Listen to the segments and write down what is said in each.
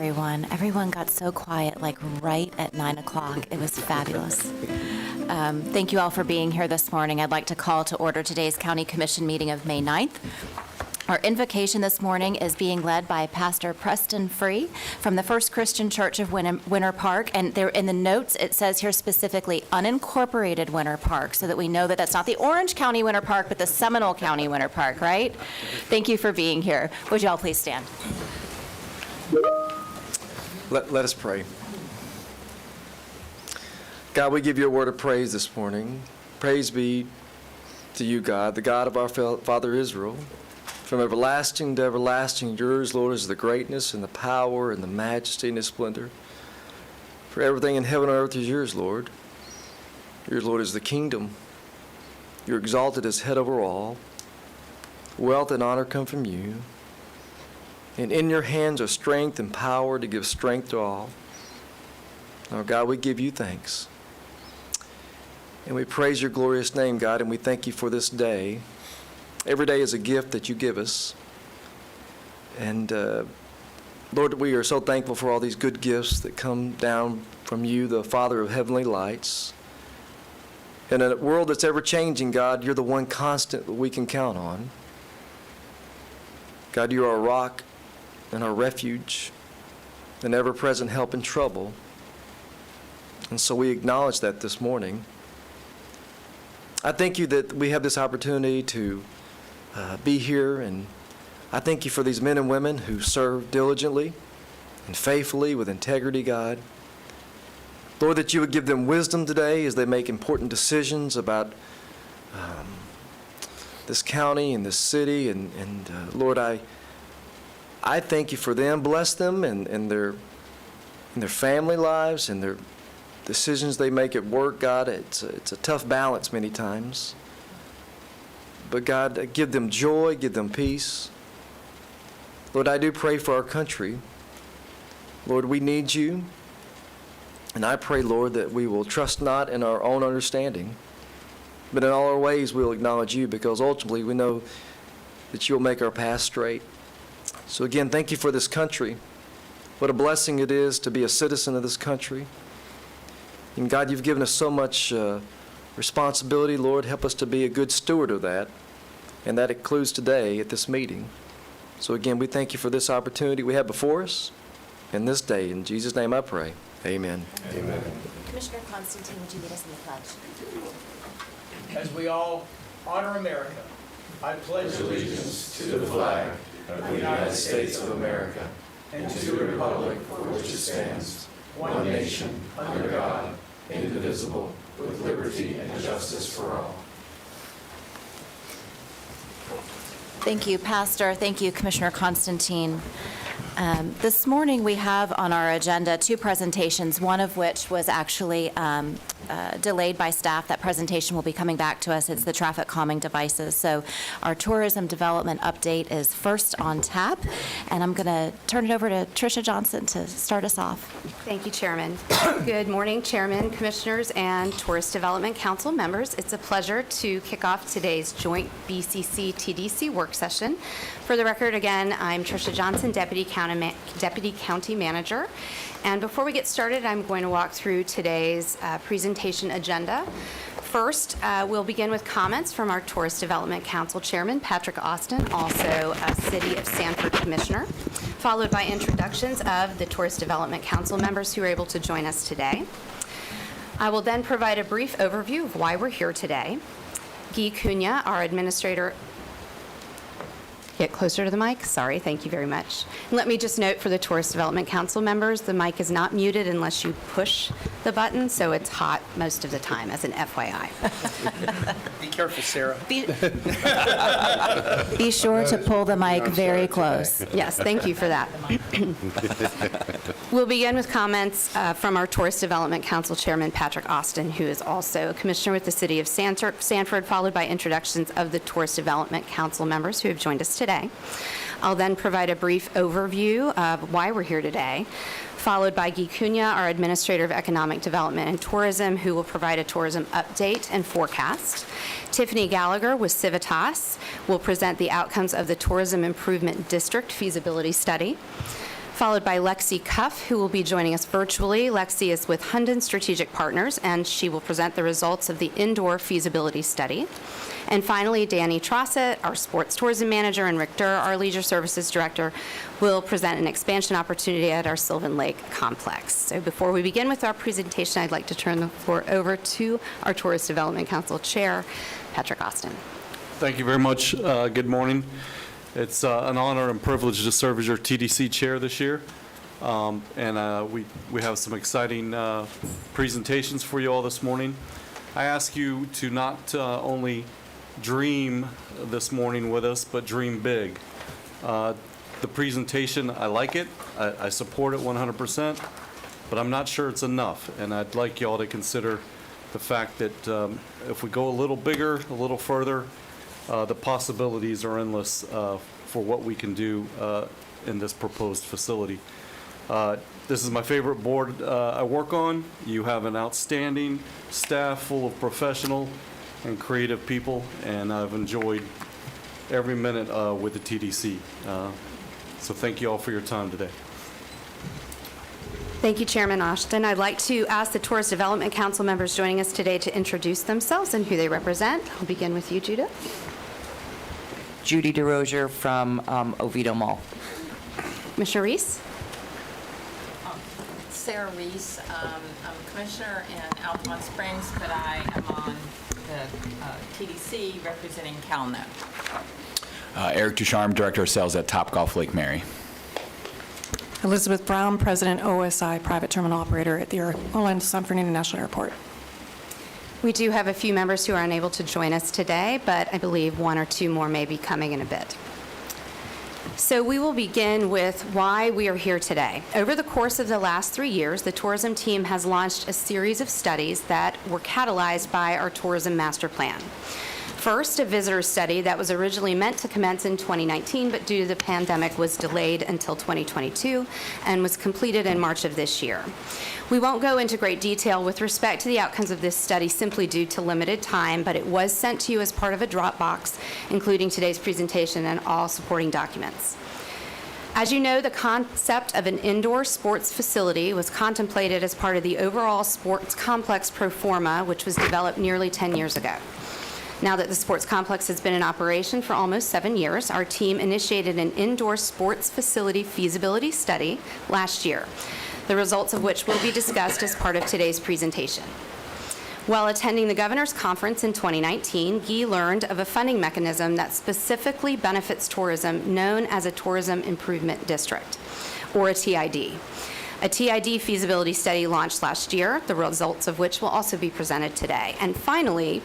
everyone. Everyone got so quiet, like right at 9 o'clock. It was fabulous. Thank you all for being here this morning. I'd like to call to order today's County Commission meeting of May 9th. Our invocation this morning is being led by Pastor Preston Free from the First Christian Church of Winter Park. And there in the notes, it says here specifically unincorporated Winter Park, so that we know that that's not the Orange County Winter Park, but the Seminole County Winter Park, right? Thank you for being here. Would you all please stand? Let us pray. God, we give you a word of praise this morning. Praise be to you, God, the God of our father Israel. From everlasting to everlasting, yours, Lord, is the greatness and the power and the majesty and the splendor. For everything in heaven and earth is yours, Lord. Yours, Lord, is the kingdom. You're exalted as head over all. Wealth and honor come from you. And in your hands are strength and power to give strength to all. Now, God, we give you thanks. And we praise your glorious name, God, and we thank you for this day. Every day is a gift that you give us. And, Lord, we are so thankful for all these good gifts that come down from you, the Father of heavenly lights. In a world that's ever-changing, God, you're the one constant that we can count on. God, you're our rock and our refuge, an ever-present help in trouble. And so we acknowledge that this morning. I thank you that we have this opportunity to be here, and I thank you for these men and women who serve diligently and faithfully with integrity, God. Lord, that you would give them wisdom today as they make important decisions about this county and this city, and Lord, I thank you for them. Bless them and their family lives and their decisions they make at work, God. It's a tough balance many times. But God, give them joy, give them peace. Lord, I do pray for our country. Lord, we need you. And I pray, Lord, that we will trust not in our own understanding, but in all our ways we'll acknowledge you, because ultimately we know that you'll make our path straight. So again, thank you for this country. What a blessing it is to be a citizen of this country. And God, you've given us so much responsibility. Lord, help us to be a good steward of that. And that includes today at this meeting. So again, we thank you for this opportunity we have before us and this day. In Jesus' name I pray. Amen. Amen. Commissioner Constantine, would you lead us in the pledge? As we all honor America, I pledge Allegiance to the flag of the United States of America and to the republic for which it stands, one nation, under God, indivisible, with liberty and justice for all. Thank you, Pastor. Thank you, Commissioner Constantine. This morning we have on our agenda two presentations, one of which was actually delayed by staff. That presentation will be coming back to us. It's the traffic calming devices. So our tourism development update is first on tap, and I'm going to turn it over to Tricia Johnson to start us off. Thank you, Chairman. Good morning, Chairman, Commissioners, and Tourist Development Council members. It's a pleasure to kick off today's joint BCC-TDC work session. For the record, again, I'm Tricia Johnson, Deputy County Manager. And before we get started, I'm going to walk through today's presentation agenda. First, we'll begin with comments from our Tourist Development Council Chairman, Patrick Austin, also a City of Sanford Commissioner, followed by introductions of the Tourist Development Council members who are able to join us today. I will then provide a brief overview of why we're here today. Guy Cunha, our administrator. Get closer to the mic. Sorry, thank you very much. And let me just note for the Tourist Development Council members, the mic is not muted unless you push the button, so it's hot most of the time, as an FYI. Be careful, Sarah. Be sure to pull the mic very close. Yes, thank you for that. We'll begin with comments from our Tourist Development Council Chairman, Patrick Austin, who is also a commissioner with the City of Sanford, followed by introductions of the Tourist Development Council members who have joined us today. I'll then provide a brief overview of why we're here today, followed by Guy Cunha, our Administrator of Economic Development and Tourism, who will provide a tourism update and forecast. Tiffany Gallagher with Civitas will present the outcomes of the Tourism Improvement District feasibility study. followed by Lexi Cuff, who will be joining us virtually. Lexi is with Hunden Strategic Partners, and she will present the results of the indoor feasibility study. And finally, Danny Trossett, our sports tourism manager, and Rick Durr, our leisure services director, will present an expansion opportunity at our Sylvan Lake complex. So before we begin with our presentation, I'd like to turn the floor over to our Tourist Development Council Chair, Patrick Austin. Thank you very much. Good morning. It's an honor and privilege to serve as your TDC chair this year. We have some exciting presentations for you all this morning. I ask you to not only dream this morning with us, but dream big. The presentation, I like it. I support it 100%, but I'm not sure it's enough. And I'd like you all to consider the fact that if we go a little bigger, a little further, the possibilities are endless for what we can do in this proposed facility. This is my favorite board I work on. You have an outstanding staff full of professional and creative people, and I've enjoyed every minute with the TDC. So thank you all for your time today. Thank you, Chairman Austin. I'd like to ask the Tourist Development Council members joining us today to introduce themselves and who they represent. I'll begin with you, Judith. Judy DeRozier from Oviedo Mall. Commissioner Reese. Sarah Reese. I'm a commissioner in Altamont Springs, but I am on the TDC representing CalNo. Eric Ducharme, Director of Sales at Topgolf Lake Mary. Elizabeth Brown, President OSI, Private Terminal Operator at the Orlando San Fernando National Airport. We do have a few members who are unable to join us today, but I believe one or two more may be coming in a bit. So we will begin with why we are here today. Over the course of the last 3 years, the tourism team has launched a series of studies that were catalyzed by our tourism master plan. First, a visitor study that was originally meant to commence in 2019, but due to the pandemic was delayed until 2022 and was completed in March of this year. We won't go into great detail with respect to the outcomes of this study simply due to limited time, but it was sent to you as part of a Dropbox, including today's presentation and all supporting documents. As you know, the concept of an indoor sports facility was contemplated as part of the overall sports complex pro forma, which was developed nearly 10 years ago. Now that the sports complex has been in operation for almost 7 years, our team initiated an indoor sports facility feasibility study last year, the results of which will be discussed as part of today's presentation. While attending the Governor's Conference in 2019, Guy learned of a funding mechanism that specifically benefits tourism known as a Tourism Improvement District, or a TID. A TID feasibility study launched last year, the results of which will also be presented today. And finally,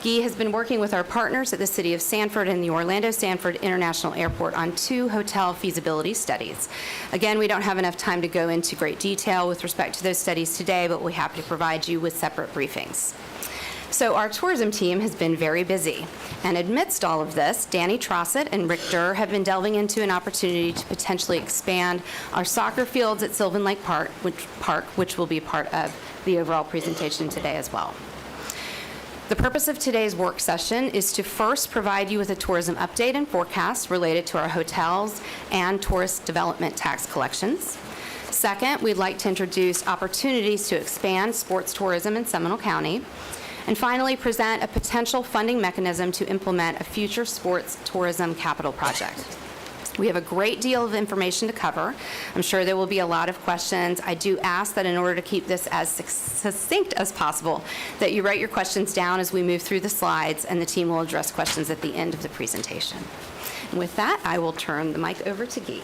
Guy has been working with our partners at the City of Sanford and the Orlando Sanford International Airport on 2 hotel feasibility studies. Again, we don't have enough time to go into great detail with respect to those studies today, but we're happy to provide you with separate briefings. So our tourism team has been very busy. And amidst all of this, Danny Trossett and Rick Durr have been delving into an opportunity to potentially expand our soccer fields at Sylvan Lake Park, which will be part of the overall presentation today as well. The purpose of today's work session is to first provide you with a tourism update and forecast related to our hotels and tourist development tax collections. Second, we'd like to introduce opportunities to expand sports tourism in Seminole County. And finally, present a potential funding mechanism to implement a future sports tourism capital project. We have a great deal of information to cover. I'm sure there will be a lot of questions. I do ask that in order to keep this as succinct as possible, that you write your questions down as we move through the slides, and the team will address questions at the end of the presentation. And with that, I will turn the mic over to Guy.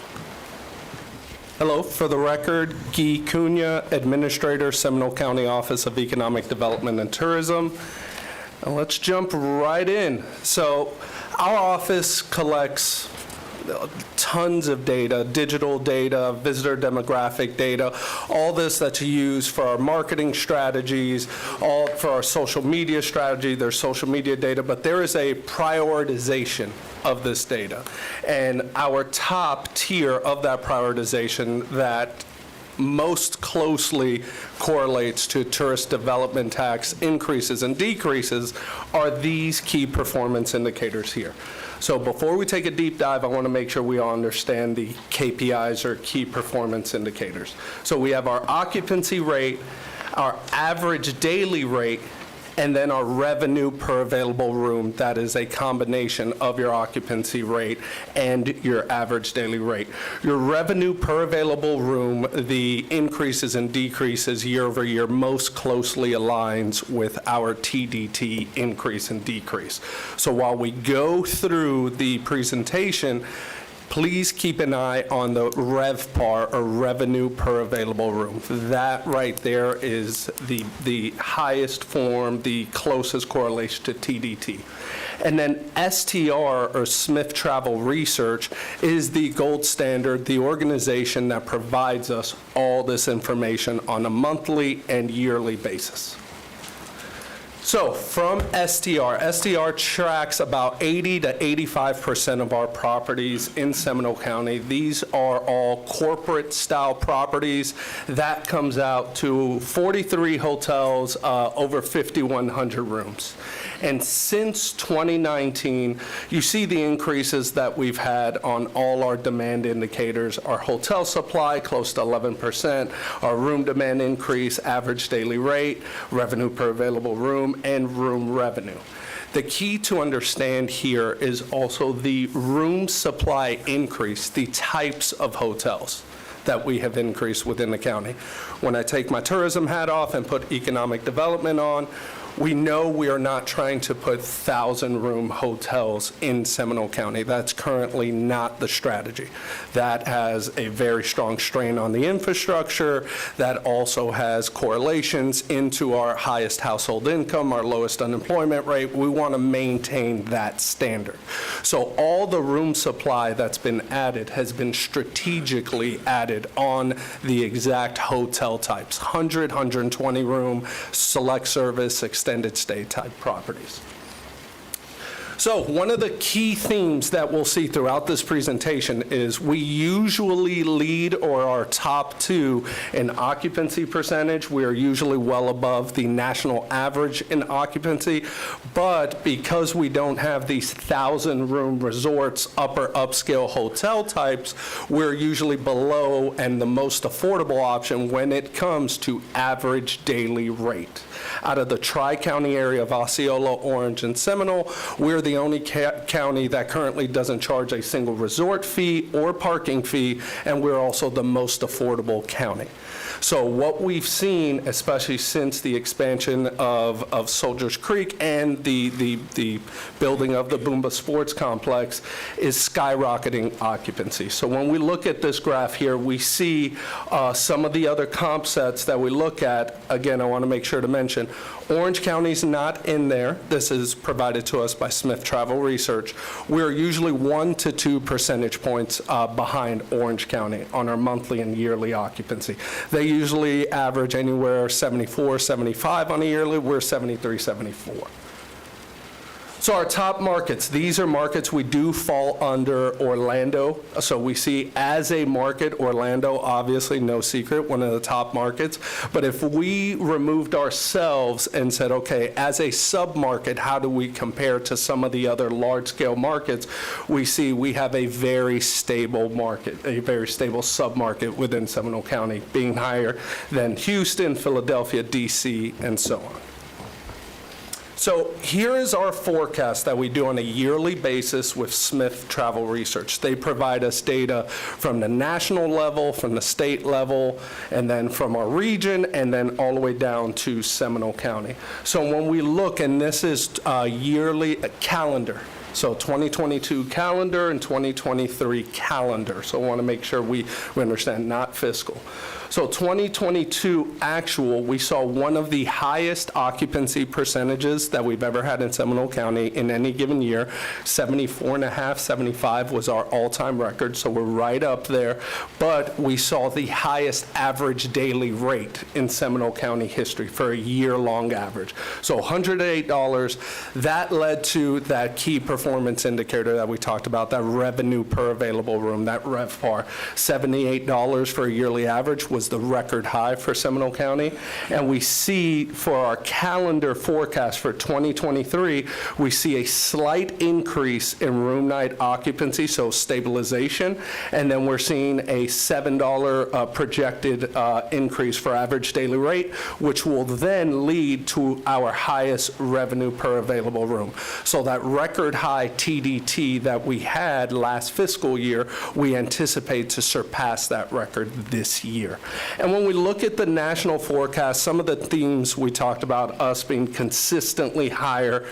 Hello, for the record, Guy Cunha, Administrator, Seminole County Office of Economic Development and Tourism. And let's jump right in. So our office collects tons of data, digital data, visitor demographic data, all this that's used for our marketing strategies, all for our social media strategy. There's social media data, but there is a prioritization of this data. And our top tier of that prioritization that most closely correlates to tourist development tax increases and decreases are these key performance indicators here. So before we take a deep dive, I want to make sure we all understand the KPIs, or key performance indicators. So we have our occupancy rate, our average daily rate, and then our revenue per available room. That is a combination of your occupancy rate and your average daily rate. Your revenue per available room, the increases and decreases year over year most closely aligns with our TDT increase and decrease. So while we go through the presentation, please keep an eye on the RevPAR, or revenue per available room. That right there is the highest form, the closest correlation to TDT. And then STR, or Smith Travel Research, is the gold standard, the organization that provides us all this information on a monthly and yearly basis. So from STR tracks about 80 to 85% of our properties in Seminole County. These are all corporate-style properties. That comes out to 43 hotels, over 5,100 rooms. And since 2019, you see the increases that we've had on all our demand indicators. Our hotel supply, close to 11%, our room demand increase, average daily rate, revenue per available room, and room revenue. The key to understand here is also the room supply increase, the types of hotels that we have increased within the county. When I take my tourism hat off and put economic development on, we know we are not trying to put 1,000-room hotels in Seminole County. That's currently not the strategy. That has a very strong strain on the infrastructure. That also has correlations into our highest household income, our lowest unemployment rate. We want to maintain that standard. So all the room supply that's been added has been strategically added on the exact hotel types, 100, 120-room, select service, extended stay type properties. So one of the key themes that we'll see throughout this presentation is we usually lead, or are top two, in occupancy percentage. We are usually well above the national average in occupancy, but because we don't have these 1,000-room resorts, upper upscale hotel types, we're usually below and the most affordable option when it comes to average daily rate. Out of the Tri-County area of Osceola, Orange, and Seminole, we're the only county that currently doesn't charge a single resort fee or parking fee, and we're also the most affordable county. So what we've seen, especially since the expansion of Soldiers Creek and the building of the Boomba Sports Complex, is skyrocketing occupancy. So when we look at this graph here, we see some of the other comp sets that we look at. Again, I want to make sure to mention, Orange County's not in there. This is provided to us by Smith Travel Research. We're usually 1 to 2 percentage points behind Orange County on our monthly and yearly occupancy. They usually average anywhere 74, 75 on a yearly. We're 73, 74. So our top markets, these are markets we do fall under Orlando. So we see as a market, Orlando, obviously, no secret, one of the top markets. But if we removed ourselves and said, okay, as a sub-market, how do we compare to some of the other large-scale markets, we see we have a very stable market, a very stable sub-market within Seminole County, being higher than Houston, Philadelphia, DC, and so on. So here is our forecast that we do on a yearly basis with Smith Travel Research. They provide us data from the national level, from the state level, and then from our region, and then all the way down to Seminole County. So when we look, and this is yearly calendar, so 2022 calendar and 2023 calendar. So I want to make sure we understand, not fiscal. So 2022 actual, we saw one of the highest occupancy percentages that we've ever had in Seminole County in any given year. 74.5, 75 was our all-time record, so we're right up there. But we saw the highest average daily rate in Seminole County history for a year-long average. So $108, that led to that key performance indicator that we talked about, that revenue per available room, that RevPAR. $78 for a yearly average was was the record high for Seminole County. And we see for our calendar forecast for 2023, we see a slight increase in room night occupancy, so stabilization. And then we're seeing a $7 projected increase for average daily rate, which will then lead to our highest revenue per available room. So that record high TDT that we had last fiscal year, we anticipate to surpass that record this year. And when we look at the national forecast, some of the themes we talked about, us being consistently higher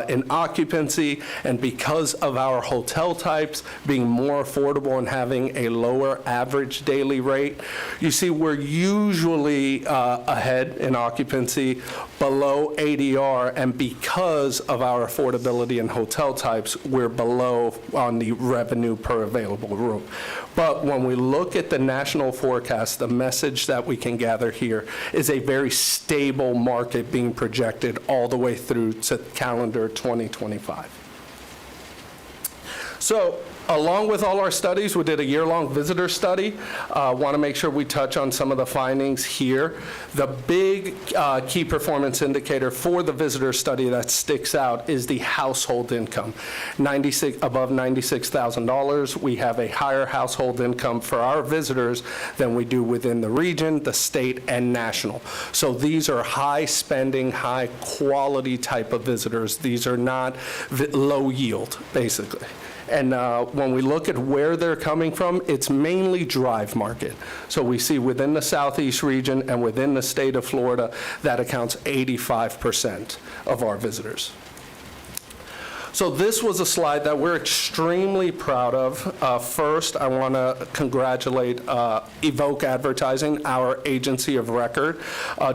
in occupancy, and because of our hotel types being more affordable and having a lower average daily rate, you see we're usually ahead in occupancy, below ADR, and because of our affordability in hotel types, we're below on the revenue per available room. But when we look at the national forecast, the message that we can gather here is a very stable market being projected all the way through to calendar 2025. So, along with all our studies, we did a year-long visitor study. Want to make sure we touch on some of the findings here. The big key performance indicator for the visitor study that sticks out is the household income. Above $96,000, we have a higher household income for our visitors than we do within the region, the state, and national. So these are high-spending, high-quality type of visitors. These are not low yield, basically. And when we look at where they're coming from, it's mainly drive market. So we see within the Southeast region and within the state of Florida, that accounts 85% of our visitors. So this was a slide that we're extremely proud of. First, I want to congratulate Evoke Advertising, our agency of record.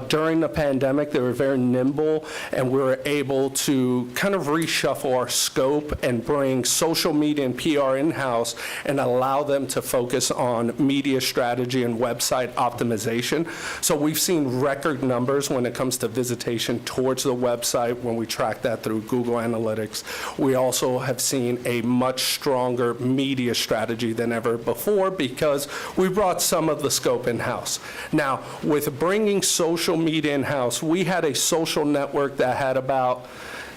During the pandemic, they were very nimble, and we were able to kind of reshuffle our scope and bring social media and PR in-house and allow them to focus on media strategy and website optimization. So we've seen record numbers when it comes to visitation towards the website when we track that through Google Analytics. We also have seen a much stronger media strategy than ever before because we brought some of the scope in-house. Now, with bringing social media in-house, we had a social network that had about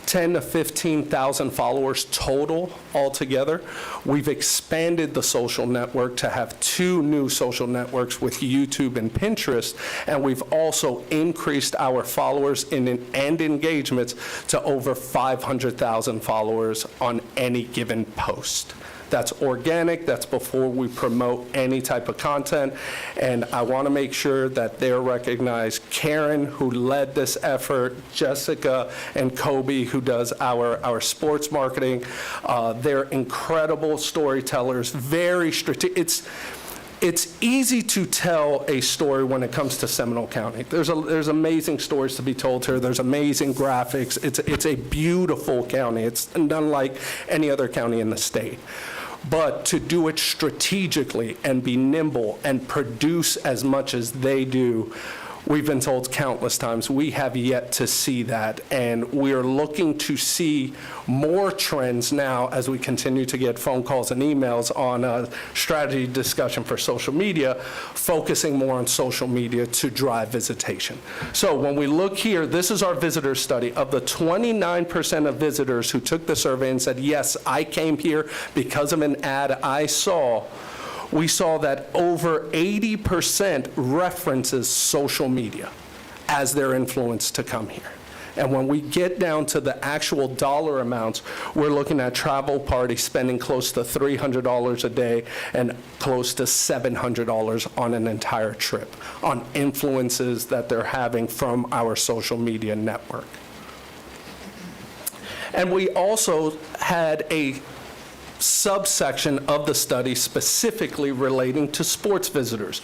10 to 15,000 followers total altogether. We've expanded the social network to have 2 new social networks with YouTube and Pinterest, and we've also increased our followers and engagements to over 500,000 followers on any given post. That's organic, that's before we promote any type of content, and I want to make sure that they're recognized. Karen, who led this effort, Jessica, and Kobe, who does our sports marketing, they're incredible storytellers, very strategic. It's easy to tell a story when it comes to Seminole County. There's amazing stories to be told here. There's amazing graphics. It's a beautiful county. It's unlike any other county in the state. But to do it strategically and be nimble and produce as much as they do, we've been told countless times, we have yet to see that. And we are looking to see more trends now as we continue to get phone calls and emails on a strategy discussion for social media, focusing more on social media to drive visitation. So when we look here, this is our visitor study. Of the 29% of visitors who took the survey and said, yes, I came here because of an ad I saw, we saw that over 80% references social media as their influence to come here. And when we get down to the actual dollar amounts, we're looking at travel parties spending close to $300 a day and close to $700 on an entire trip on influences that they're having from our social media network. And we also had a subsection of the study specifically relating to sports visitors.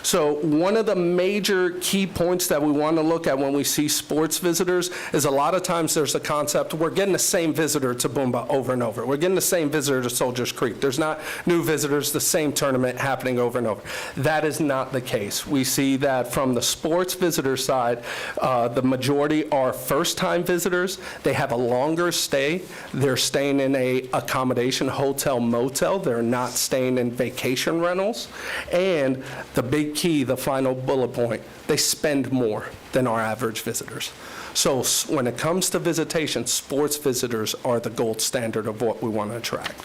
So one of the major key points that we want to look at when we see sports visitors is a lot of times there's a concept, we're getting the same visitor to Boomba over and over. We're getting the same visitor to Soldiers Creek. There's not new visitors, the same tournament happening over and over. That is not the case. We see that from the sports visitor side, the majority are first-time visitors. They have a longer stay. They're staying in a accommodation, hotel, motel. They're not staying in vacation rentals. And the big key, the final bullet point, they spend more than our average visitors. So when it comes to visitation, sports visitors are the gold standard of what we want to attract.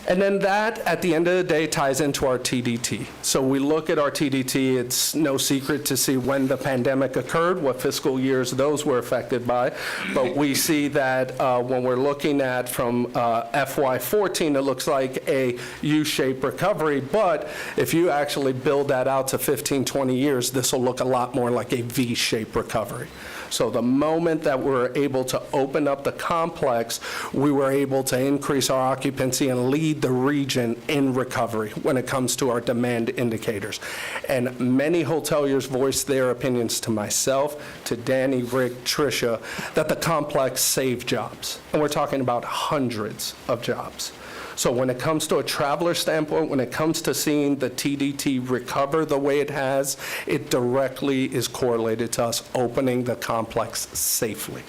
And then that, at the end of the day, ties into our TDT. So we look at our TDT, it's no secret to see when the pandemic occurred, what fiscal years those were affected by. But we see that when we're looking at from FY14, it looks like a U-shaped recovery. But if you actually build that out to 15, 20 years, this will look a lot more like a V-shaped recovery. So the moment that we're able to open up the complex, we were able to increase our occupancy and lead the region in recovery when it comes to our demand indicators. And many hoteliers voiced their opinions to myself, to Danny, Rick, Tricia, that the complex saved jobs. And we're talking about hundreds of jobs. So when it comes to a traveler standpoint, when it comes to seeing the TDT recover the way it has, it directly is correlated to us opening the complex safely.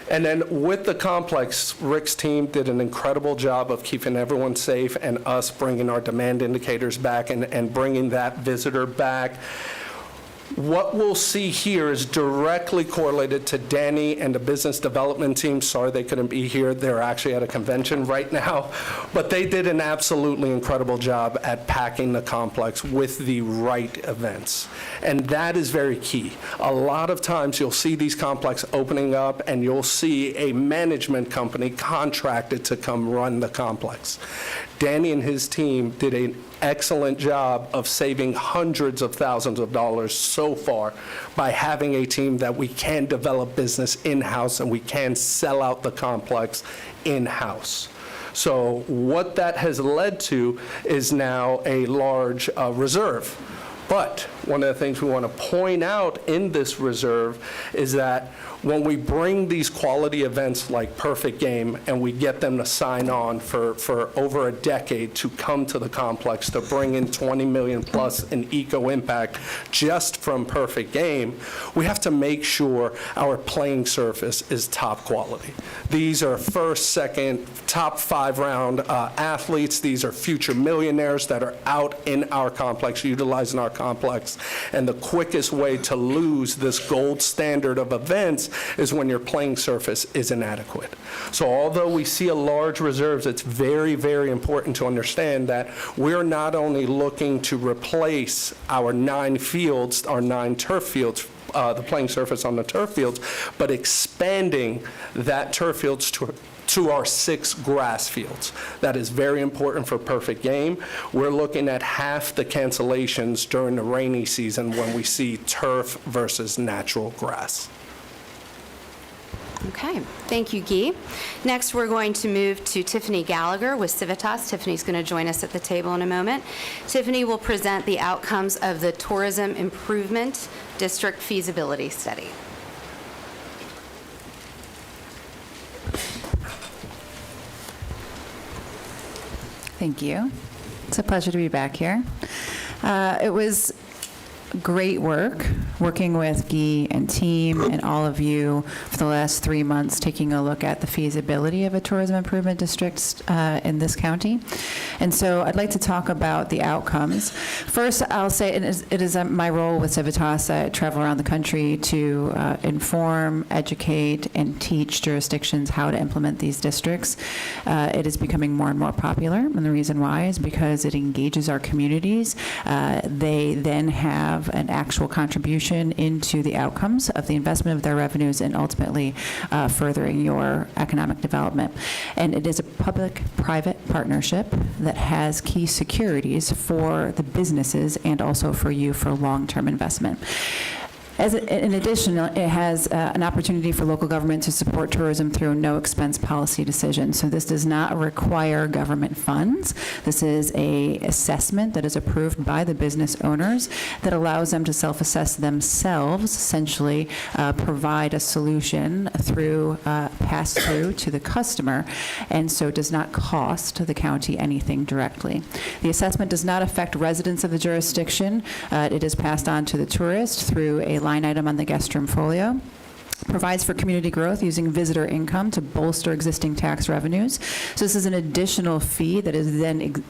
And then with the complex, Rick's team did an incredible job of keeping everyone safe and us bringing our demand indicators back and bringing that visitor back. What we'll see here is directly correlated to Danny and the business development team. Sorry they couldn't be here. They're actually at a convention right now. But they did an absolutely incredible job at packing the complex with the right events. And that is very key. A lot of times you'll see these complexes opening up and you'll see a management company contracted to come run the complex. Danny and his team did an excellent job of saving hundreds of thousands of dollars so far by having a team that we can develop business in-house and we can sell out the complex in-house. So what that has led to is now a large reserve. But one of the things we want to point out in this reserve is that when we bring these quality events like Perfect Game and we get them to sign on for over a decade to come to the complex to bring in 20 million plus in eco impact just from Perfect Game, we have to make sure our playing surface is top quality. These are first, second, top 5 round athletes. These are future millionaires that are out in our complex, utilizing our complex. And the quickest way to lose this gold standard of events is when your playing surface is inadequate. So although we see a large reserves, it's very, very important to understand that we're not only looking to replace our 9 fields, our 9 turf fields, the playing surface on the turf fields, but expanding that turf fields to our 6 grass fields. That is very important for Perfect Game. We're looking at half the cancellations during the rainy season when we see turf versus natural grass. Okay, thank you, Guy. Next, we're going to move to Tiffany Gallagher with Civitas. Tiffany's going to join us at the table in a moment. Tiffany will present the outcomes of the Tourism Improvement District Feasibility Study. Thank you. It's a pleasure to be back here. It was great work working with Guy and team and all of you for the last 3 months, taking a look at the feasibility of a tourism improvement district in this county. And so I'd like to talk about the outcomes. First, I'll say it is my role with Civitas. I travel around the country to inform, educate, and teach jurisdictions how to implement these districts. It is becoming more and more popular, and the reason why is because it engages our communities. They then have an actual contribution into the outcomes of the investment of their revenues and ultimately furthering your economic development. And it is a public-private partnership that has key securities for the businesses and also for you for long-term investment. In addition, it has an opportunity for local government to support tourism through no-expense policy decisions. So this does not require government funds. This is an assessment that is approved by the business owners that allows them to self-assess themselves, essentially provide a solution through pass-through to the customer, and so does not cost the county anything directly. The assessment does not affect residents of the jurisdiction. It is passed on to the tourist through a line item on the guest room folio. provides for community growth using visitor income to bolster existing tax revenues. So this is an additional fee that is then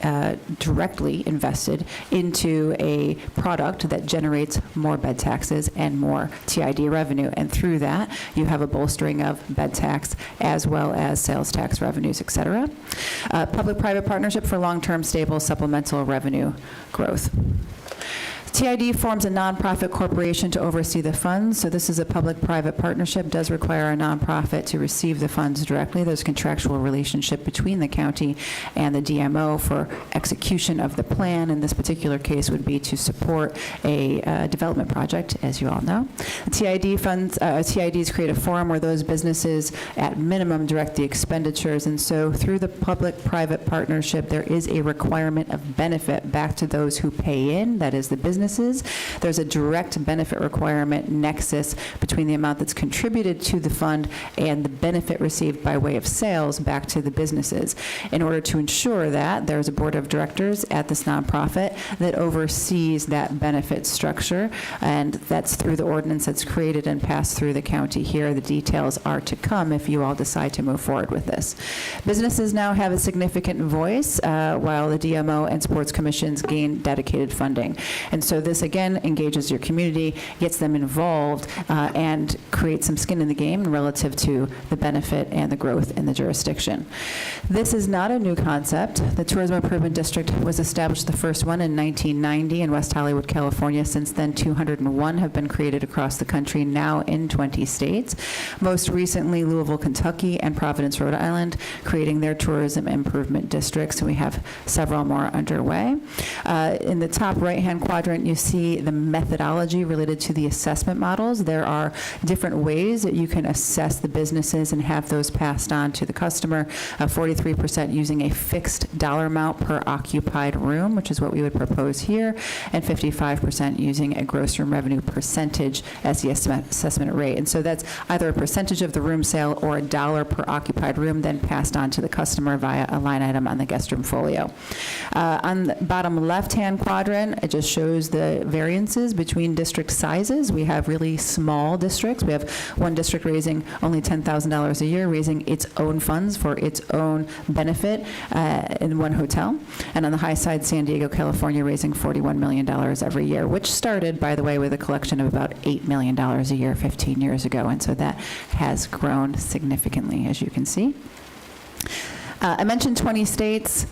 directly invested into a product that generates more bed taxes and more TID revenue. And through that, you have a bolstering of bed tax as well as sales tax revenues, et cetera. Public-private partnership for long-term stable supplemental revenue growth. TID forms a nonprofit corporation to oversee the funds. So this is a public-private partnership, does require a nonprofit to receive the funds directly. There's a contractual relationship between the county and the DMO for execution of the plan. In this particular case would be to support a development project, as you all know. The TID funds, TIDs create a forum where those businesses at minimum direct the expenditures. And so through the public-private partnership, there is a requirement of benefit back to those who pay in, that is the businesses. There's a direct benefit requirement nexus between the amount that's contributed to the fund and the benefit received by way of sales back to the businesses. In order to ensure that, there's a board of directors at this nonprofit that oversees that benefit structure, and that's through the ordinance that's created and passed through the county here. The details are to come if you all decide to move forward with this. Businesses now have a significant voice, while the DMO and sports commissions gain dedicated funding. And so this, again, engages your community, gets them involved, and creates some skin in the game relative to the benefit and the growth in the jurisdiction. This is not a new concept. The Tourism Improvement District was established, the first one, in 1990 in West Hollywood, California. Since then, 201 have been created across the country, now in 20 states. Most recently, Louisville, Kentucky, and Providence, Rhode Island, creating their tourism improvement districts, and we have several more underway. In the top right-hand quadrant, you see the methodology related to the assessment models. There are different ways that you can assess the businesses and have those passed on to the customer. 43% using a fixed dollar amount per occupied room, which is what we would propose here, and 55% using a gross room revenue percentage as the assessment rate. And so that's either a percentage of the room sale or a dollar per occupied room, then passed on to the customer via a line item on the guest room folio. On the bottom left-hand quadrant, it just shows the variances between district sizes. We have really small districts. We have one district raising only $10,000 a year, raising its own funds for its own benefit in one hotel. And on the high side, San Diego, California, raising $41 million every year, which started, by the way, with a collection of about $8 million a year 15 years ago. And so that has grown significantly, as you can see. I mentioned 20 states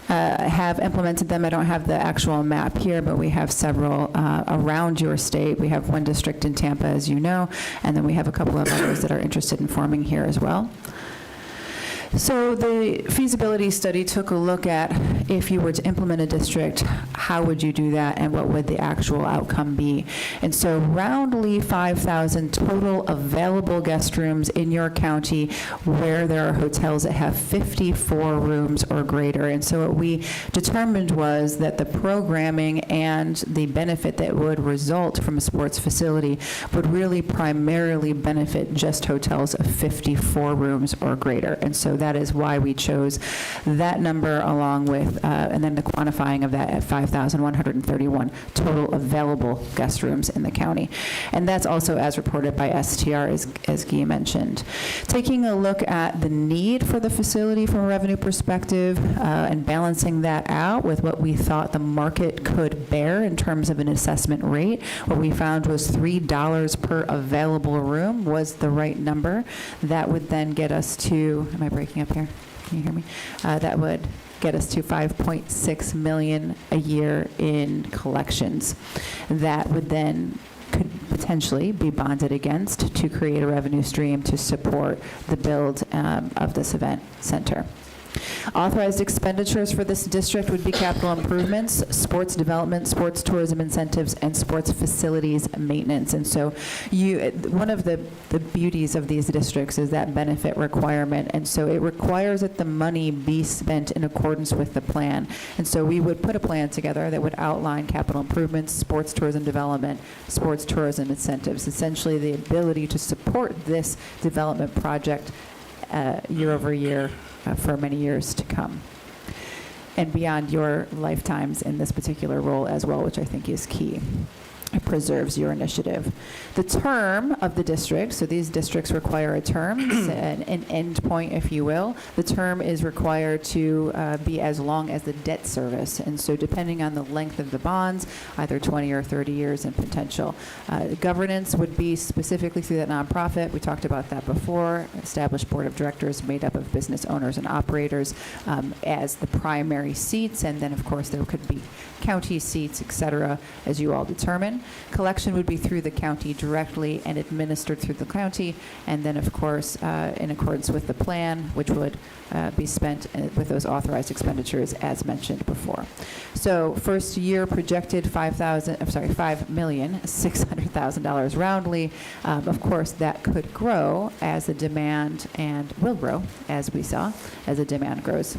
have implemented them. I don't have the actual map here, but we have several around your state. We have one district in Tampa, as you know, and then we have a couple of others that are interested in forming here as well. So the feasibility study took a look at if you were to implement a district, how would you do that and what would the actual outcome be? And so roundly 5,000 total available guest rooms in your county where there are hotels that have 54 rooms or greater. And so what we determined was that the programming and the benefit that would result from a sports facility would really primarily benefit just hotels of 54 rooms or greater. And so that is why we chose that number along with, and then the quantifying of that at 5,131 total available guest rooms in the county. And that's also as reported by STR, as Guy mentioned. Taking a look at the need for the facility from a revenue perspective and balancing that out with what we thought the market could bear in terms of an assessment rate, what we found was $3 per available room was the right number. That would then get us to, am I breaking up here? Can you hear me? That would get us to $5.6 million a year in collections. That would then could potentially be bonded against to create a revenue stream to support the build of this event center. Authorized expenditures for this district would be capital improvements, sports development, sports tourism incentives, and sports facilities maintenance. And so one of the beauties of these districts is that benefit requirement. And so it requires that the money be spent in accordance with the plan. And so we would put a plan together that would outline capital improvements, sports tourism development, sports tourism incentives, essentially the ability to support this development project year over year for many years to come, and beyond your lifetimes in this particular role as well, which I think is key. It preserves your initiative. The term of the district, so these districts require a term, an end point, if you will. The term is required to be as long as the debt service. And so depending on the length of the bonds, either 20 or 30 years in potential. Governance would be specifically through that nonprofit. We talked about that before. Established board of directors made up of business owners and operators as the primary seats. And then, of course, there could be county seats, et cetera, as you all determine. Collection would be through the county directly and administered through the county, and then, of course, in accordance with the plan, which would be spent with those authorized expenditures as mentioned before. So first year projected $5,600,000 roundly. Of course, that could grow as the demand and will grow, as we saw, as the demand grows.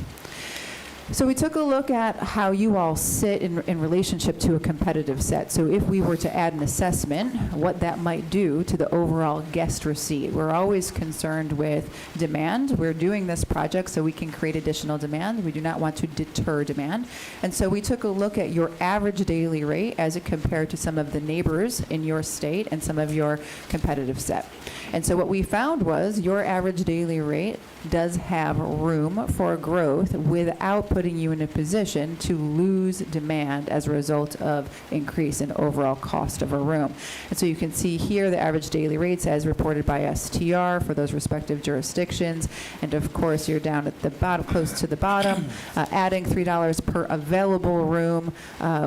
So we took a look at how you all sit in relationship to a competitive set. So if we were to add an assessment, what that might do to the overall guest receipt. We're always concerned with demand. We're doing this project so we can create additional demand. We do not want to deter demand. And so we took a look at your average daily rate as it compared to some of the neighbors in your state and some of your competitive set. And so what we found was your average daily rate does have room for growth without putting you in a position to lose demand as a result of increase in overall cost of a room. And so you can see here the average daily rates as reported by STR for those respective jurisdictions. And of course, you're down at the bottom, close to the bottom, adding $3 per available room,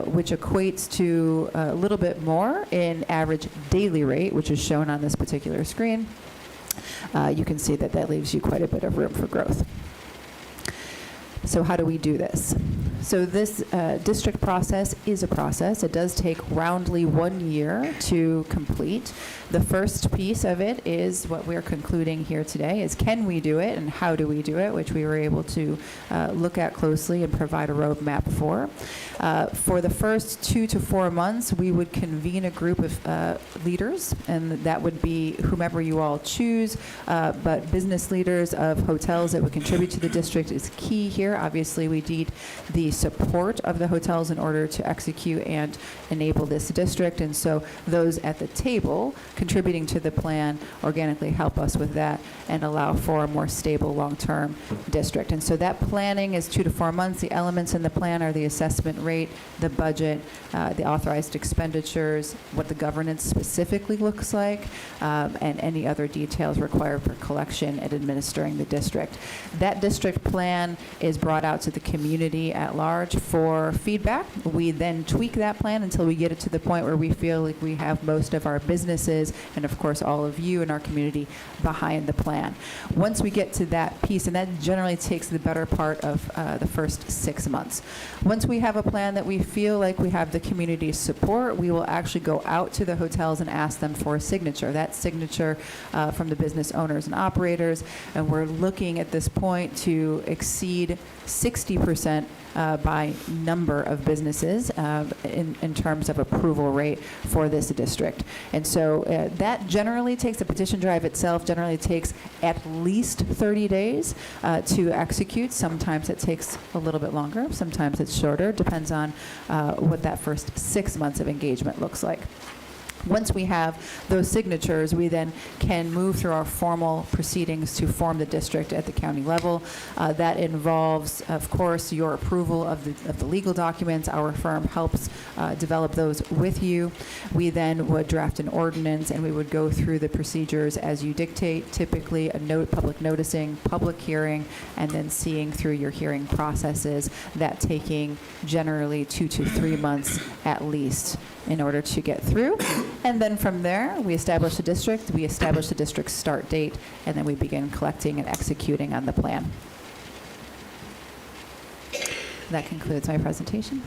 which equates to a little bit more in average daily rate, which is shown on this particular screen. You can see that that leaves you quite a bit of room for growth. So how do we do this? So this district process is a process. It does take roundly 1 year to complete. The first piece of it is what we're concluding here today is can we do it and how do we do it, which we were able to look at closely and provide a roadmap for. For the first 2 to 4 months, we would convene a group of leaders, and that would be whomever you all choose, but business leaders of hotels that would contribute to the district is key here. Obviously, we need the support of the hotels in order to execute and enable this district, and so those at the table contributing to the plan organically help us with that and allow for a more stable long-term district. And so that planning is 2 to 4 months. The elements in the plan are the assessment rate, the budget, the authorized expenditures, what the governance specifically looks like, and any other details required for collection and administering the district. That district plan is brought out to the community at large for feedback. We then tweak that plan until we get it to the point where we feel like we have most of our businesses and, of course, all of you in our community behind the plan. Once we get to that piece, and that generally takes the better part of the first 6 months. Once we have a plan that we feel like we have the community's support, we will actually go out to the hotels and ask them for a signature. That signature from the business owners and operators, and we're looking at this point to exceed 60% by number of businesses in terms of approval rate for this district. And so that generally takes, the petition drive itself generally takes at least 30 days to execute. Sometimes it takes a little bit longer. Sometimes it's shorter. Depends on what that first 6 months of engagement looks like. Once we have those signatures, we then can move through our formal proceedings to form the district at the county level. That involves, of course, your approval of the legal documents. Our firm helps develop those with you. We then would draft an ordinance, and we would go through the procedures as you dictate, typically a public noticing, public hearing, and then seeing through your hearing processes, that taking generally 2 to 3 months at least in order to get through. And then from there, we establish the district, we establish the district's start date, and then we begin collecting and executing on the plan. That concludes my presentation.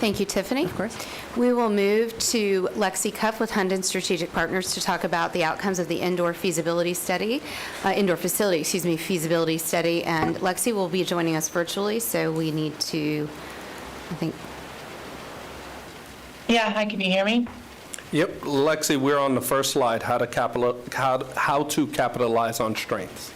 Thank you, Tiffany. Of course. We will move to Lexi Cuff with Hunden Strategic Partners to talk about the outcomes of the indoor facility study. And Lexi will be joining us virtually, so we need to, I think. Yeah, hi, can you hear me? Yep, Lexi, we're on the first slide, how to capitalize on strengths.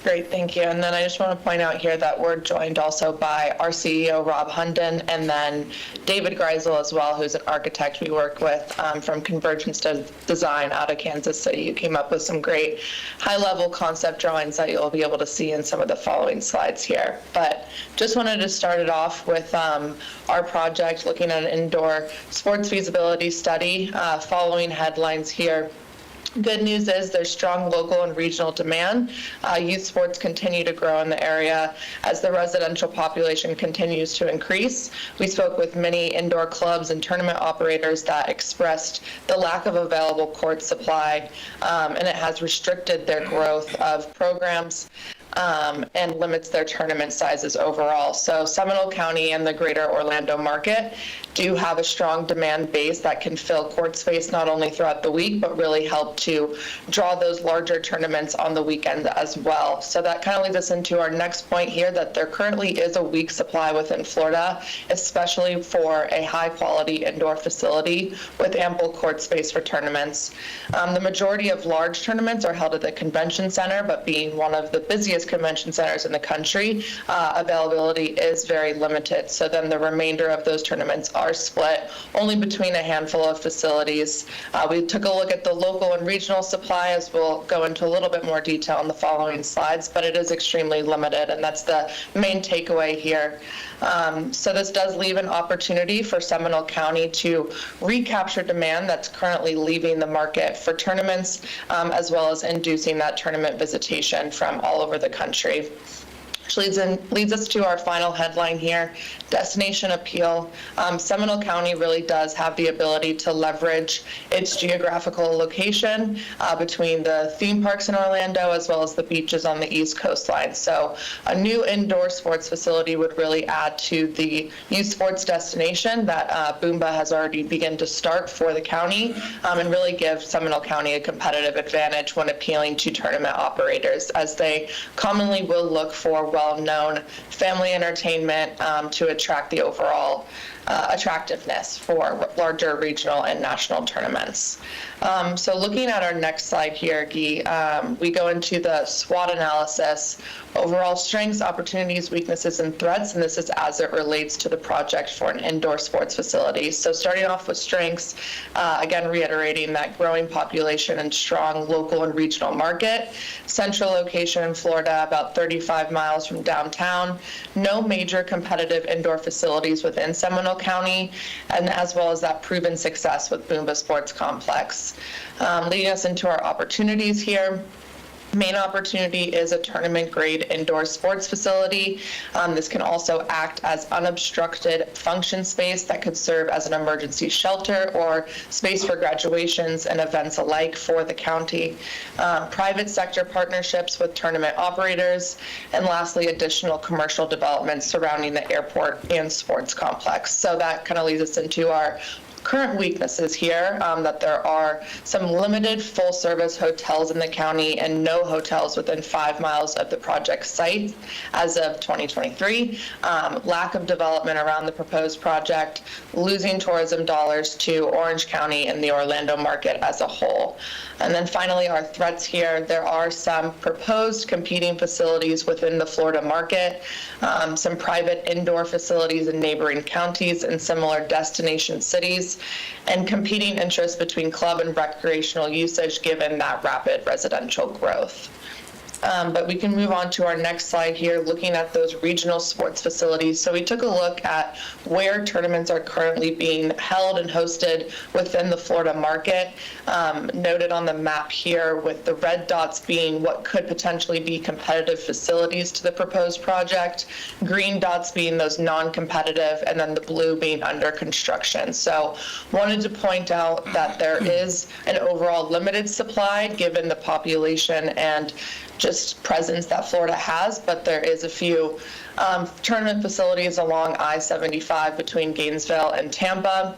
Great, thank you. And then I just want to point out here that we're joined also by our CEO, Rob Hunden, and then David Greisel as well, who's an architect we work with from Convergence Design out of Kansas City, who came up with some great high-level concept drawings that you'll be able to see in some of the following slides here. But just wanted to start it off with our project looking at an indoor sports feasibility study, following headlines here. Good news is there's strong local and regional demand. Youth sports continue to grow in the area as the residential population continues to increase. We spoke with many indoor clubs and tournament operators that expressed the lack of available court supply, and it has restricted their growth of programs and limits their tournament sizes overall. So Seminole County and the greater Orlando market do have a strong demand base that can fill court space not only throughout the week, but really help to draw those larger tournaments on the weekend as well. So that kind of leads us into our next point here, that there currently is a weak supply within Florida, especially for a high quality indoor facility with ample court space for tournaments. The majority of large tournaments are held at the convention center, but being one of the busiest convention centers in the country, availability is very limited. So then the remainder of those tournaments are split only between a handful of facilities. We took a look at the local and regional supply, as we'll go into a little bit more detail in the following slides, but it is extremely limited, and that's the main takeaway here. So this does leave an opportunity for Seminole County to recapture demand that's currently leaving the market for tournaments, as well as inducing that tournament visitation from all over the country. Which leads us to our final headline here, destination appeal. Seminole County really does have the ability to leverage its geographical location between the theme parks in Orlando as well as the beaches on the East coastline. So a new indoor sports facility would really add to the youth sports destination that Boomba has already begun to start for the county, and really give Seminole County a competitive advantage when appealing to tournament operators, as they commonly will look for well-known family entertainment to attract the overall attractiveness for larger regional and national tournaments. So looking at our next slide here, Guy, we go into the SWOT analysis, overall strengths, opportunities, weaknesses, and threats, and this is as it relates to the project for an indoor sports facility. So starting off with strengths, again, reiterating that growing population and strong local and regional market, central location in Florida, about 35 miles from downtown, no major competitive indoor facilities within Seminole County, and as well as that proven success with Boomba Sports Complex. Leading us into our opportunities here. Main opportunity is a tournament-grade indoor sports facility. This can also act as unobstructed function space that could serve as an emergency shelter or space for graduations and events alike for the county. Private sector partnerships with tournament operators, and lastly, additional commercial developments surrounding the airport and sports complex. So that kind of leads us into our current weaknesses here, that there are some limited full-service hotels in the county and no hotels within 5 miles of the project site as of 2023, lack of development around the proposed project, losing tourism dollars to Orange County and the Orlando market as a whole. And then finally, our threats here, there are some proposed competing facilities within the Florida market, some private indoor facilities in neighboring counties and similar destination cities, and competing interests between club and recreational usage given that rapid residential growth. But we can move on to our next slide here, looking at those regional sports facilities. So we took a look at where tournaments are currently being held and hosted within the Florida market, noted on the map here with the red dots being what could potentially be competitive facilities to the proposed project, green dots being those non-competitive, and then the blue being under construction. So wanted to point out that there is an overall limited supply given the population and just presence that Florida has, but there is a few tournament facilities along I-75 between Gainesville and Tampa,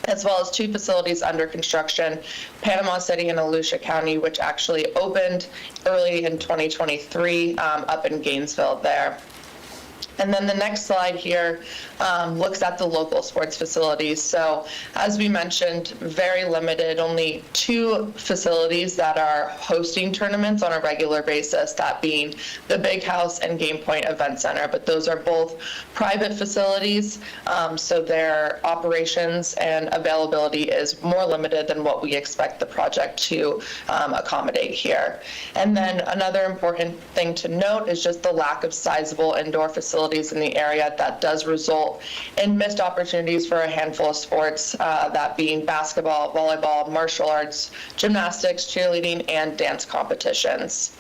as well as 2 facilities under construction, Panama City and Volusia County, which actually opened early in 2023 up in Gainesville there. And then the next slide here looks at the local sports facilities. So as we mentioned, very limited, only 2 facilities that are hosting tournaments on a regular basis, that being the Big House and Game Point Event Center. But those are both private facilities, so their operations and availability is more limited than what we expect the project to accommodate here. And then another important thing to note is just the lack of sizable indoor facilities in the area that does result in missed opportunities for a handful of sports, that being basketball, volleyball, martial arts, gymnastics, cheerleading, and dance competitions.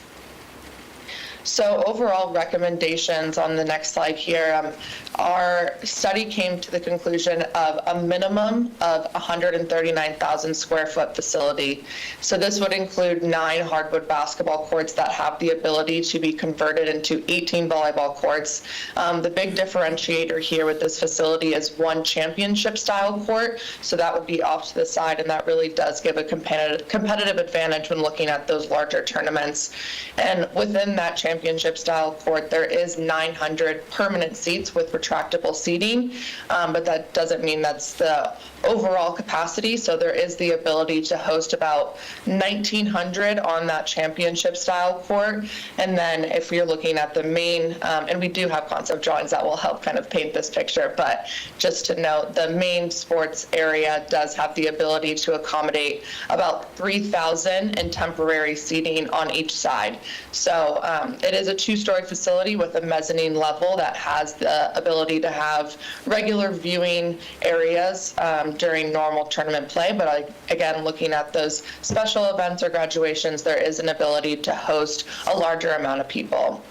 So overall recommendations on the next slide here, our study came to the conclusion of a minimum of 139,000 square foot facility. So this would include 9 hardwood basketball courts that have the ability to be converted into 18 volleyball courts. The big differentiator here with this facility is 1 championship style court. So that would be off to the side, and that really does give a competitive advantage when looking at those larger tournaments. And within that championship style court, there is 900 permanent seats with retractable seating, but that doesn't mean that's the overall capacity. So there is the ability to host about 1,900 on that championship style court. And then if you're looking at the main, and we do have concept drawings that will help kind of paint this picture, but just to note, the main sports area does have the ability to accommodate about 3,000 in temporary seating on each side. So it is a 2-story facility with a mezzanine level that has the ability to have regular viewing areas during normal tournament play. But again, looking at those special events or graduations, there is an ability to host a larger amount of people.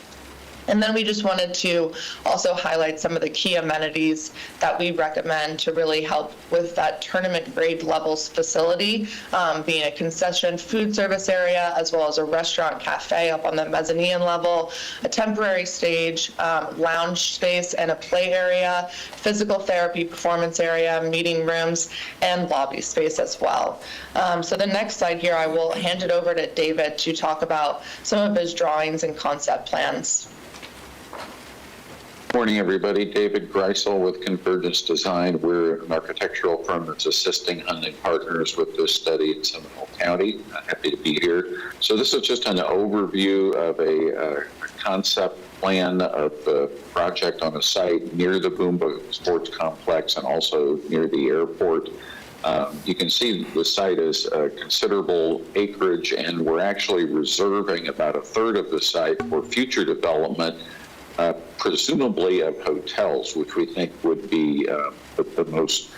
And then we just wanted to also highlight some of the key amenities that we recommend to really help with that tournament grade levels facility, being a concession food service area, as well as a restaurant cafe up on the mezzanine level, a temporary stage, lounge space and a play area, physical therapy performance area, meeting rooms, and lobby space as well. So the next slide here, I will hand it over to David to talk about some of his drawings and concept plans. Morning, everybody. David Greisel with Convergence Design. We're an architectural firm that's assisting Hunding Partners with this study in Seminole County. Happy to be here. So this is just an overview of a concept plan of the project on a site near the Boomba Sports Complex and also near the airport. You can see the site is considerable acreage, and we're actually reserving about 1/3 of the site for future development, presumably of hotels, which we think would be the most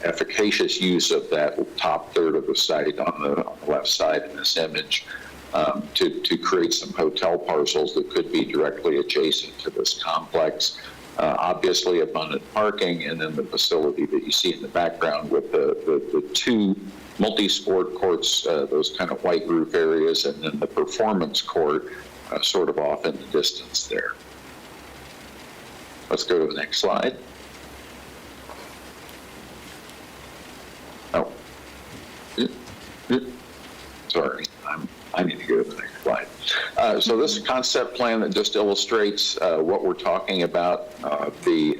efficacious use of that top 1/3 of the site on the left side in this image, to create some hotel parcels that could be directly adjacent to this complex. Obviously abundant parking, and then the facility that you see in the background with the 2 multi-sport courts, those kind of white roof areas, and then the performance court sort of off in the distance there. Let's go to the next slide. Oh, sorry, I need to go to the next slide. So this is a concept plan that just illustrates what we're talking about. The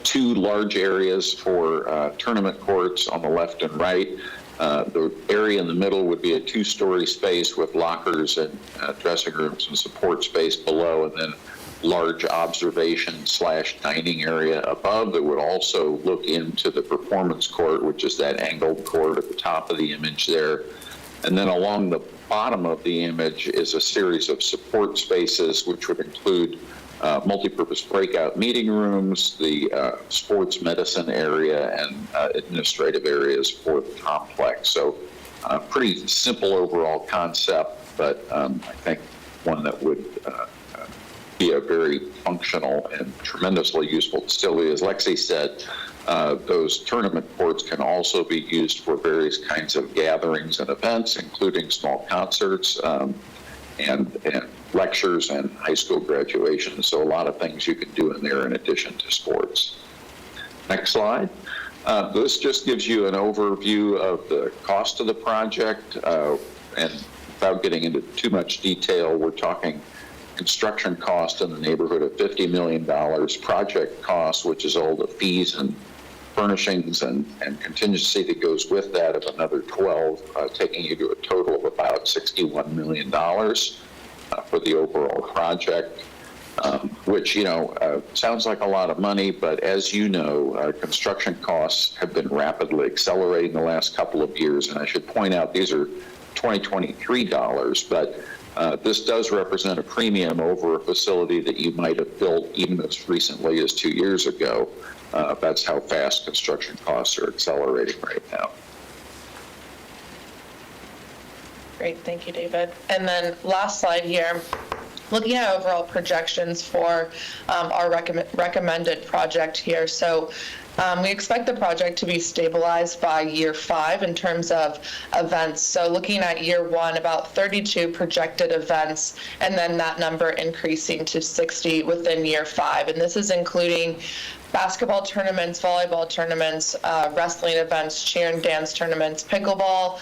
2 large areas for tournament courts on the left and right. The area in the middle would be a 2-story space with lockers and dressing rooms and support space below, and then large observation/dining area above that would also look into the performance court, which is that angled court at the top of the image there. And then along the bottom of the image is a series of support spaces, which would include multi-purpose breakout meeting rooms, the sports medicine area, and administrative areas for the complex. So pretty simple overall concept, but I think one that would be a very functional and tremendously useful facility. As Lexi said, those tournament courts can also be used for various kinds of gatherings and events, including small concerts and lectures and high school graduations. So a lot of things you can do in there in addition to sports. Next slide. This just gives you an overview of the cost of the project, and without getting into too much detail, we're talking construction cost in the neighborhood of $50 million, project cost, which is all the fees and furnishings and contingency that goes with that, of another 12, taking you to a total of about $61 million for the overall project, which, sounds like a lot of money, but as you know, construction costs have been rapidly accelerating the last couple of years, and I should point out these are 2023 dollars, but this does represent a premium over a facility that you might have built even as recently as 2 years ago. That's how fast construction costs are accelerating right now. Great, thank you, David. And then last slide here, looking at overall projections for our recommended project here. So we expect the project to be stabilized by year 5 in terms of events. So looking at year 1, about 32 projected events, and then that number increasing to 60 within year 5. And this is including basketball tournaments, volleyball tournaments, wrestling events, cheer and dance tournaments, pickleball,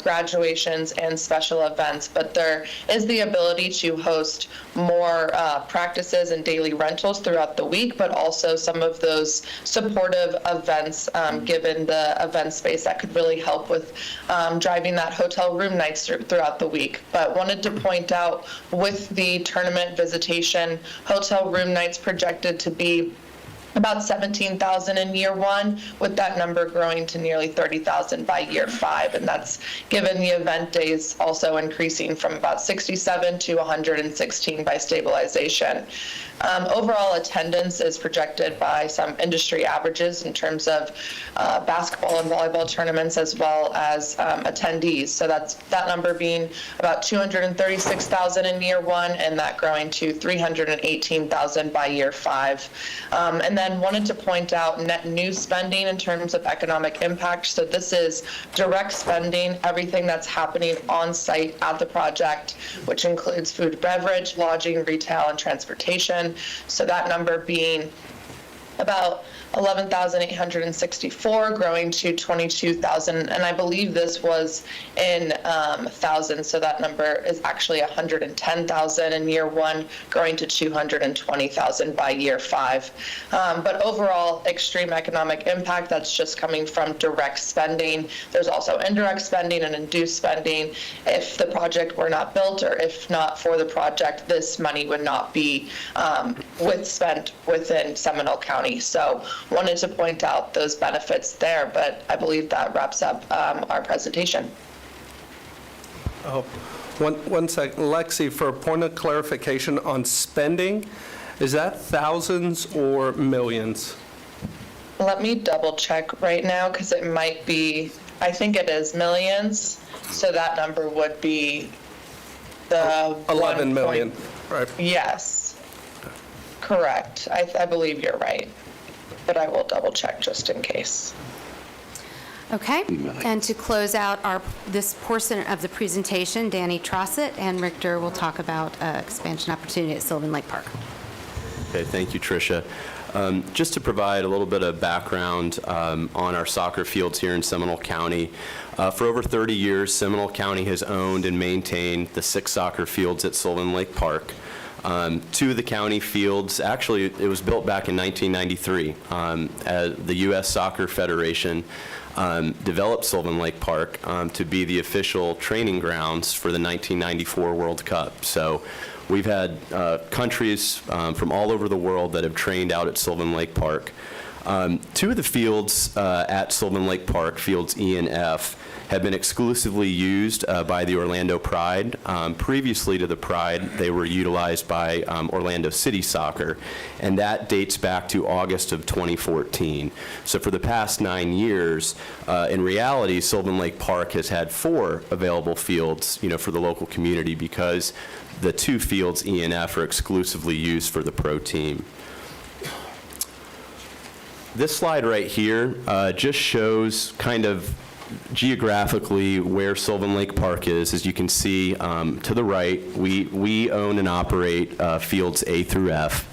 graduations, and special events. But there is the ability to host more practices and daily rentals throughout the week, but also some of those supportive events, given the event space that could really help with driving that hotel room nights throughout the week. But wanted to point out, with the tournament visitation, hotel room nights projected to be about 17,000 in year 1, with that number growing to nearly 30,000 by year 5. And that's given the event days also increasing from about 67 to 116 by stabilization. Overall attendance is projected by some industry averages in terms of basketball and volleyball tournaments, as well as attendees. So that's that number being about 236,000 in year 1, and that growing to 318,000 by year 5. And then wanted to point out net new spending in terms of economic impact. So this is direct spending, everything that's happening on site at the project, which includes food, beverage, lodging, retail, and transportation. So that number being about 11,864, growing to 22,000, and I believe this was in thousands, so that number is actually 110,000 in year 1, growing to 220,000 by year 5. But overall, extreme economic impact, that's just coming from direct spending. There's also indirect spending and induced spending. If the project were not built, or if not for the project, this money would not be spent within Seminole County. So wanted to point out those benefits there, but I believe that wraps up our presentation. One second, Lexi, for a point of clarification on spending, is that thousands or millions? Let me double check right now, because it might be, I think it is millions, so that number would be the 11 million, right? Yes, correct. I believe you're right, but I will double check just in case. Okay, and to close out this portion of the presentation, Danny Trossett and Richter will talk about expansion opportunity at Sylvan Lake Park. Okay, thank you, Tricia. Just to provide a little bit of background on our soccer fields here in Seminole County. For over 30 years, Seminole County has owned and maintained the 6 soccer fields at Sylvan Lake Park. 2 of the county fields, actually, it was built back in 1993. The U.S. Soccer Federation developed Sylvan Lake Park to be the official training grounds for the 1994 World Cup. So we've had countries from all over the world that have trained out at Sylvan Lake Park. 2 of the fields at Sylvan Lake Park, fields E and F, have been exclusively used by the Orlando Pride. Previously to the Pride, they were utilized by Orlando City Soccer, and that dates back to August of 2014. So for the past 9 years, in reality, Sylvan Lake Park has had 4 available fields, for the local community, because the 2 fields, E and F, are exclusively used for the pro team. This slide right here just shows kind of geographically where Sylvan Lake Park is. As you can see to the right, we own and operate fields A through F.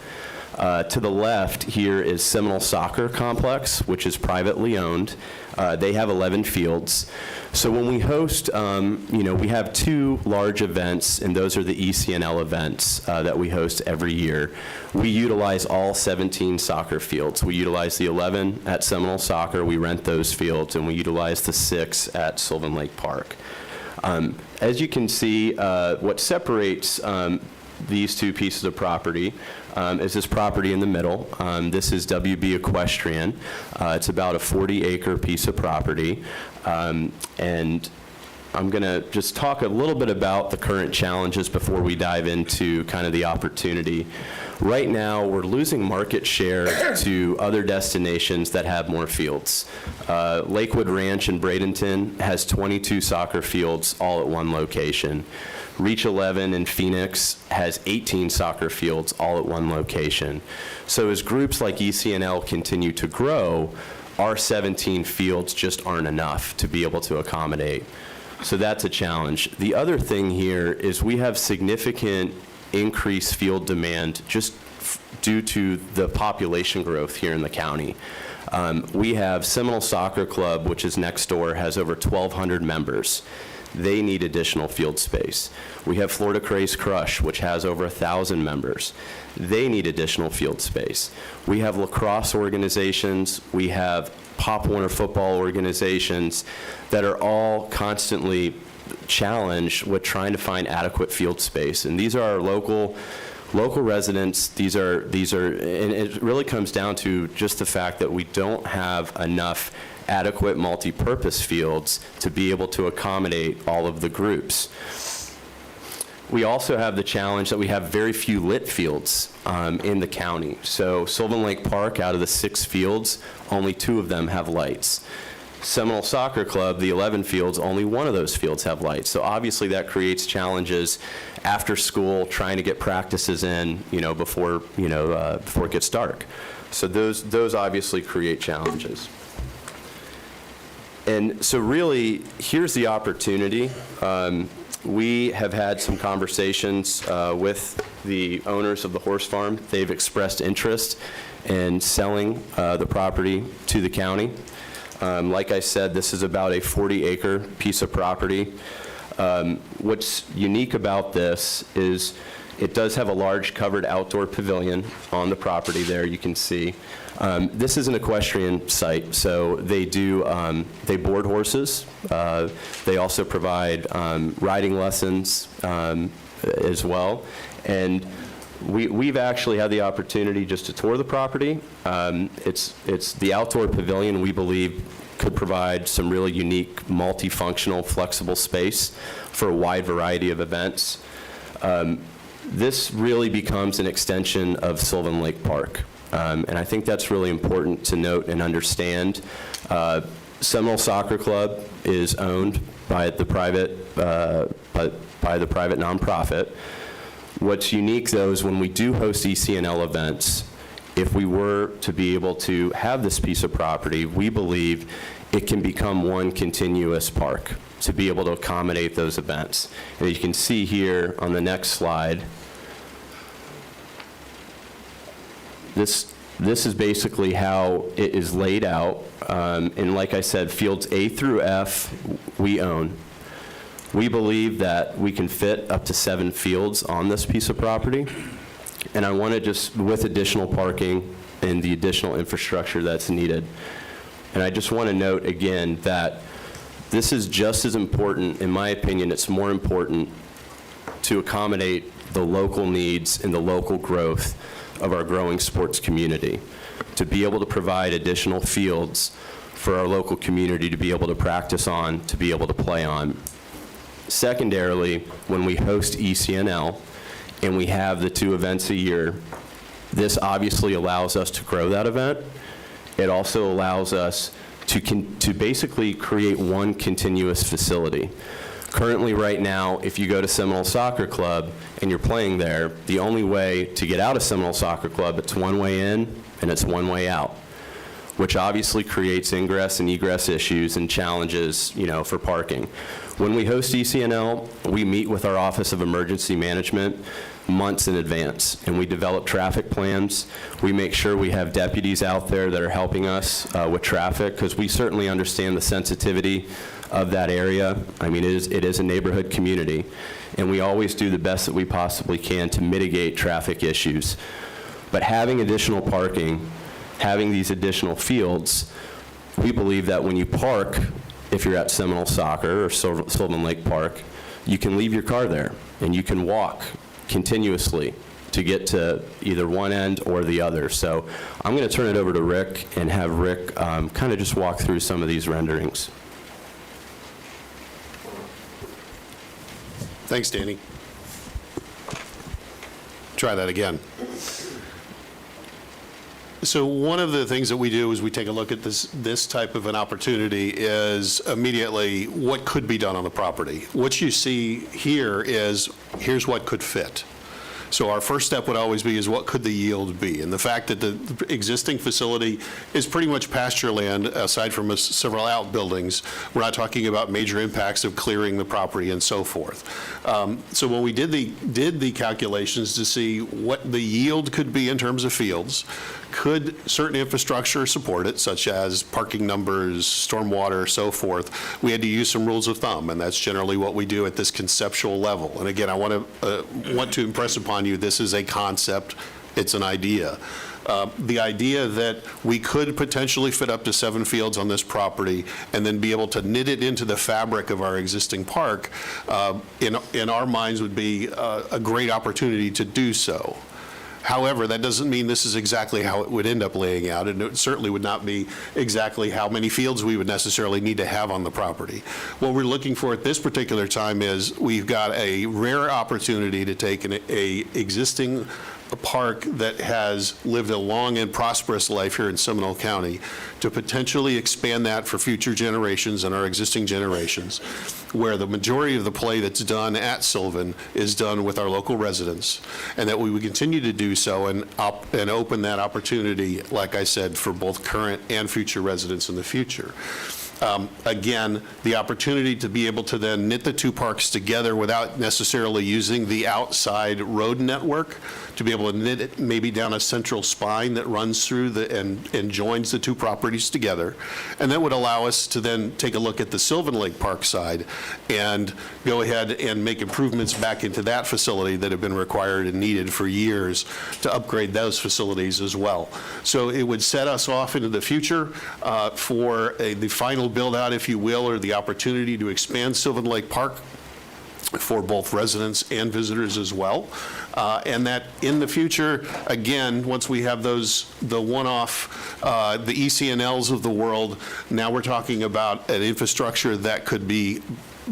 To the left here is Seminole Soccer Complex, which is privately owned. They have 11 fields. So when we host, we have 2 large events, and those are the ECNL events that we host every year. We utilize all 17 soccer fields. We utilize the 11 at Seminole Soccer. We rent those fields, and we utilize the 6 at Sylvan Lake Park. As you can see, what separates these 2 pieces of property is this property in the middle. This is WB Equestrian. It's about a 40-acre piece of property. And I'm going to just talk a little bit about the current challenges before we dive into kind of the opportunity. Right now, we're losing market share to other destinations that have more fields. Lakewood Ranch in Bradenton has 22 soccer fields all at one location. Reach 11 in Phoenix has 18 soccer fields all at one location. So as groups like ECNL continue to grow, our 17 fields just aren't enough to be able to accommodate. So that's a challenge. The other thing here is we have significant increased field demand just due to the population growth here in the county. We have Seminole Soccer Club, which is next door, has over 1,200 members. They need additional field space. We have Florida Craze Crush, which has over 1,000 members. They need additional field space. We have lacrosse organizations. We have Pop Warner football organizations that are all constantly challenged with trying to find adequate field space. And these are our local residents. These are, and it really comes down to just the fact that we don't have enough adequate multi-purpose fields to be able to accommodate all of the groups. We also have the challenge that we have very few lit fields in the county. So Sylvan Lake Park, out of the 6 fields, only 2 of them have lights. Seminole Soccer Club, the 11 fields, only 1 of those fields have lights. So obviously that creates challenges after school, trying to get practices in, before it gets dark. So those obviously create challenges. And so really, here's the opportunity. We have had some conversations with the owners of the horse farm. They've expressed interest in selling the property to the county. Like I said, this is about a 40-acre piece of property. What's unique about this is it does have a large covered outdoor pavilion on the property there, you can see. This is an equestrian site, so they board horses. They also provide riding lessons as well. And we've actually had the opportunity just to tour the property. It's the outdoor pavilion, we believe, could provide some really unique, multifunctional, flexible space for a wide variety of events. This really becomes an extension of Sylvan Lake Park. And I think that's really important to note and understand. Seminole Soccer Club is owned by the private nonprofit. What's unique, though, is when we do host ECNL events, if we were to be able to have this piece of property, we believe it can become one continuous park to be able to accommodate those events. And you can see here on the next slide, this is basically how it is laid out. And like I said, fields A through F, we own. We believe that we can fit up to 7 fields on this piece of property. And I want to just, with additional parking and the additional infrastructure that's needed. And I just want to note again that this is just as important, in my opinion, it's more important to accommodate the local needs and the local growth of our growing sports community, to be able to provide additional fields for our local community to be able to practice on, to be able to play on. Secondarily, when we host ECNL and we have the 2 events a year, this obviously allows us to grow that event. It also allows us to basically create one continuous facility. Currently, right now, if you go to Seminole Soccer Club and you're playing there, the only way to get out of Seminole Soccer Club, it's one way in and it's one way out, which obviously creates ingress and egress issues and challenges, for parking. When we host ECNL, we meet with our Office of Emergency Management months in advance, and we develop traffic plans. We make sure we have deputies out there that are helping us with traffic, because we certainly understand the sensitivity of that area. I mean, it is a neighborhood community, and we always do the best that we possibly can to mitigate traffic issues. But having additional parking, having these additional fields, we believe that when you park, if you're at Seminole Soccer or Sylvan Lake Park, you can leave your car there, and you can walk continuously to get to either one end or the other. So I'm going to turn it over to Rick and have Rick kind of just walk through some of these renderings. Thanks, Danny. Try that again. So one of the things that we do is we take a look at this type of an opportunity is immediately what could be done on the property. What you see here is, here's what could fit. So our first step would always be is what could the yield be? And the fact that the existing facility is pretty much pasture land aside from several outbuildings, we're not talking about major impacts of clearing the property and so forth. So when we did the calculations to see what the yield could be in terms of fields, could certain infrastructure support it, such as parking numbers, stormwater, so forth, we had to use some rules of thumb, and that's generally what we do at this conceptual level. And again, I want to impress upon you, this is a concept, it's an idea. The idea that we could potentially fit up to 7 fields on this property and then be able to knit it into the fabric of our existing park, in our minds would be a great opportunity to do so. However, that doesn't mean this is exactly how it would end up laying out, and it certainly would not be exactly how many fields we would necessarily need to have on the property. What we're looking for at this particular time is we've got a rare opportunity to take an existing park that has lived a long and prosperous life here in Seminole County to potentially expand that for future generations and our existing generations, where the majority of the play that's done at Sylvan is done with our local residents, and that we would continue to do so and open that opportunity, like I said, for both current and future residents in the future. Again, the opportunity to be able to then knit the two parks together without necessarily using the outside road network, to be able to knit it maybe down a central spine that runs through and joins the two properties together. And that would allow us to then take a look at the Sylvan Lake Park side and go ahead and make improvements back into that facility that have been required and needed for years to upgrade those facilities as well. So it would set us off into the future for the final build out, if you will, or the opportunity to expand Sylvan Lake Park for both residents and visitors as well. And that in the future, again, once we have the one-off, the ECNLs of the world, now we're talking about an infrastructure that could be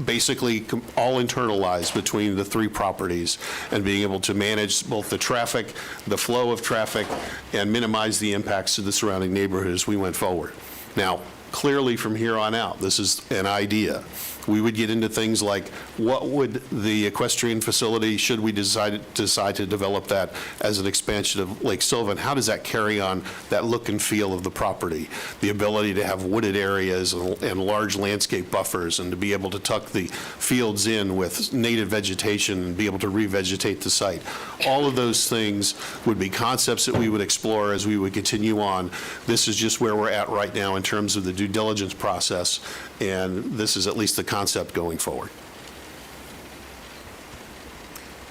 basically all internalized between the 3 properties and being able to manage both the traffic, the flow of traffic, and minimize the impacts to the surrounding neighborhood as we went forward. Now, clearly from here on out, this is an idea. We would get into things like what would the equestrian facility, should we decide to develop that as an expansion of Lake Sylvan, how does that carry on that look and feel of the property? The ability to have wooded areas and large landscape buffers, and to be able to tuck the fields in with native vegetation and be able to revegetate the site. All of those things would be concepts that we would explore as we would continue on. This is just where we're at right now in terms of the due diligence process, and this is at least the concept going forward.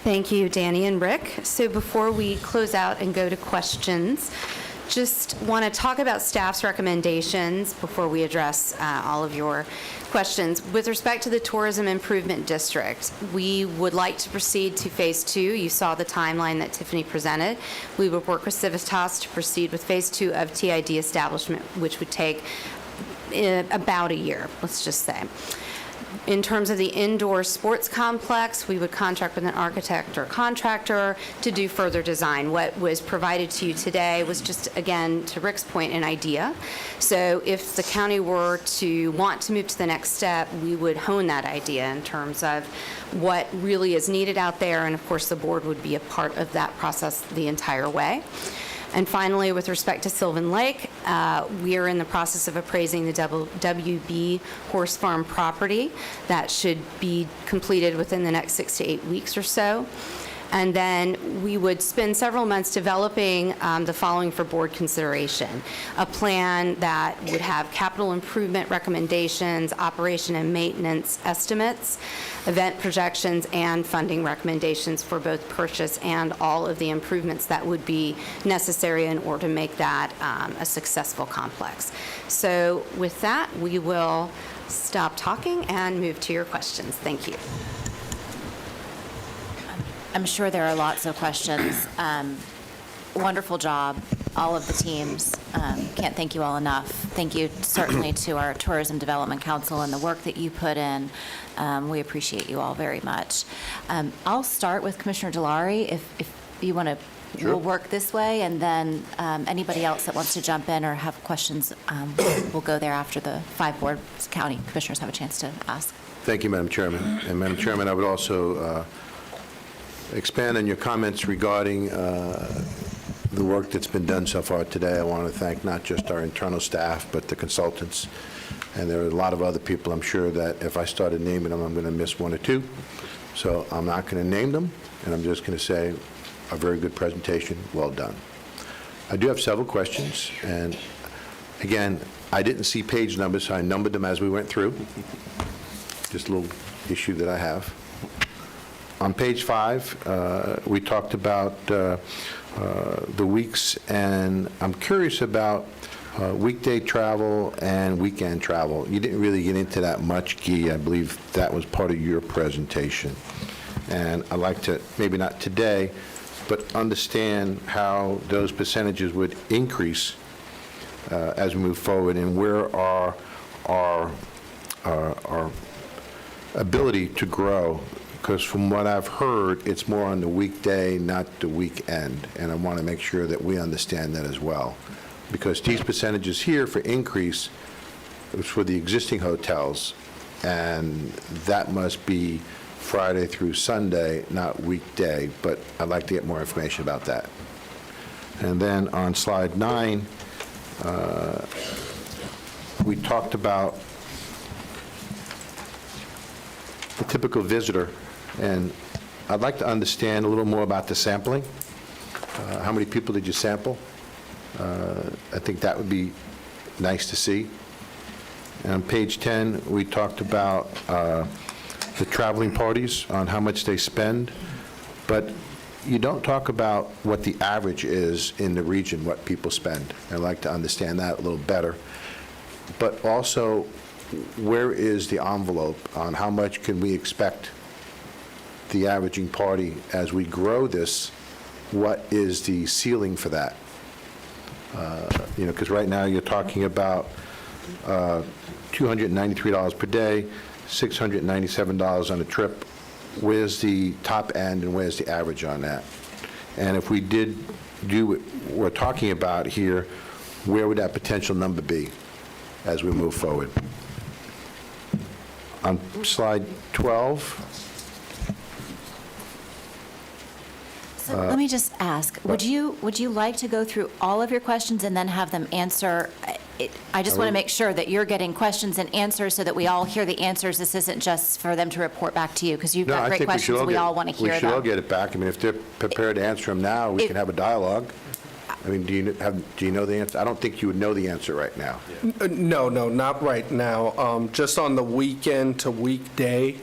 Thank you, Danny and Rick. So before we close out and go to questions, just want to talk about staff's recommendations before we address all of your questions. With respect to the Tourism Improvement District, we would like to proceed to Phase 2. You saw the timeline that Tiffany presented. We would work with Civitas to proceed with Phase 2 of TID establishment, which would take about a year, let's just say. In terms of the indoor sports complex, we would contract with an architect or contractor to do further design. What was provided to you today was just, again, to Rick's point, an idea. So if the county were to want to move to the next step, we would hone that idea in terms of what really is needed out there, and of course the board would be a part of that process the entire way. And finally, with respect to Sylvan Lake, we are in the process of appraising the WB Horse Farm property. That should be completed within the next 6 to 8 weeks or so. And then we would spend several months developing the following for board consideration. A plan that would have capital improvement recommendations, operation and maintenance estimates, event projections, and funding recommendations for both purchase and all of the improvements that would be necessary in order to make that a successful complex. So with that, we will stop talking and move to your questions. Thank you. I'm sure there are lots of questions. Wonderful job, all of the teams. Can't thank you all enough. Thank you certainly to our Tourism Development Council and the work that you put in. We appreciate you all very much. I'll start with Commissioner Delary, if you want to. Sure. We'll work this way, and then anybody else that wants to jump in or have questions, we'll go there after the 5 board county commissioners have a chance to ask. Thank you, Madam Chairman. And Madam Chairman, I would also expand on your comments regarding the work that's been done so far today. I want to thank not just our internal staff, but the consultants. And there are a lot of other people, I'm sure, that if I started naming them, I'm going to miss 1 or 2. So I'm not going to name them, and I'm just going to say a very good presentation, well done. I do have several questions, and again, I didn't see page numbers, so I numbered them as we went through. Just a little issue that I have. On page 5, we talked about the weeks, and I'm curious about weekday travel and weekend travel. You didn't really get into that much, Guy. I believe that was part of your presentation. And I'd like to, maybe not today, but understand how those percentages would increase as we move forward, and where our ability to grow. Because from what I've heard, it's more on the weekday, not the weekend, and I want to make sure that we understand that as well. Because these percentages here for increase is for the existing hotels, and that must be Friday through Sunday, not weekday, but I'd like to get more information about that. And then on slide 9, we talked about the typical visitor, and I'd like to understand a little more about the sampling. How many people did you sample? I think that would be nice to see. And on page 10, we talked about the traveling parties, on how much they spend, but you don't talk about what the average is in the region, what people spend. I'd like to understand that a little better. But also, where is the envelope on how much can we expect the averaging party as we grow this? What is the ceiling for that? Because right now you're talking about $293 per day, $697 on a trip. Where's the top end and where's the average on that? And if we did do what we're talking about here, where would that potential number be as we move forward? On slide 12. So let me just ask, would you like to go through all of your questions and then have them answer? I just want to make sure that you're getting questions and answers so that we all hear the answers. This isn't just for them to report back to you, because you've got great questions. We all want to hear them. We should all get it back. I mean, if they're prepared to answer them now, we can have a dialogue. I mean, do you know the answer? I don't think you would know the answer right now. No, not right now. Just on the weekend to weekday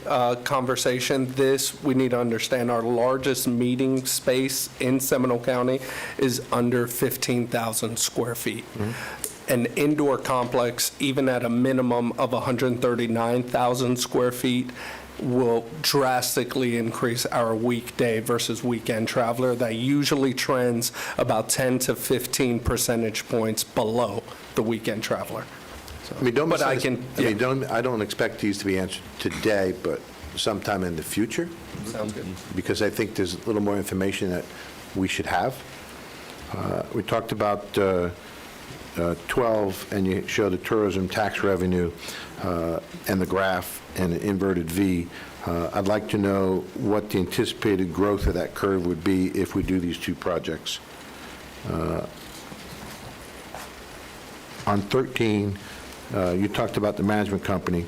conversation, we need to understand our largest meeting space in Seminole County is under 15,000 square feet. Mm-hmm. An indoor complex, even at a minimum of 139,000 square feet, will drastically increase our weekday versus weekend traveler. That usually trends about 10 to 15 percentage points below the weekend traveler. So, I mean, I don't expect these to be answered today, but sometime in the future. Sounds good. Because I think there's a little more information that we should have. We talked about 12, and you show the tourism tax revenue and the graph and an inverted V. I'd like to know what the anticipated growth of that curve would be if we do these 2 projects. On 13, you talked about the management company.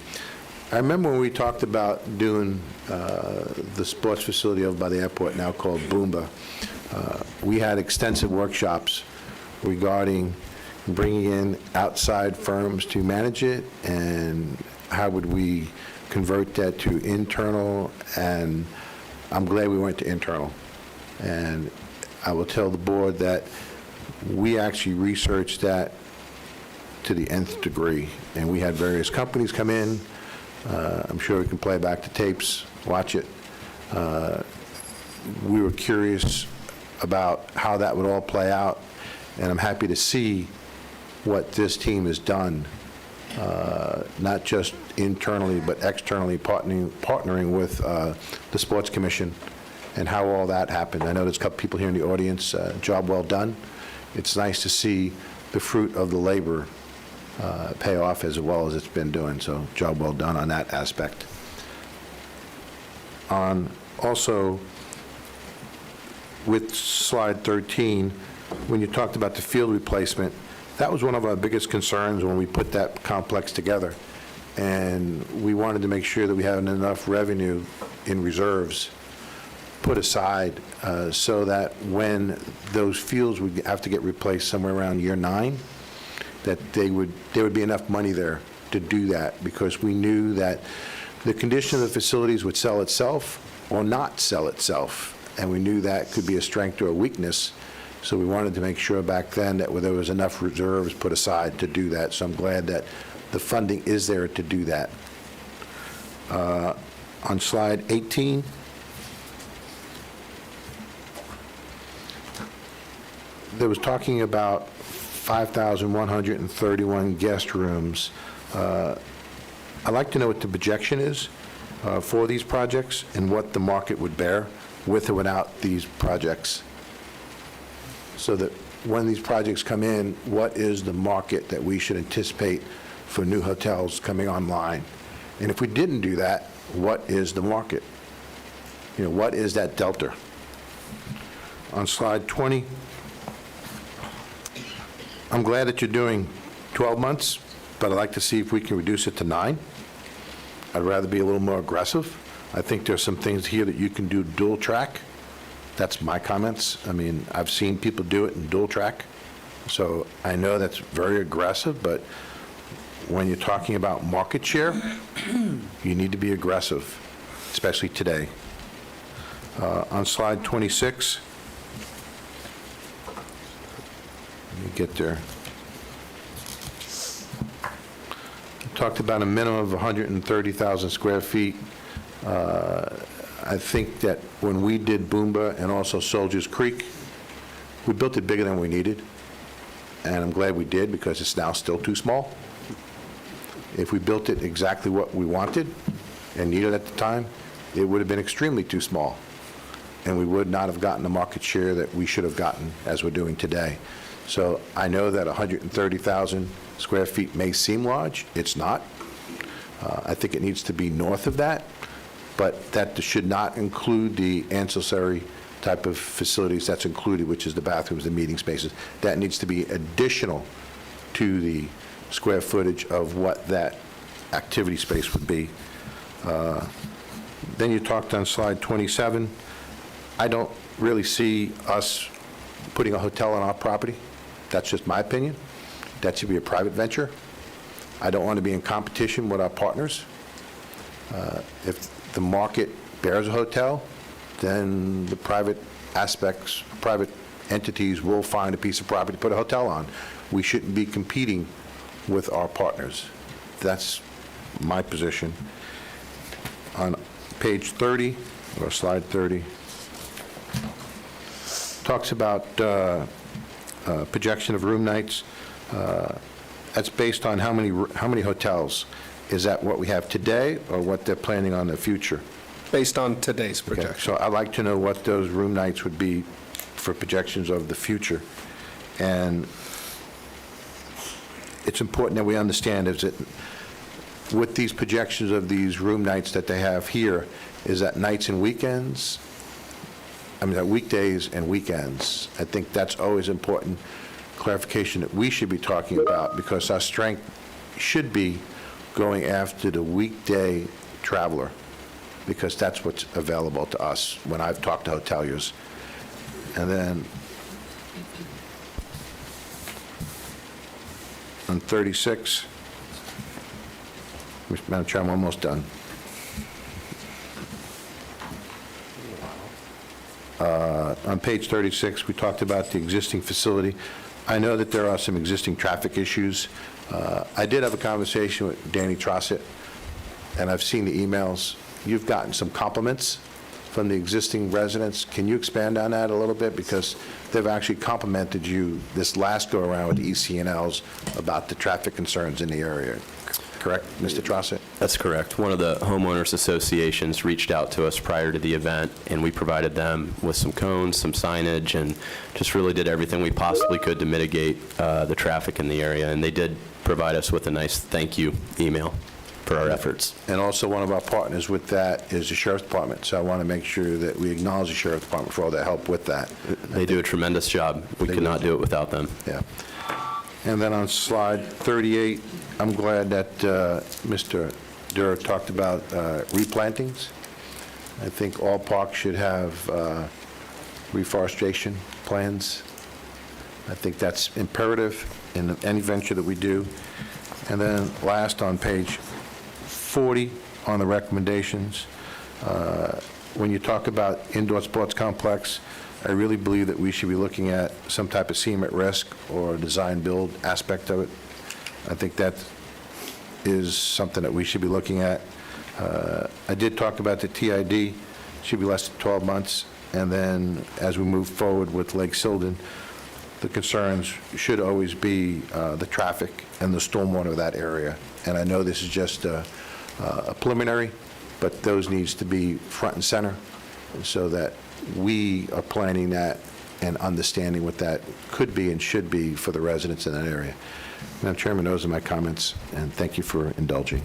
I remember when we talked about doing the sports facility over by the airport, now called Boomba. We had extensive workshops regarding bringing in outside firms to manage it, and how would we convert that to internal, and I'm glad we went to internal. And I will tell the board that we actually researched that to the nth degree, and we had various companies come in. I'm sure we can play back the tapes, watch it. We were curious about how that would all play out, and I'm happy to see what this team has done, not just internally, but externally partnering with the Sports Commission, and how all that happened. I know there's a couple people here in the audience. Job well done. It's nice to see the fruit of the labor pay off as well as it's been doing, so job well done on that aspect. Also, with slide 13, when you talked about the field replacement, that was one of our biggest concerns when we put that complex together. And we wanted to make sure that we had enough revenue in reserves put aside so that when those fields would have to get replaced somewhere around year 9, that there would be enough money there to do that, because we knew that the condition of the facilities would sell itself or not sell itself, and we knew that could be a strength or a weakness. So we wanted to make sure back then that there was enough reserves put aside to do that. So I'm glad that the funding is there to do that. On slide 18, there was talking about 5,131 guest rooms. I'd like to know what the projection is for these projects and what the market would bear with or without these projects, so that when these projects come in, what is the market that we should anticipate for new hotels coming online? And if we didn't do that, what is the market? You know, what is that delta? On slide 20, I'm glad that you're doing 12 months, but I'd like to see if we can reduce it to 9. I'd rather be a little more aggressive. I think there's some things here that you can do dual track. That's my comments. I mean, I've seen people do it in dual track, so I know that's very aggressive, but when you're talking about market share, you need to be aggressive, especially today. On slide 26, let me get there. Talked about a minimum of 130,000 square feet. I think that when we did Boomba and also Soldiers Creek, we built it bigger than we needed, and I'm glad we did, because it's now still too small. If we built it exactly what we wanted and needed at the time, it would have been extremely too small, and we would not have gotten the market share that we should have gotten as we're doing today. So I know that 130,000 square feet may seem large. It's not. I think it needs to be north of that, but that should not include the ancillary type of facilities that's included, which is the bathrooms, the meeting spaces. That needs to be additional to the square footage of what that activity space would be. Then you talked on slide 27. I don't really see us putting a hotel on our property. That's just my opinion. That should be a private venture. I don't want to be in competition with our partners. If the market bears a hotel, then the private aspects, private entities will find a piece of property to put a hotel on. We shouldn't be competing with our partners. That's my position. On page 30, or slide 30, talks about projection of room nights. That's based on how many hotels? Is that what we have today or what they're planning on in the future? Based on today's projection. Okay, so I'd like to know what those room nights would be for projections of the future. And it's important that we understand, is that with these projections of these room nights that they have here, is that nights and weekends? weekdays and weekends. I think that's always important clarification that we should be talking about, because our strength should be going after the weekday traveler, because that's what's available to us when I've talked to hoteliers. And then on 36, Madam Chair, I'm almost done. On page 36, we talked about the existing facility. I know that there are some existing traffic issues. I did have a conversation with Danny Trossett, and I've seen the emails. You've gotten some compliments from the existing residents. Can you expand on that a little bit? Because they've actually complimented you this last go-around with the EC&Ls about the traffic concerns in the area. Correct, Mr. Trossett? That's correct. One of the homeowners associations reached out to us prior to the event, and we provided them with some cones, some signage, and just really did everything we possibly could to mitigate the traffic in the area. And they did provide us with a nice thank you email for our efforts. And also one of our partners with that is the Sheriff's Department. So I want to make sure that we acknowledge the Sheriff's Department for all their help with that. They do a tremendous job. We could not do it without them. Yeah. And then on slide 38, I'm glad that Mr. Durr talked about replantings. I think all parks should have reforestation plans. I think that's imperative in any venture that we do. And then last on page 40 on the recommendations, when you talk about indoor sports complex, I really believe that we should be looking at some type of CM at risk or design build aspect of it. I think that is something that we should be looking at. I did talk about the TID, should be less than 12 months, and then as we move forward with Lake Silden, the concerns should always be the traffic and the stormwater of that area. And I know this is just a preliminary, but those needs to be front and center so that we are planning that and understanding what that could be and should be for the residents in that area. Madam Chairman, those are my comments, and thank you for indulging.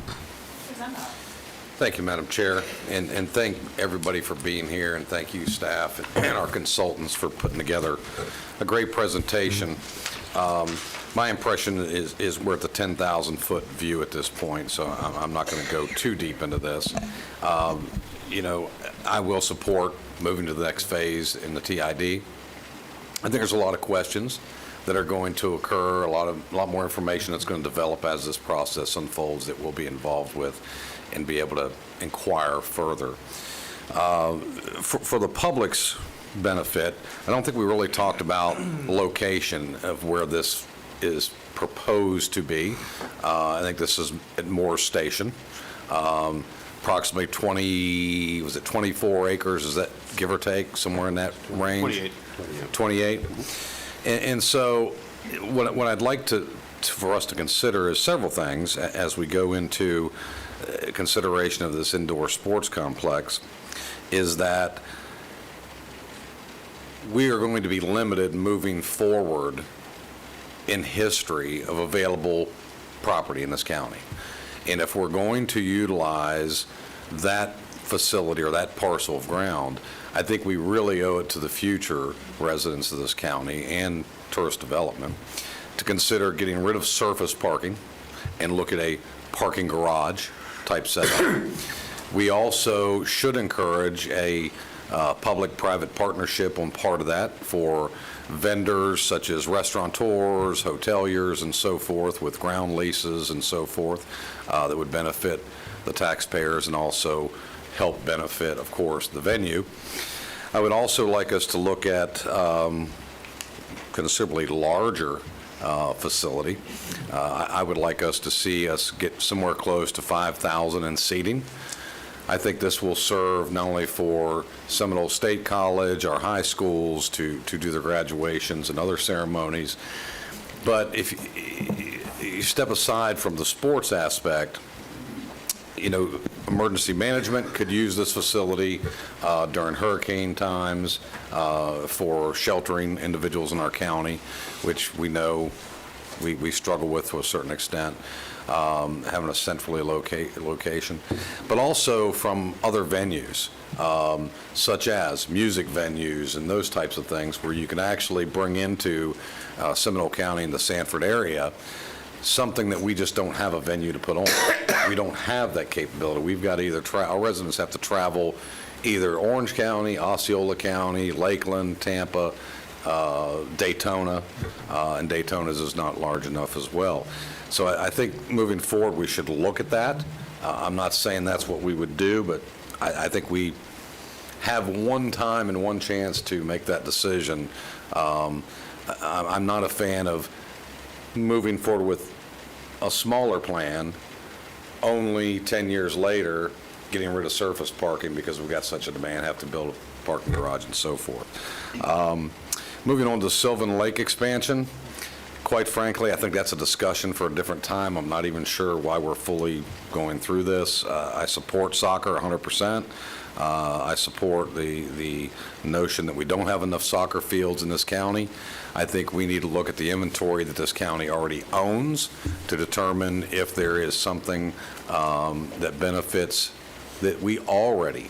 Thank you, Madam Chair, and thank everybody for being here, and thank you, staff, and our consultants for putting together a great presentation. My impression is we're at the 10,000-foot view at this point, so I'm not going to go too deep into this. You know, I will support moving to the next phase in the TID. I think there's a lot of questions that are going to occur, a lot more information that's going to develop as this process unfolds that we'll be involved with and be able to inquire further. For the public's benefit, I don't think we really talked about location of where this is proposed to be. I think this is at Moore Station. Approximately 24 acres, is that give or take, somewhere in that range? 28. And so what I'd like for us to consider is several things as we go into consideration of this indoor sports complex, is that we are going to be limited moving forward in history of available property in this county. And if we're going to utilize that facility or that parcel of ground, I think we really owe it to the future residents of this county and tourist development to consider getting rid of surface parking and look at a parking garage type setup. We also should encourage a public-private partnership on part of that for vendors such as restaurateurs, hoteliers, and so forth, with ground leases and so forth, that would benefit the taxpayers and also help benefit, of course, the venue. I would also like us to look at considerably larger facility. I would like us to see us get somewhere close to 5,000 in seating. I think this will serve not only for Seminole State College, our high schools to do their graduations and other ceremonies, but if you step aside from the sports aspect, you know, emergency management could use this facility during hurricane times for sheltering individuals in our county, which we know we struggle with to a certain extent, having a centrally location, but also from other venues, such as music venues and those types of things, where you can actually bring into Seminole County and the Sanford area something that we just don't have a venue to put on. We don't have that capability. We've got to either our residents have to travel either Orange County, Osceola County, Lakeland, Tampa, Daytona, and Daytona's is not large enough as well. So I think moving forward, we should look at that. I'm not saying that's what we would do, but I think we have one time and one chance to make that decision. I'm not a fan of moving forward with a smaller plan, only 10 years later, getting rid of surface parking because we've got such a demand, have to build a parking garage and so forth. Moving on to Sylvan Lake expansion, quite frankly, I think that's a discussion for a different time. I'm not even sure why we're fully going through this. I support soccer 100%. I support the notion that we don't have enough soccer fields in this county. I think we need to look at the inventory that this county already owns to determine if there is something that benefits that we already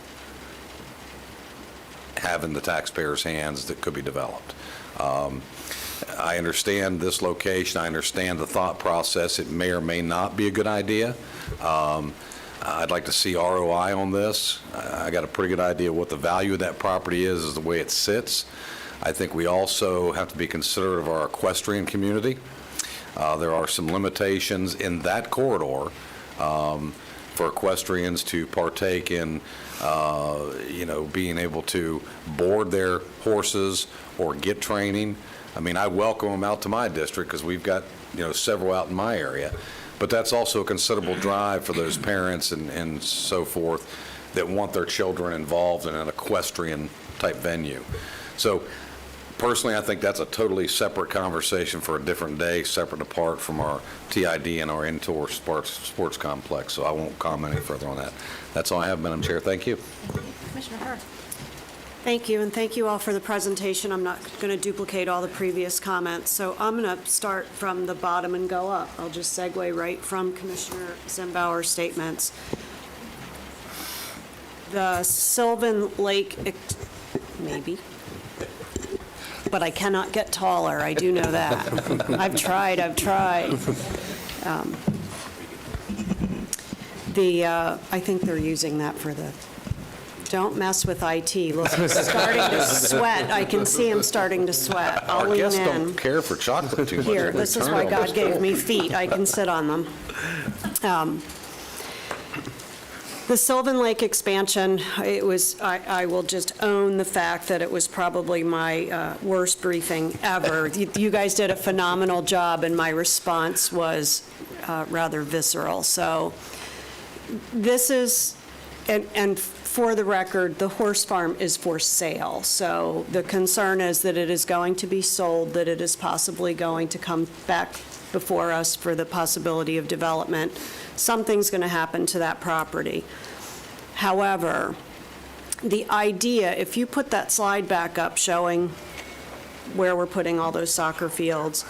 have in the taxpayers' hands that could be developed. I understand this location. I understand the thought process. It may or may not be a good idea. I'd like to see ROI on this. I got a pretty good idea what the value of that property is the way it sits. I think we also have to be considerate of our equestrian community. There are some limitations in that corridor for equestrians to partake in, being able to board their horses or get training. I mean, I welcome them out to my district because we've got, several out in my area. But that's also a considerable drive for those parents and so forth that want their children involved in an equestrian type venue. So personally, I think that's a totally separate conversation for a different day, separate apart from our TID and our indoor sports complex. So I won't comment any further on that. That's all I have, Madam Chair. Thank you. Commissioner Hurd. Thank you, and thank you all for the presentation. I'm not going to duplicate all the previous comments, so I'm going to start from the bottom and go up. I'll just segue right from Commissioner Zimbauer's statements. The Sylvan Lake, maybe, but I cannot get taller, I do know that. I've tried. I think they're using that for the, don't mess with IT. Look, he's starting to sweat. I can see him starting to sweat. I'll Our lean guests in. don't care for chocolate too much. Here, They this is turn why on God this gave door. me feet. I can sit on them. The Sylvan Lake expansion, I will just own the fact that it was probably my worst briefing ever. You guys did a phenomenal job, and my response was rather visceral. So this is, and for the record, the horse farm is for sale. So the concern is that it is going to be sold, that it is possibly going to come back before us for the possibility of development. Something's going to happen to that property. However, the idea, if you put that slide back up showing where we're putting all those soccer fields,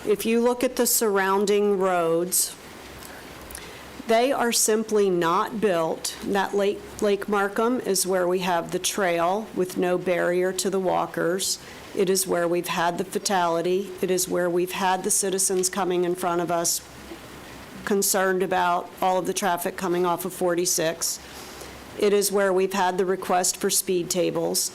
if you look at the surrounding roads, they are simply not built. That Lake Markham is where we have the trail with no barrier to the walkers. It is where we've had the fatality. It is where we've had the citizens coming in front of us concerned about all of the traffic coming off of 46. It is where we've had the request for speed tables.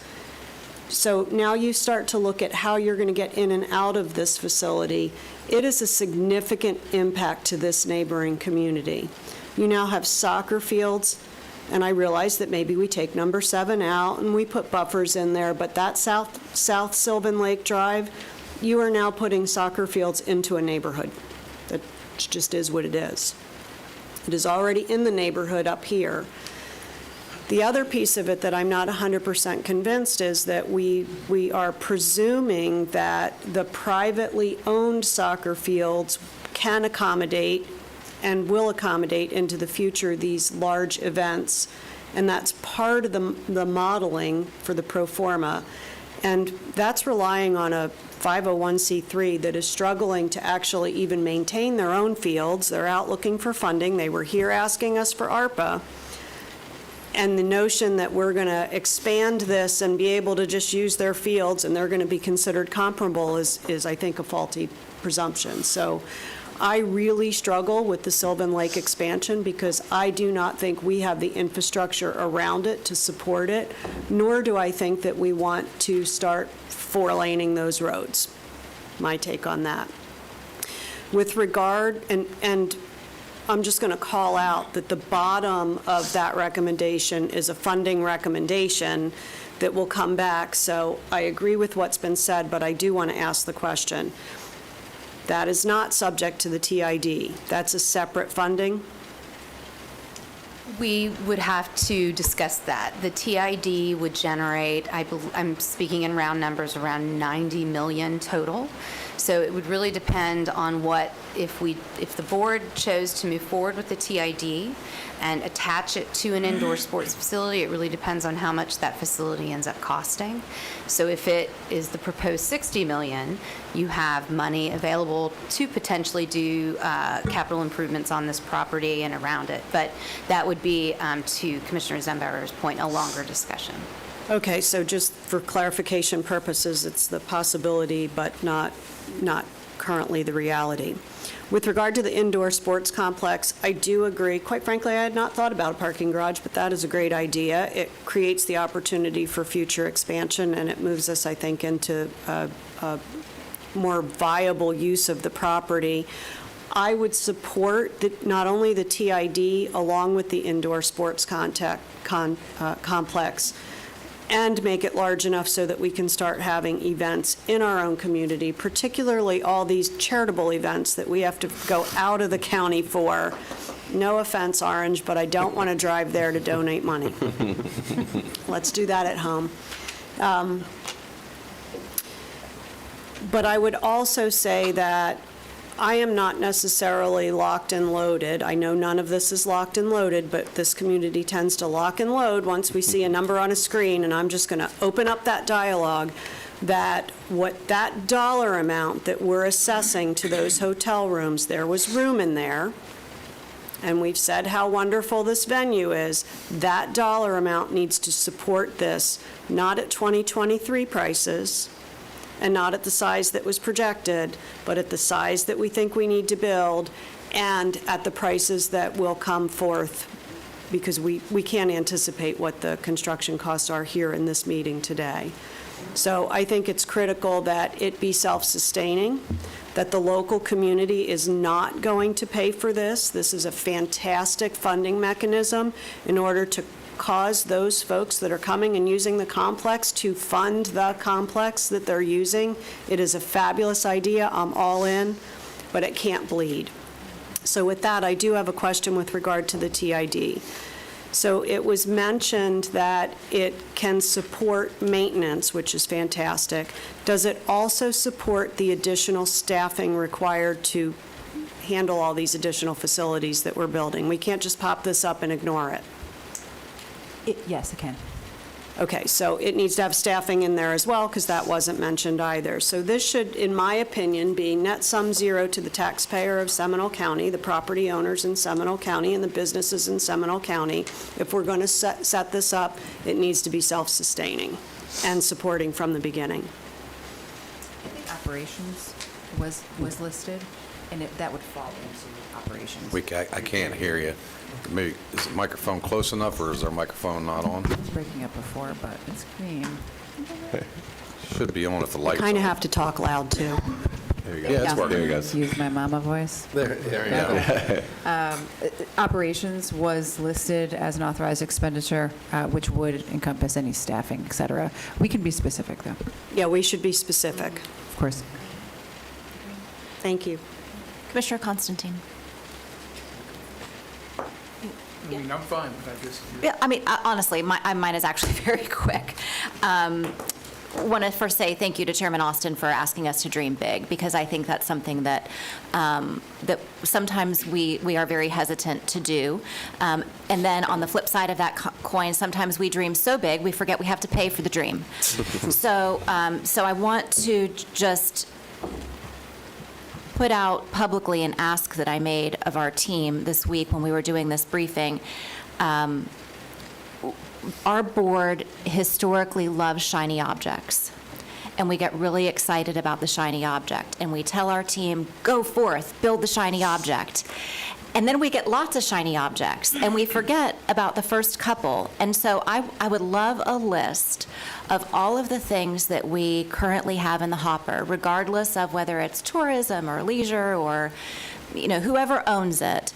So now you start to look at how you're going to get in and out of this facility. It is a significant impact to this neighboring community. You now have soccer fields, and I realize that maybe we take number 7 out and we put buffers in there, but that South Sylvan Lake Drive, you are now putting soccer fields into a neighborhood. That just is what it is. It is already in the neighborhood up here. The other piece of it that I'm not 100% convinced is that we are presuming that the privately owned soccer fields can accommodate and will accommodate into the future these large events, and that's part of the modeling for the pro forma. And that's relying on a 501c3 that is struggling to actually even maintain their own fields. They're out looking for funding. They were here asking us for ARPA. And the notion that we're going to expand this and be able to just use their fields and they're going to be considered comparable is, I think, a faulty presumption. So I really struggle with the Sylvan Lake expansion because I do not think we have the infrastructure around it to support it, nor do I think that we want to start four-laning those roads. My take on that. With regard, and I'm just going to call out that the bottom of that recommendation is a funding recommendation that will come back. So I agree with what's been said, but I do want to ask the question. That is not subject to the TID. That's a separate funding? We would have to discuss that. The TID would generate, I'm speaking in round numbers, around 90 million total. So it would really depend on what, if the board chose to move forward with the TID and attach it to an indoor sports facility, it really depends on how much that facility ends up costing. So if it is the proposed 60 million, you have money available to potentially do capital improvements on this property and around it. But that would be, to Commissioner Zembauer's point, a longer discussion. Okay, so just for clarification purposes, it's the possibility, but not currently the reality. With regard to the indoor sports complex, I do agree. Quite frankly, I had not thought about a parking garage, but that is a great idea. It creates the opportunity for future expansion, and it moves us, I think, into a more viable use of the property. I would support not only the TID along with the indoor sports complex, and make it large enough so that we can start having events in our own community, particularly all these charitable events that we have to go out of the county for. No offense, Orange, but I don't want to drive there to donate money. Let's do that at home. But I would also say that I am not necessarily locked and loaded. I know none of this is locked and loaded, but this community tends to lock and load once we see a number on a screen, and I'm just going to open up that dialogue that what that dollar amount that we're assessing to those hotel rooms, there was room in there, and we've said how wonderful this venue is. That dollar amount needs to support this, not at 2023 prices, and not at the size that was projected, but at the size that we think we need to build, and at the prices that will come forth, because we can't anticipate what the construction costs are here in this meeting today. So I think it's critical that it be self-sustaining, that the local community is not going to pay for this. This is a fantastic funding mechanism in order to cause those folks that are coming and using the complex to fund the complex that they're using. It is a fabulous idea. I'm all in, but it can't bleed. So with that, I do have a question with regard to the TID. So it was mentioned that it can support maintenance, which is fantastic. Does it also support the additional staffing required to handle all these additional facilities that we're building? We can't just pop this up and ignore it. Yes, it can. Okay, so it needs to have staffing in there as well, because that wasn't mentioned either. So this should, in my opinion, be net sum zero to the taxpayer of Seminole County, the property owners in Seminole County, and the businesses in Seminole County. If we're going to set this up, it needs to be self-sustaining and supporting from the beginning. I think operations was listed, and that would fall into operations. I can't hear you. Maybe, is the microphone close enough, or is our microphone not on? It was breaking up before, but it's green. Should be on if the light's on. Kind of have to talk loud, too. There you go. Yeah, it's working. There you go. Use my mama voice. There you go. Operations was listed as an authorized expenditure, which would encompass any staffing, et cetera. We can be specific, though. Yeah, we should be specific. Of course. Thank you. Commissioner Constantine. I mean, I'm fine, but I just... Yeah, I mean, honestly, mine is actually very quick. want to first say thank you to Chairman Austin for asking us to dream big, because I think that's something that that sometimes we are very hesitant to do. And then on the flip side of that coin, sometimes we dream so big we forget we have to pay for the dream. So I want to just put out publicly an ask that I made of our team this week when we were doing this briefing. Our board historically loves shiny objects, and we get really excited about the shiny object, and we tell our team, go forth, build the shiny object. And then we get lots of shiny objects, and we forget about the first couple. And so I would love a list of all of the things that we currently have in the hopper, regardless of whether it's tourism or leisure or, whoever owns it.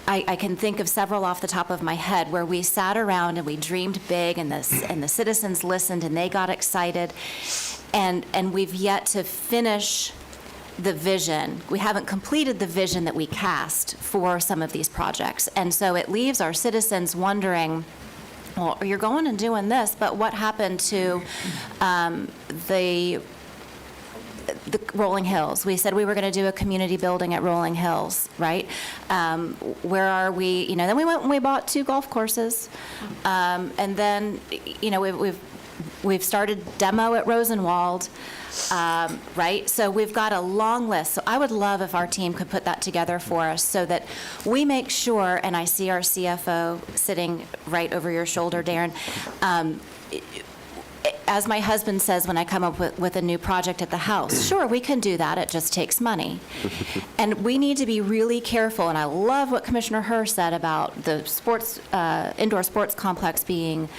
I can think of several off the top of my head where we sat around and we dreamed big, and the citizens listened and they got excited, and we've yet to finish the vision. We haven't completed the vision that we cast for some of these projects, and so it leaves our citizens wondering, well, you're going and doing this, but what happened to the Rolling Hills? We said we were going to do a community building at Rolling Hills, right? Where are we? Then we went and we bought 2 golf courses, and then we've started demo at Rosenwald, right? So we've got a long list. So I would love if our team could put that together for us so that we make sure. And I see our CFO sitting right over your shoulder, Darren. As my husband says when I come up with a new project at the house, sure, we can do that. It just takes money. And we need to be really careful. And I love what Commissioner Herr said about the indoor sports complex being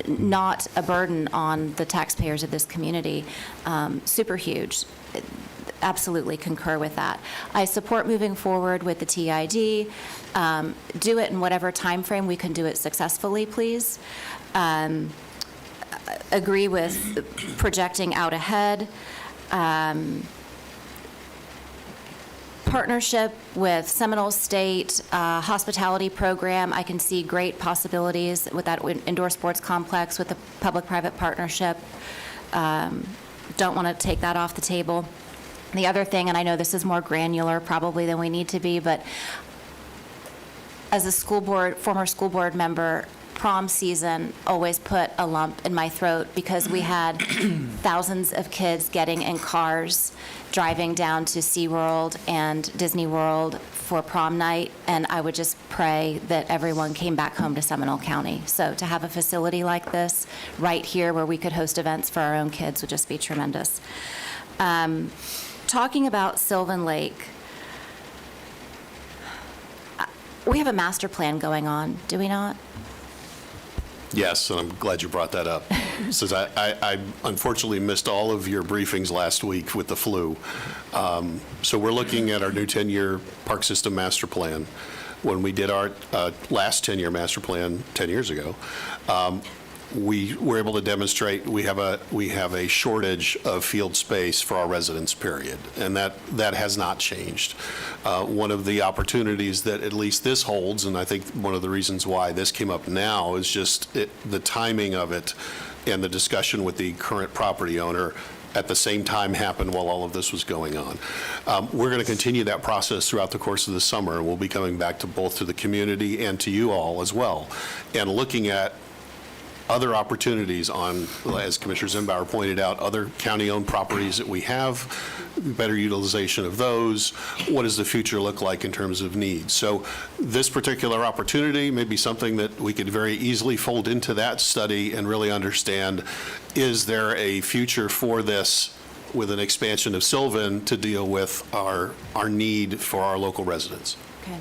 not a burden on the taxpayers of this community. Super huge. Absolutely concur with that. I support moving forward with the TID. Do it in whatever time frame we can do it successfully, please. Agree with projecting out ahead. Partnership with Seminole State hospitality program. I can see great possibilities with that indoor sports complex with the public-private partnership. Don't want to take that off the table. The other thing, and I know this is more granular probably than we need to be, but as a former school board member, prom season always put a lump in my throat because we had thousands of kids getting in cars, driving down to SeaWorld and Disney World for prom night, and I would just pray that everyone came back home to Seminole County. So to have a facility like this right here where we could host events for our own kids would just be tremendous. Talking about Sylvan Lake, we have a master plan going on, do we not? Yes, and I'm glad you brought that up. Since I unfortunately missed all of your briefings last week with the flu. So we're looking at our new 10-year park system master plan. When we did our last 10-year master plan 10 years ago, we were able to demonstrate we have a shortage of field space for our residents, period, and that has not changed. One of the opportunities that at least this holds, and I think one of the reasons why this came up now is just the timing of it and the discussion with the current property owner at the same time happened while all of this was going on. We're going to continue that process throughout the course of the summer, and we'll be coming back to both to the community and to you all as well, and looking at other opportunities on, as Commissioner Zimbauer pointed out, other county-owned properties that we have, better utilization of those. What does the future look like in terms of needs? So this particular opportunity may be something that we could very easily fold into that study and really understand, is there a future for this with an expansion of Sylvan to deal with our need for our local residents? Okay.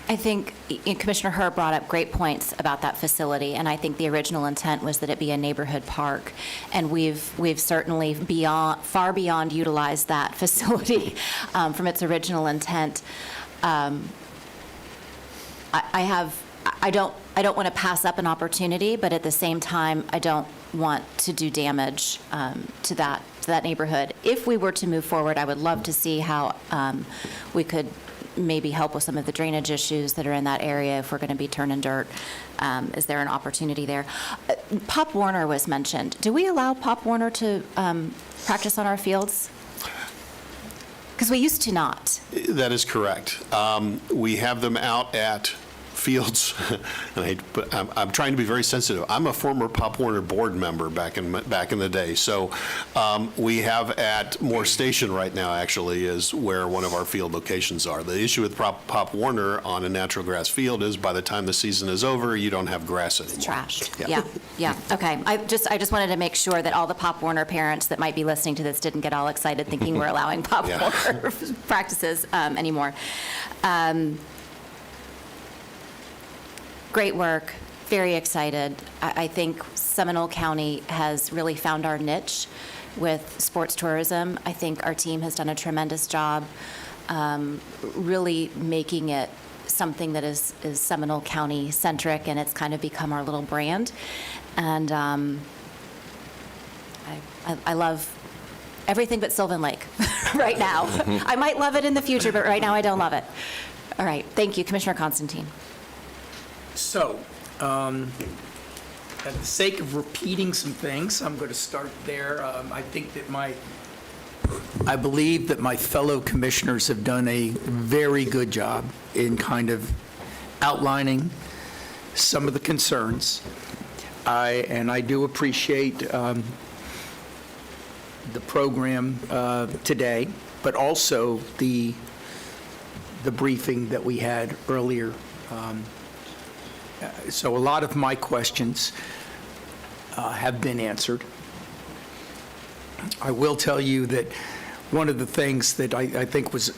I think Commissioner Herr brought up great points about that facility, and I think the original intent was that it be a neighborhood park, and we've certainly far beyond utilized that facility from its original intent. I don't want to pass up an opportunity, but at the same time, I don't want to do damage to that neighborhood. If we were to move forward, I would love to see how we could maybe help with some of the drainage issues that are in that area if we're going to be turning dirt. Is there an opportunity there? Pop Warner was mentioned. Do we allow Pop Warner to practice on our fields? Because we used to not. That is correct. We have them out at fields, but I'm trying to be very sensitive. I'm a former Pop Warner board member back in the day, so we have at Moore Station right now actually is where one of our field locations are. The issue with Pop Warner on a natural grass field is by the time the season is over, you don't have grass anymore. It's trashed. Yeah. Okay. I just wanted to make sure that all the Pop Warner parents that might be listening to this didn't get all excited thinking we're allowing Pop Warner practices anymore. Great work, very excited. I think Seminole County has really found our niche with sports tourism. I think our team has done a tremendous job really making it something that is Seminole County centric, and it's kind of become our little brand. And I love everything but Sylvan Lake right now. I might love it in the future, but right now I don't love it. All right, thank you, Commissioner Constantine. So, at the sake of repeating some things, I'm going to start there. I believe that my fellow commissioners have done a very good job in kind of outlining some of the concerns. I do appreciate the program today, but also the briefing that we had earlier. So a lot of my questions have been answered. I will tell you that one of the things that I think was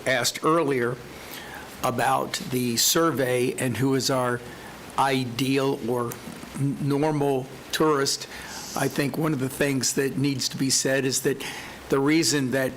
asked earlier about the survey and who is our ideal or normal tourist, I think one of the things that needs to be said is that the reason that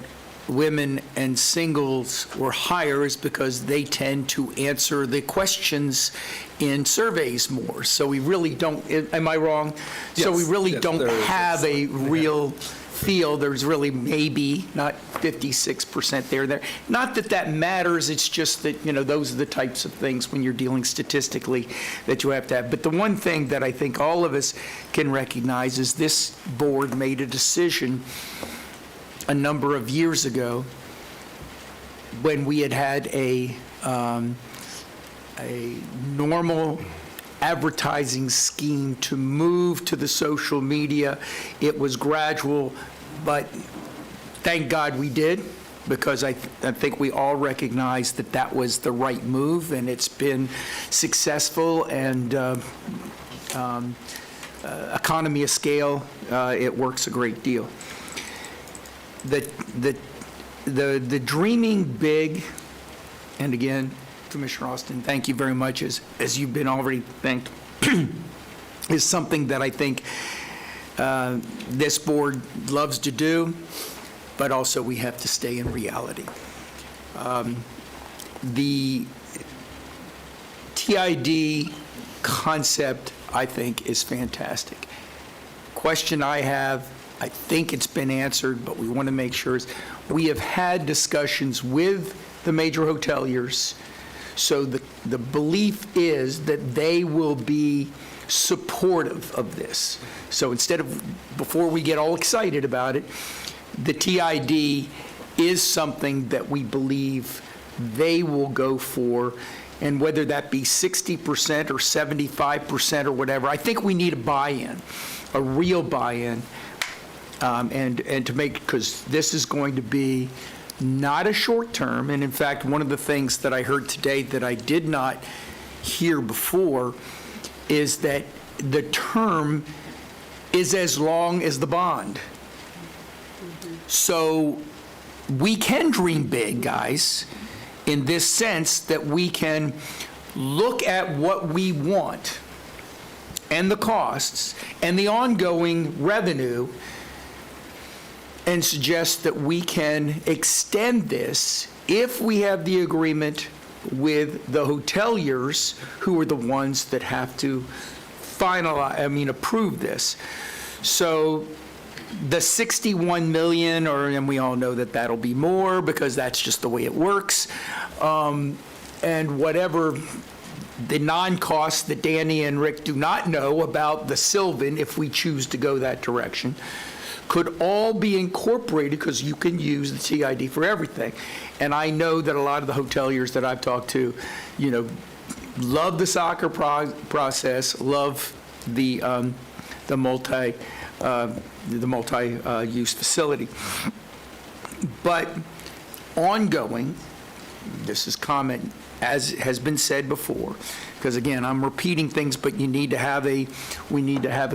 women and singles were higher is because they tend to answer the questions in surveys more. So we really don't, am I wrong? Yes, so we really don't have a Yeah. real feel. There's really maybe not 56% there. Not that that matters, it's just that, those are the types of things when you're dealing statistically that you have to have. But the one thing that I think all of us can recognize is this board made a decision a number of years ago when we had a normal advertising scheme to move to the social media. It was gradual, but thank God we did, because I think we all recognize that that was the right move, and it's been successful, and economy of scale, it works a great deal. The dreaming big, and again, Commissioner Austin, thank you very much, as you've been already thanked, is something that I think this board loves to do, but also we have to stay in reality. The TID concept, I think, is fantastic. Question I have, I think it's been answered, but we want to make sure, is we have had discussions with the major hoteliers, so the belief is that they will be supportive of this. So instead of, before we get all excited about it, the TID is something that we believe they will go for, and whether that be 60% or 75% or whatever, I think we need a buy-in, a real buy-in. And to make, because this is going to be not a short term, and in fact, one of the things that I heard today that I did not hear before is that the term is as long as the bond. So we can dream big, guys, in this sense that we can look at what we want and the costs and the ongoing revenue and suggest that we can extend this if we have the agreement with the hoteliers, who are the ones that have to approve this. So the 61 million, and we all know that that'll be more because that's just the way it works, and whatever the non-costs that Danny and Rick do not know about the Sylvan, if we choose to go that direction, could all be incorporated, because you can use the TID for everything. And I know that a lot of the hoteliers that I've talked to, love the soccer process, love the multi-use facility. But ongoing, this is comment, as has been said before, because again, I'm repeating things, but we need to have a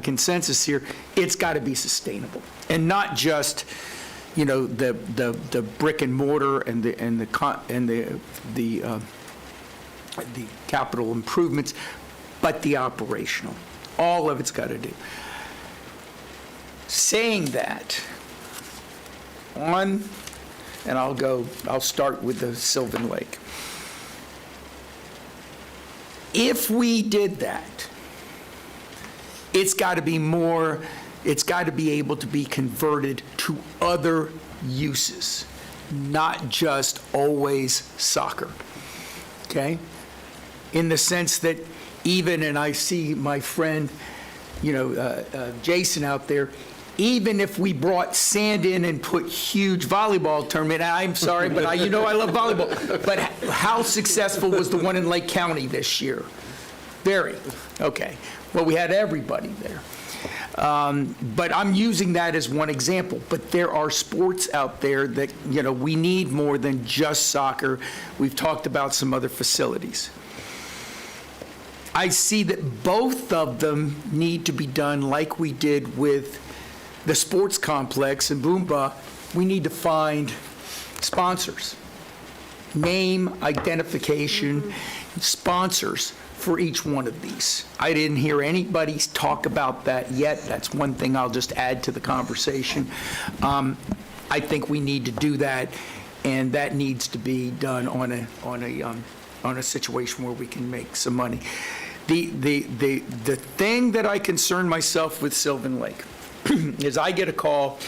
consensus here. It's got to be sustainable, and not just, the brick and mortar and the capital improvements, but the operational. All of it's got to do. Saying that, and I'll start with the Sylvan Lake. If we did that, it's got to be able to be converted to other uses, not just always soccer, okay? In the sense that even, and I see my friend, Jason out there, even if we brought sand in and put huge volleyball tournament, I'm sorry, but I love volleyball, but how successful was the one in Lake County this year? Very. Okay. Well, we had everybody there. But I'm using that as one example. But there are sports out there that, we need more than just soccer. We've talked about some other facilities. I see that both of them need to be done like we did with the sports complex in Boomba. We need to find sponsors, name identification, sponsors for each one of these. I didn't hear anybody talk about that yet. That's one thing I'll just add to the conversation. I think we need to do that, and that needs to be done on a situation where we can make some money. The thing that I concern myself with Sylvan Lake is I get a call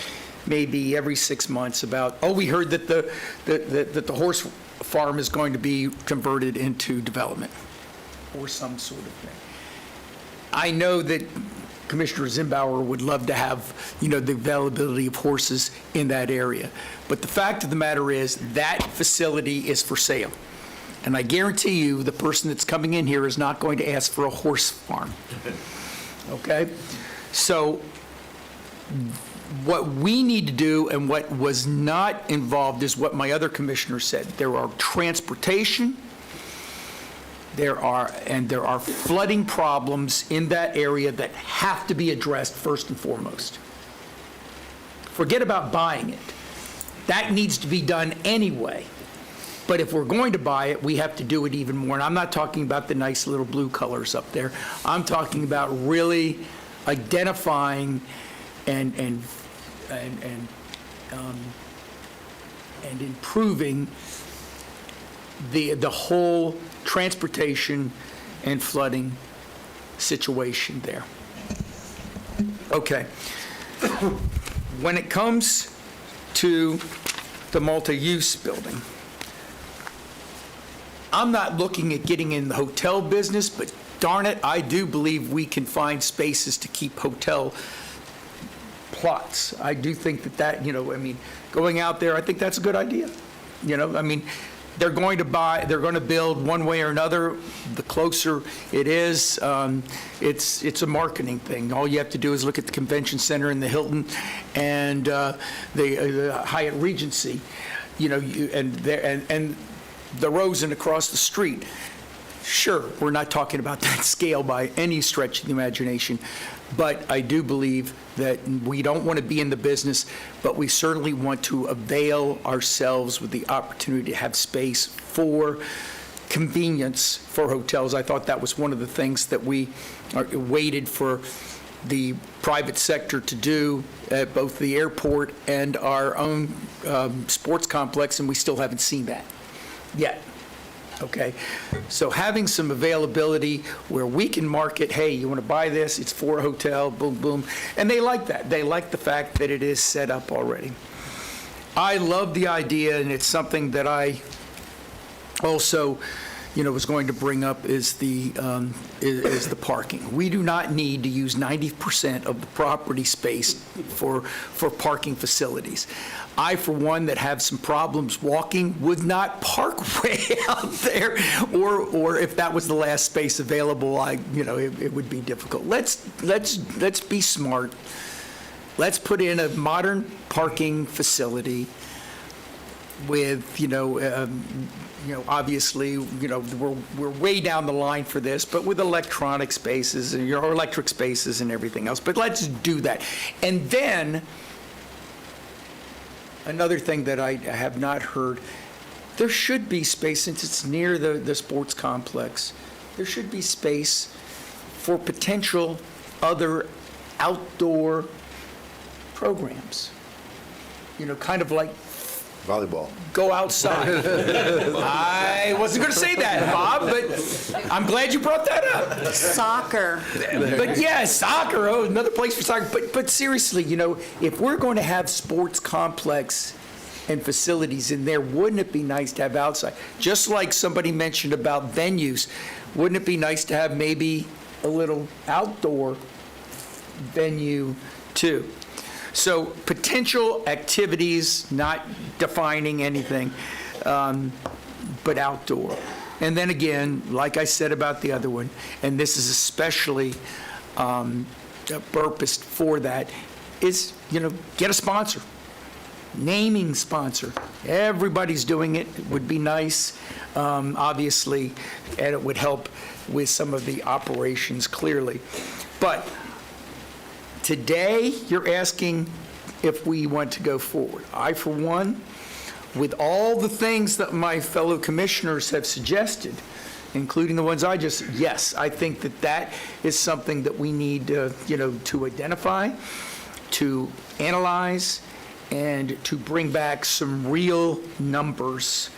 maybe every 6 months about, we heard that the horse farm is going to be converted into development or some sort of thing. I know that Commissioner Zimbauer would love to have, the availability of horses in that area. But the fact of the matter is that facility is for sale. And I guarantee you the person that's coming in here is not going to ask for a horse farm. Okay? So what we need to do, and what was not involved, is what my other commissioner said. There are transportation, there are flooding problems in that area that have to be addressed first and foremost. Forget about buying it. That needs to be done anyway. But if we're going to buy it, we have to do it even more. And I'm not talking about the nice little blue colors up there. I'm talking about really identifying and improving the whole transportation and flooding situation there. Okay. When it comes to the multi-use building, I'm not looking at getting in the hotel business, but darn it, I do believe we can find spaces to keep hotel plots. I do think that, going out there, I think that's a good idea. They're going to build one way or another. The closer it is, it's a marketing thing. All you have to do is look at the convention center and the Hilton and the Hyatt Regency, and the Rosen across the street. Sure, we're not talking about that scale by any stretch of the imagination, but I do believe that we don't want to be in the business, but we certainly want to avail ourselves with the opportunity to have space for convenience for hotels. I thought that was one of the things that we waited for the private sector to do at both the airport and our own sports complex, and we still haven't seen that yet. Okay, so having some availability where we can market, hey, you want to buy this, it's for a hotel, boom, boom, and they like that. They like the fact that it is set up already. I love the idea, and it's something that I also, was going to bring up is the parking. We do not need to use 90% of the property space for parking facilities. I, for one, that have some problems walking, would not park way out there, or if that was the last space available, it would be difficult. Let's be smart. Let's put in a modern parking facility with, obviously, we're way down the line for this, but with electronic spaces, or electric spaces and everything else. But let's do that. And then, another thing that I have not heard, there should be space, since it's near the sports complex, there should be space for potential other outdoor programs. Kind of like volleyball. Go outside. I wasn't going to say that, Bob, but I'm glad you brought that up. Soccer. But yeah, soccer, another place for soccer. But seriously, if we're going to have sports complex and facilities in there, wouldn't it be nice to have outside? Just like somebody mentioned about venues, wouldn't it be nice to have maybe a little outdoor venue too? So potential activities, not defining anything, but outdoor. And then again, like I said about the other one, and this is especially purposed for that, is, get a sponsor. Naming sponsor. Everybody's doing it. It would be nice, obviously, and it would help with some of the operations clearly. But today, you're asking if we want to go forward. I, for one, with all the things that my fellow commissioners have suggested, including the ones yes, I think that is something that we need to identify, to analyze, and to bring back some real numbers,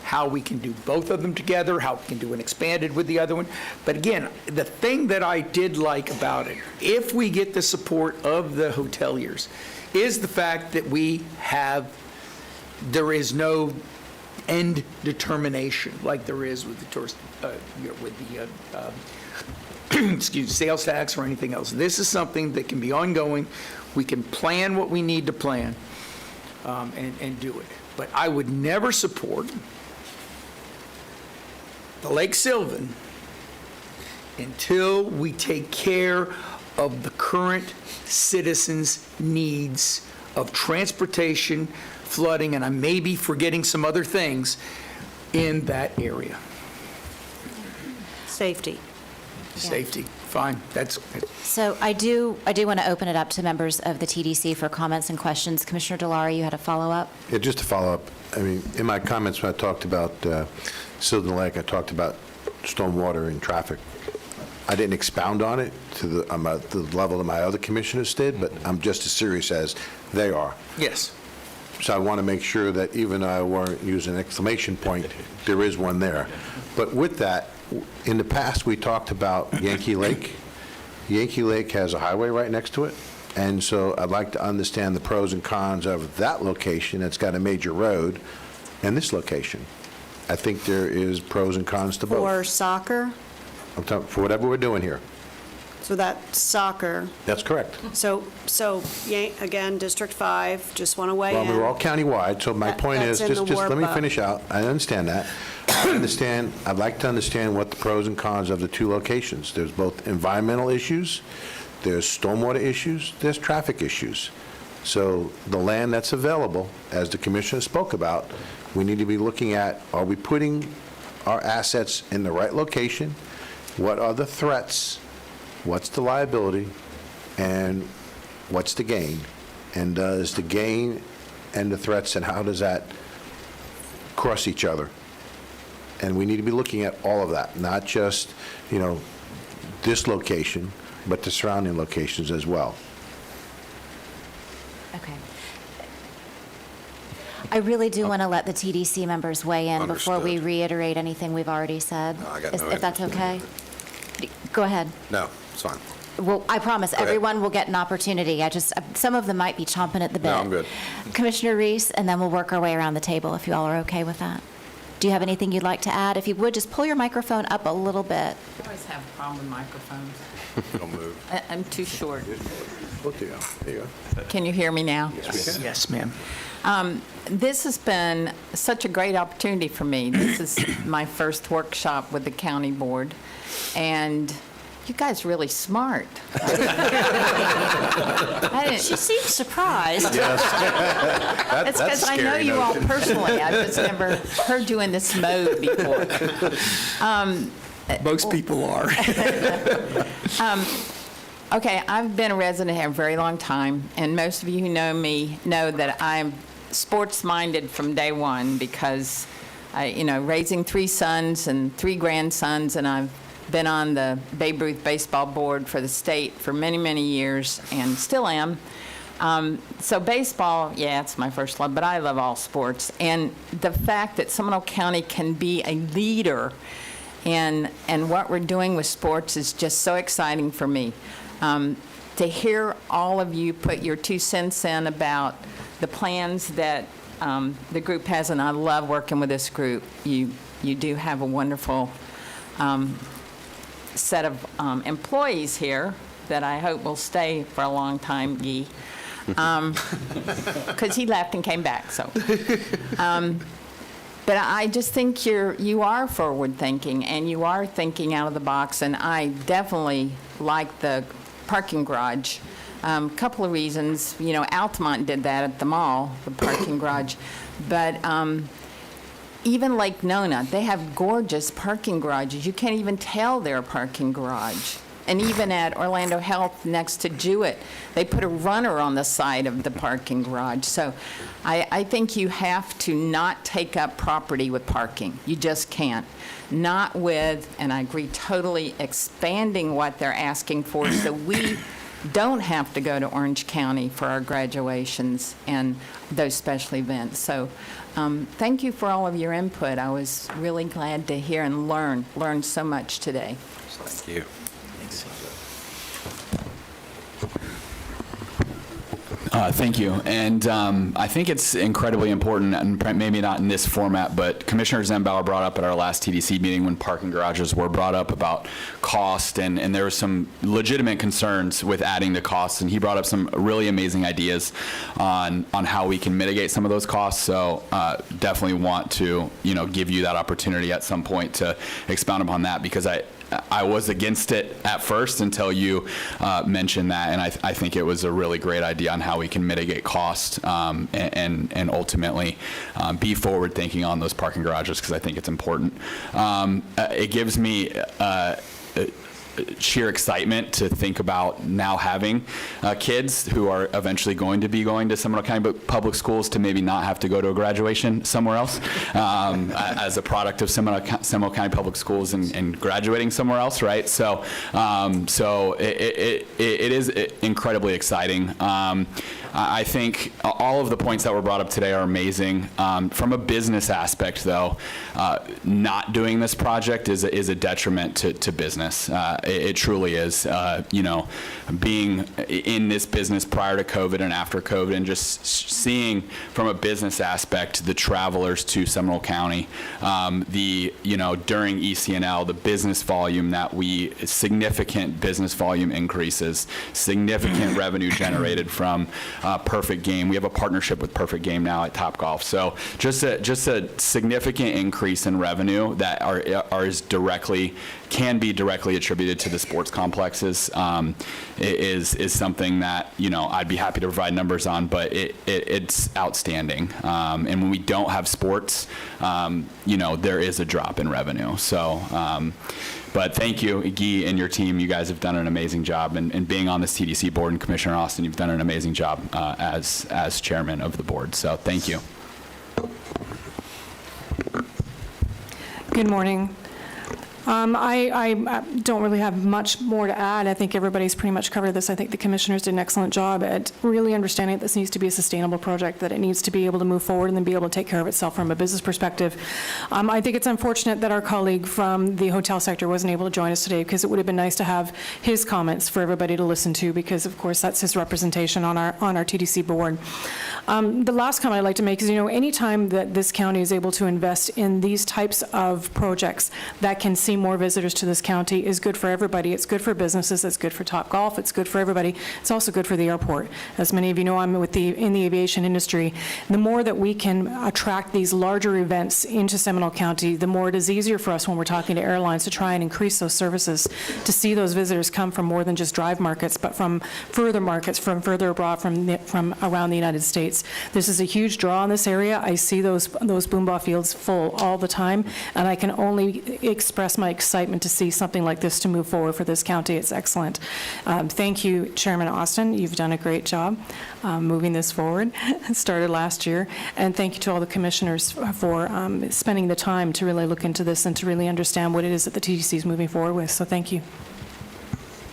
how we can do both of them together, how we can do an expanded with the other one. But again, the thing that I did like about it, if we get the support of the hoteliers, is the fact that there is no end determination like there is with the tourist, sales tax or anything else. This is something that can be ongoing. We can plan what we need to plan and do it. But I would never support the Lake Sylvan until we take care of the current citizens' needs of transportation, flooding, and I may be forgetting some other things in that area. Safety. Safety, fine, that's. So I do want to open it up to members of the TDC for comments and questions. Commissioner DeLauro, you had a follow-up? Yeah, just to follow up, in my comments when I talked about Sylvan Lake, I talked about stormwater and traffic. I didn't expound on it to the level that my other commissioners did, but I'm just as serious as they are. Yes. So I want to make sure that even though I weren't using an exclamation point, there is one there. But with that, in the past, we talked about Yankee Lake. Yankee Lake has a highway right next to it, and so I'd like to understand the pros and cons of that location that's got a major road and this location. I think there is pros and cons to both. For soccer? I'm talking for whatever we're doing here. So that's soccer. That's correct. So again, District 5, just want to weigh in. Well, we're all countywide, so my point is, That's in just the let me workbook. finish out. I understand that. I'd like to understand what the pros and cons of the two locations. There's both environmental issues, there's stormwater issues, there's traffic issues. So the land that's available, as the commissioner spoke about, we need to be looking at, are we putting our assets in the right location? What are the threats? What's the liability? And what's the gain? And does the gain and the threats, and how does that cross each other? And we need to be looking at all of that, not just, this location, but the surrounding locations as well. Okay. I really do want to let the TDC members weigh in before we reiterate anything we've already said. No, I got no If that's okay? Go ahead. No, it's fine. Well, I promise, ahead. everyone will get an opportunity. Some of them might be chomping at the bit. No, I'm good. Commissioner Reese, and then we'll work our way around the table if you all are okay with that. Do you have anything you'd like to add? If you would, just pull your microphone up a little bit. I always have a problem with microphones. Don't move. I'm too short. Oh, there you go. Can you hear me now? Yes, ma'am. This has been such a great opportunity for me. This is my first workshop with the county board, and you guys are really smart. She seems surprised. It's because I know you all personally. I've just never heard you in this mode before. Most people are. Okay, I've been a resident here a very long time, and most of you who know me know that I'm sports-minded from day one because, raising 3 sons and 3 grandsons, and I've been on the Babe Ruth baseball board for the state for many, many years and still am. So baseball, yeah, it's my first love, but I love all sports. And the fact that Seminole County can be a leader in what we're doing with sports is just so exciting for me. To hear all of you put your 2 cents in about the plans that the group has, and I love working with this group. You do have a wonderful set of employees here that I hope will stay for a long time, Guy, because he left and came back. So, but I just think you are forward thinking and you are thinking out of the box, and I definitely like the parking garage. Couple of reasons. Altamont did that at the mall, the parking garage. But even Lake Nona, they have gorgeous parking garages. You can't even tell they're a parking garage. And even at Orlando Health next to Jewett, they put a runner on the side of the parking garage. So I think you have to not take up property with parking. You just can't. Not with, and I agree totally, expanding what they're asking for so we don't have to go to Orange County for our graduations and those special events. So thank you for all of your input. I was really glad to hear and learn so much today. Thank you. Thank you. And I think it's incredibly important, and maybe not in this format, but Commissioner Zembauer brought up at our last TDC meeting when parking garages were brought up about cost, and there were some legitimate concerns with adding the costs, and he brought up some really amazing ideas on how we can mitigate some of those costs. So definitely want to give you that opportunity at some point to expound upon that, because I was against it at first until you mentioned that, and I think it was a really great idea on how we can mitigate cost and ultimately be forward thinking on those parking garages, because I think it's important. It gives me sheer excitement to think about now having kids who are eventually going to be going to Seminole County Public Schools to maybe not have to go to a graduation somewhere else as a product of Seminole County Public Schools and graduating somewhere else, right? So, it is incredibly exciting. I think all of the points that were brought up today are amazing. From a business aspect, though, not doing this project is a detriment to business. It truly is. Being in this business prior to COVID and after COVID, and just seeing from a business aspect the travelers to Seminole County, during ECNL, the business volume significant business volume increases, significant revenue generated from Perfect Game. We have a partnership with Perfect Game now at Topgolf. So just a significant increase in revenue that can be directly attributed to the sports complexes is something that I'd be happy to provide numbers on, but it's outstanding. And when we don't have sports, there is a drop in revenue. So. But thank you, Guy, and your team. You guys have done an amazing job. And being on this TDC board, and Commissioner Austin, you've done an amazing job as chairman of the board. So thank you. Good morning. I don't really have much more to add. I think everybody's pretty much covered this. I think the commissioners did an excellent job at really understanding that this needs to be a sustainable project, that it needs to be able to move forward and then be able to take care of itself from a business perspective. I think it's unfortunate that our colleague from the hotel sector wasn't able to join us today, because it would have been nice to have his comments for everybody to listen to, because of course that's his representation on our TDC board. The last comment I'd like to make is, anytime that this county is able to invest in these types of projects that can see more visitors to this county is good for everybody. It's good for businesses, it's good for Topgolf, it's good for everybody. It's also good for the airport. As many of you know, I'm in the aviation industry. The more that we can attract these larger events into Seminole County, the more it is easier for us when we're talking to airlines to try and increase those services, to see those visitors come from more than just drive markets, but from further markets, from further abroad, from around the United States. This is a huge draw in this area. I see those boombah fields full all the time, and I can only express my excitement to see something like this to move forward for this county. It's excellent. Thank you, Chairman Austin. You've done a great job moving this forward. It started last year. And thank you to all the commissioners for spending the time to really look into this and to really understand what it is that the TDC is moving forward with. So thank you.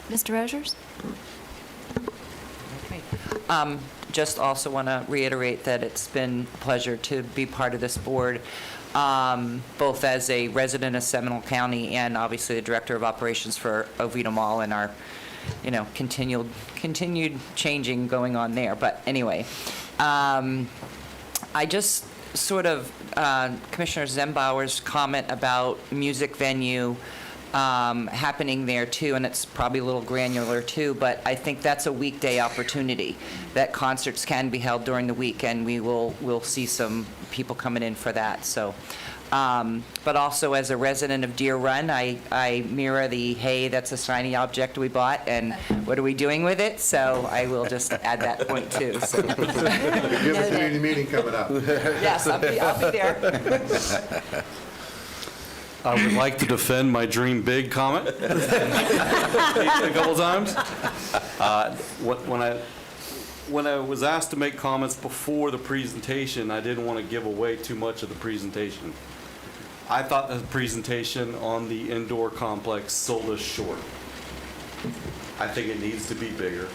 Mr. Rogers? Just also want to reiterate that it's been a pleasure to be part of this board, both as a resident of Seminole County and obviously the Director of Operations for Oviedo Mall, and our, continued changing going on there. But anyway, I just sort of, Commissioner Zembauer's comment about music venue happening there too, and it's probably a little granular too, but I think that's a weekday opportunity, that concerts can be held during the week, and we'll see some people coming in for that. So, but also as a resident of Deer Run, I mirror the, hey, that's a shiny object we bought, and what are we doing with it? So I will just add that point too. So. Give us a community meeting coming up. Yes, I'll be there. I would like to defend my dream big comment a couple times. When I was asked to make comments before the presentation, I didn't want to give away too much of the presentation. I thought the presentation on the indoor complex sold us short. I think it needs to be bigger.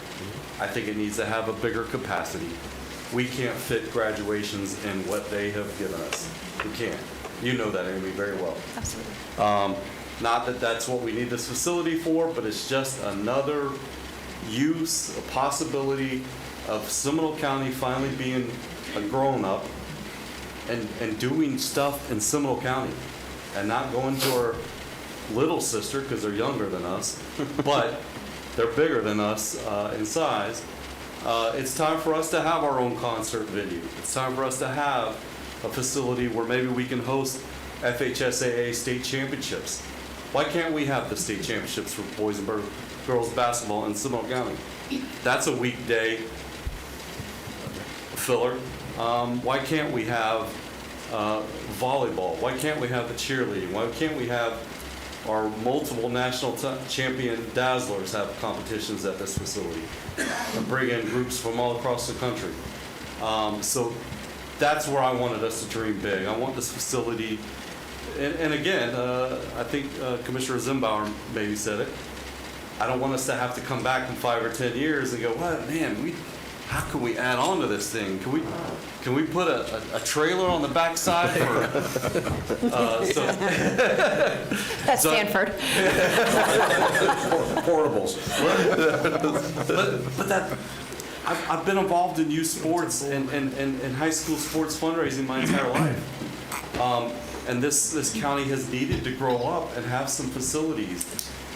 I think it needs to have a bigger capacity. We can't fit graduations in what they have given us. We can't. You know that, Amy, very well. Absolutely. Not that that's what we need this facility for, but it's just another use, a possibility of Seminole County finally being a grown-up and doing stuff in Seminole County and not going to our little sister, because they're younger than us, but they're bigger than us in size. It's time for us to have our own concert venue. It's time for us to have a facility where maybe we can host FHSAA state championships. Why can't we have the state championships for boys and girls basketball in Seminole County? That's a weekday filler. Why can't we have volleyball? Why can't we have the cheerleading? Why can't we have our multiple national champion dazzlers have competitions at this facility and bring in groups from all across the country? So that's where I wanted us to dream big. I want this facility, and again, I think Commissioner Zembauer maybe said it. I don't want us to have to come back in 5 or 10 years and go, well, man, how can we add on to this thing? Can we put a trailer on the backside for? That's Stanford. Portables. but that. I've been involved in youth sports and high school sports fundraising my entire life. And this county has needed to grow up and have some facilities.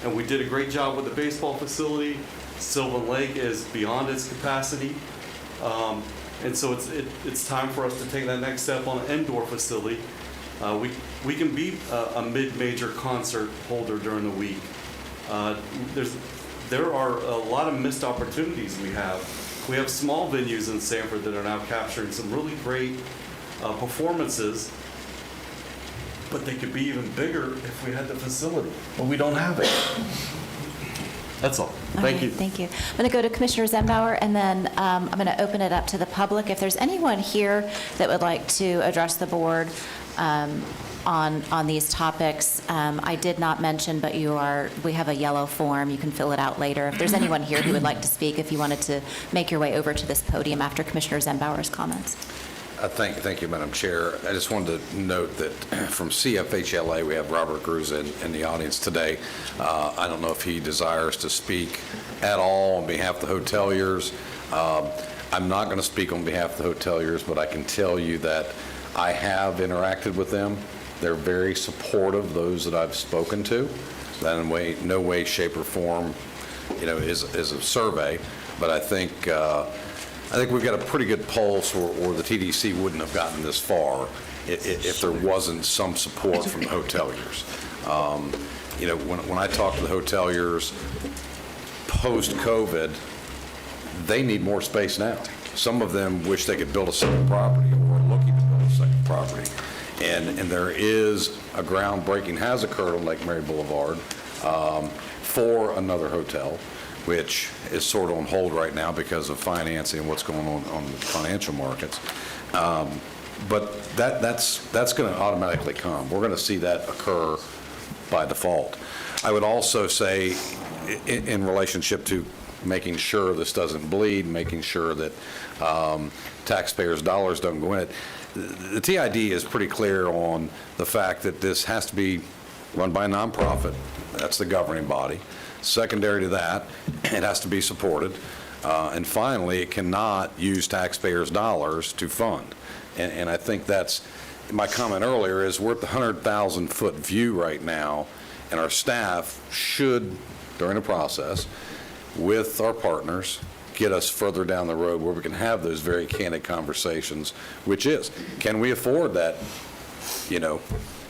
And we did a great job with the baseball facility. Sylvan Lake is beyond its capacity. And so it's time for us to take that next step on an indoor facility. We can be a mid-major concert holder during the week. There are a lot of missed opportunities we have. We have small venues in Sanford that are now capturing some really great performances, but they could be even bigger if we had the facility. But we don't have it. That's all. Thank you. Thank you. I'm going to go to Commissioner Zembauer, and then I'm going to open it up to the public. If there's anyone here that would like to address the board on these topics, I did not mention, but we have a yellow form. You can fill it out later. If there's anyone here who would like to speak, if you wanted to make your way over to this podium after Commissioner Zembauer's comments. Thank you, Madam Chair. I just wanted to note that from CFHLA, we have Robert Cruz in the audience today. I don't know if he desires to speak at all on behalf of the hoteliers. I'm not going to speak on behalf of the hoteliers, but I can tell you that I have interacted with them. They're very supportive, those that I've spoken to. That in no way, shape, or form, is a survey, but I think we've got a pretty good pulse, or the TDC wouldn't have gotten this far if there wasn't some support from the hoteliers. When I talk to the hoteliers post-COVID, they need more space now. Some of them wish they could build a second property or are looking to build a second property. And there is a groundbreaking has occurred on Lake Mary Boulevard for another hotel, which is sort of on hold right now because of financing and what's going on the financial markets. But that's going to automatically come. We're going to see that occur by default. I would also say, in relationship to making sure this doesn't bleed, making sure that taxpayers' dollars don't go in it, the TID is pretty clear on the fact that this has to be run by a nonprofit. That's the governing body. Secondary to that, it has to be supported. And finally, it cannot use taxpayers' dollars to fund. And I think that's, my comment earlier is we're at the 100,000-foot view right now, and our staff should, during the process, with our partners, get us further down the road where we can have those very candid conversations, which is, can we afford that,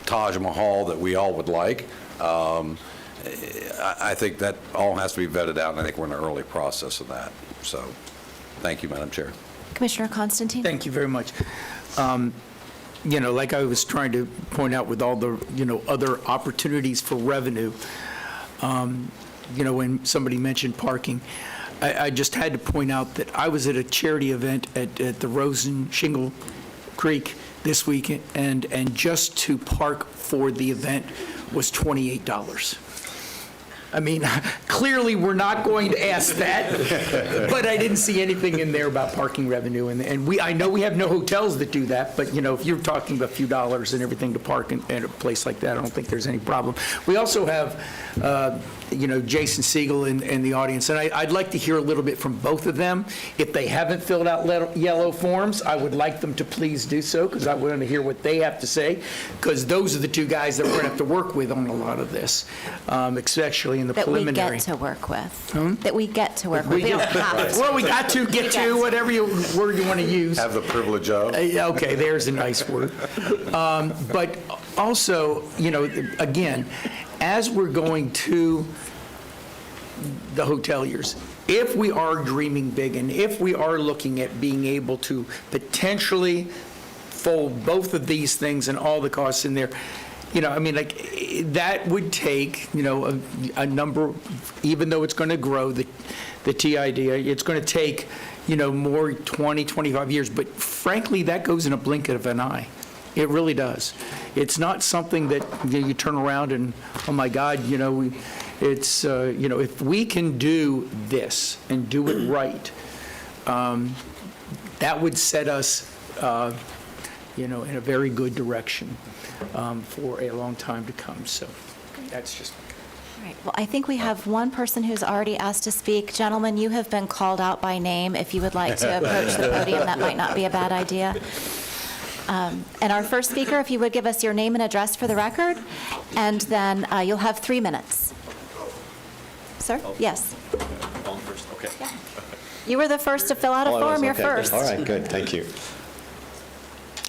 Taj Mahal that we all would like? I think that all has to be vetted out, and I think we're in the early process of that. So, thank you, Madam Chair. Commissioner Constantine? Thank you very much. Like I was trying to point out with all the, other opportunities for revenue, when somebody mentioned parking, I just had to point out that I was at a charity event at the Rosen Shingle Creek this weekend, and just to park for the event was $28. I mean, clearly, we're not going to ask that, but I didn't see anything in there about parking revenue. And I know we have no hotels that do that, but, if you're talking about a few dollars and everything to park in a place like that, I don't think there's any problem. We also have, Jason Siegel in the audience, and I'd like to hear a little bit from both of them. If they haven't filled out yellow forms, I would like them to please do so, because I want to hear what they have to say, because those are the two guys that we're going to have to work with on a lot of this, especially in the preliminary. That we get to work with. That we get to work with. We don't have to. Well, we got to get to, whatever word you want to use. Have the privilege of. Okay, there's a nice word. But also, again, as we're going to the hoteliers, if we are dreaming big and if we are looking at being able to potentially fold both of these things and all the costs in there, that would take, a number, even though it's going to grow, the TID, it's going to take, more 20, 25 years. But frankly, that goes in a blink of an eye. It really does. It's not something that you turn around and, oh my God, it's, if we can do this and do it right, that would set us, in a very good direction for a long time to come. So that's just. All right. Well, I think we have one person who's already asked to speak. Gentlemen, you have been called out by name. If you would like to approach the podium, that might not be a bad idea. And our first speaker, if you would give us your name and address for the record, and then you'll have 3 minutes. Sir? Yes. On first, okay. Yeah. You were the first to fill out a form. You're first. All right, good, thank you.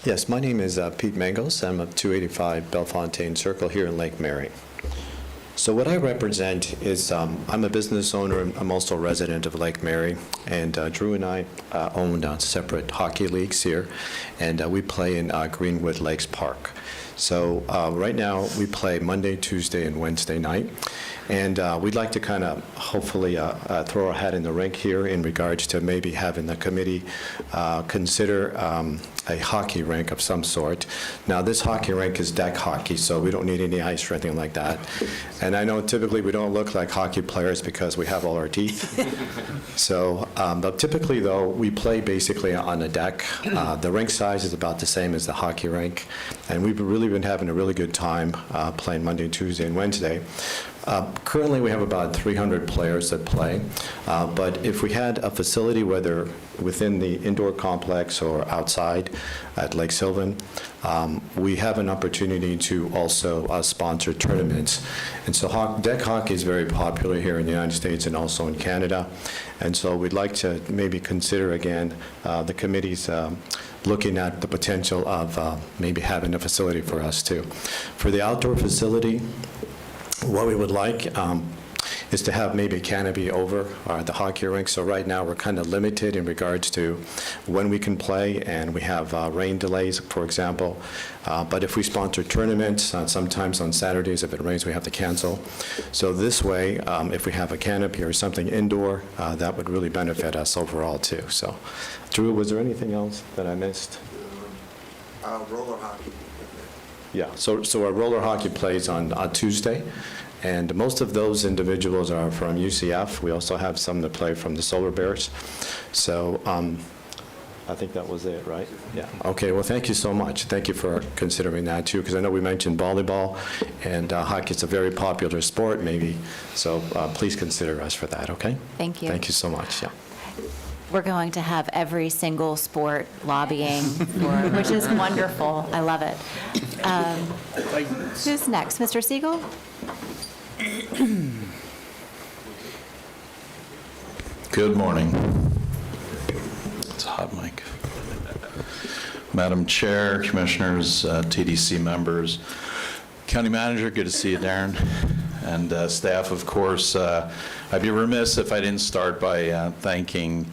Yes, my name is Pete Mangels. I'm of 285 Bellefontaine Circle here in Lake Mary. So what I represent is, I'm a business owner, and I'm also a resident of Lake Mary, and Drew and I own separate hockey leagues here, and we play in Greenwood Lakes Park. So right now, we play Monday, Tuesday, and Wednesday night. And we'd like to kind of hopefully throw our hat in the ring here in regards to maybe having the committee consider a hockey rink of some sort. Now, this hockey rink is deck hockey, so we don't need any ice or anything like that. And I know typically we don't look like hockey players because we have all our teeth. So, but typically, though, we play basically on a deck. The rink size is about the same as the hockey rink. And we've really been having a really good time playing Monday, Tuesday, and Wednesday. Currently, we have about 300 players that play, but if we had a facility, whether within the indoor complex or outside at Lake Sylvan, we have an opportunity to also sponsor tournaments. And so deck hockey is very popular here in the United States and also in Canada. And so we'd like to maybe consider again, the committee's looking at the potential of maybe having a facility for us too. For the outdoor facility, what we would like is to have maybe a canopy over the hockey rink. So right now, we're kind of limited in regards to when we can play, and we have rain delays, for example. But if we sponsor tournaments, sometimes on Saturdays, if it rains, we have to cancel. So this way, if we have a canopy or something indoor, that would really benefit us overall, too. So, Drew, was there anything else that I missed? Roller hockey. Yeah, so our roller hockey plays on Tuesday, and most of those individuals are from UCF. We also have some that play from the Solar Bears. So I think that was it, right? Yeah. Okay, well, thank you so much. Thank you for considering that, too, because I know we mentioned volleyball, and hockey is a very popular sport, maybe. So please consider us for that, okay? Thank you. Thank you so much, yeah. We're going to have every single sport lobbying for, which is wonderful. I love it. Who's next? Mr. Siegel? Good morning. It's a hot mic. Madam Chair, Commissioners, TDC members, County Manager, good to see you, Darren, and staff, of course. I'd be remiss if I didn't start by thanking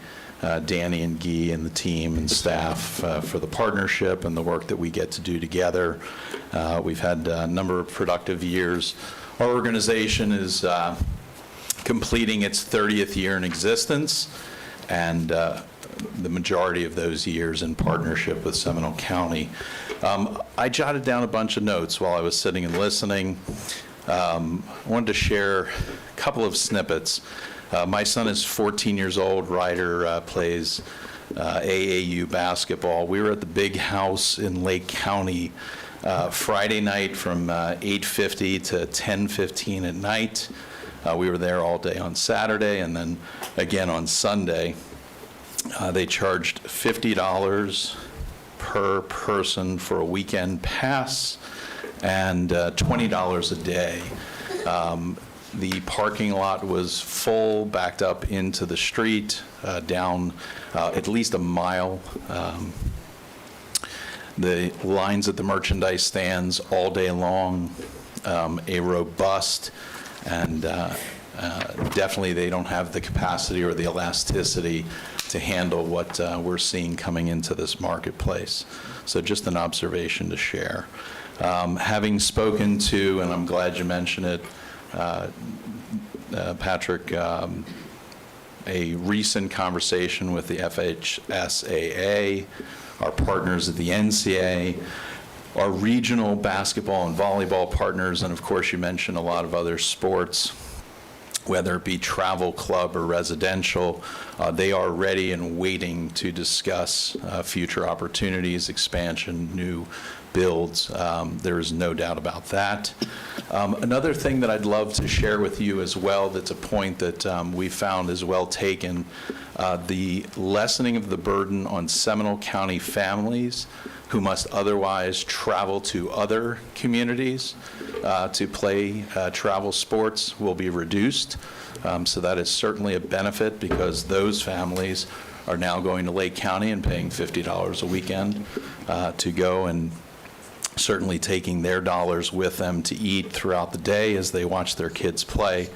Danny and Guy and the team and staff for the partnership and the work that we get to do together. We've had a number of productive years. Our organization is completing its 30th year in existence, and the majority of those years in partnership with Seminole County. I jotted down a bunch of notes while I was sitting and listening. I wanted to share a couple of snippets. My son is 14 years old. Ryder plays AAU basketball. We were at the Big House in Lake County Friday night from 8:50 to 10:15 at night. We were there all day on Saturday, and then again on Sunday. They charged $50 per person for a weekend pass and $20 a day. The parking lot was full, backed up into the street, down at least a mile. The lines at the merchandise stands all day long, a robust, and definitely they don't have the capacity or the elasticity to handle what we're seeing coming into this marketplace. So just an observation to share. Having spoken to, and I'm glad you mentioned it, Patrick, a recent conversation with the FHSAA, our partners at the NCAA, our regional basketball and volleyball partners, and of course you mentioned a lot of other sports, whether it be travel club or residential. They are ready and waiting to discuss future opportunities, expansion, new builds. There is no doubt about that. Another thing that I'd love to share with you as well, that's a point that we found is well taken, the lessening of the burden on Seminole County families who must otherwise travel to other communities to play travel sports will be reduced. So that is certainly a benefit, because those families are now going to Lake County and paying $50 a weekend to go, and certainly taking their dollars with them to eat throughout the day as they watch their kids play.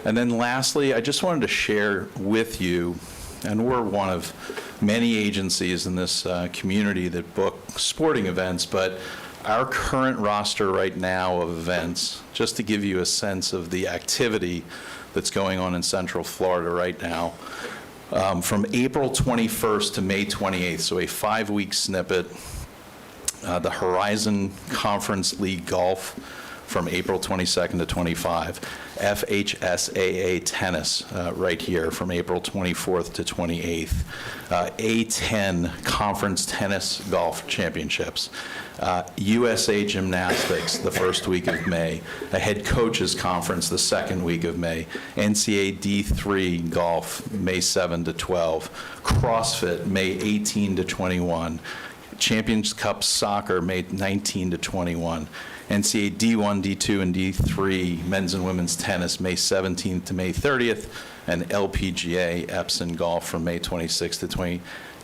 And then lastly, I just wanted to share with you, and we're one of many agencies in this community that book sporting events, but our current roster right now of events, just to give you a sense of the activity that's going on in Central Florida right now, from April 21st to May 28th, so a 5-week snippet, the Horizon Conference League Golf from April 22nd to 25, FHSAA Tennis right here from April 24th to 28th, A10 Conference Tennis Golf Championships, USA Gymnastics the first week of May, a head coaches conference the second week of May, NCAA D3 Golf May 7 to 12, CrossFit May 18 to 21, Champions Cup Soccer May 19 to 21, NCAA D1, D2, and D3 men's and women's tennis May 17th to May 30th, and LPGA Epson Golf from May 26th to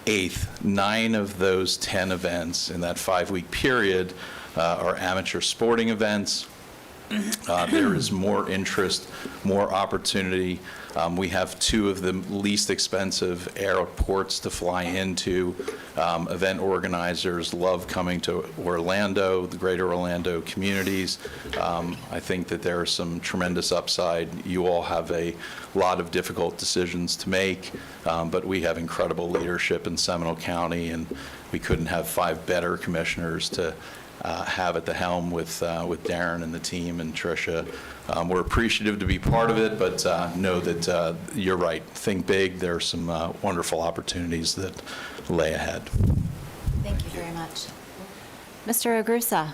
28th. 9 of those 10 events in that 5-week period are amateur sporting events. There is more interest, more opportunity. We have 2 of the least expensive airports to fly into. Event organizers love coming to Orlando, the greater Orlando communities. I think that there is some tremendous upside. You all have a lot of difficult decisions to make, but we have incredible leadership in Seminole County, and we couldn't have 5 better commissioners to have at the helm with Darren and the team and Tricia. We're appreciative to be part of it, but know that you're right. Think big. There are some wonderful opportunities that lay ahead. Thank you very much. Mr. Ogrusa.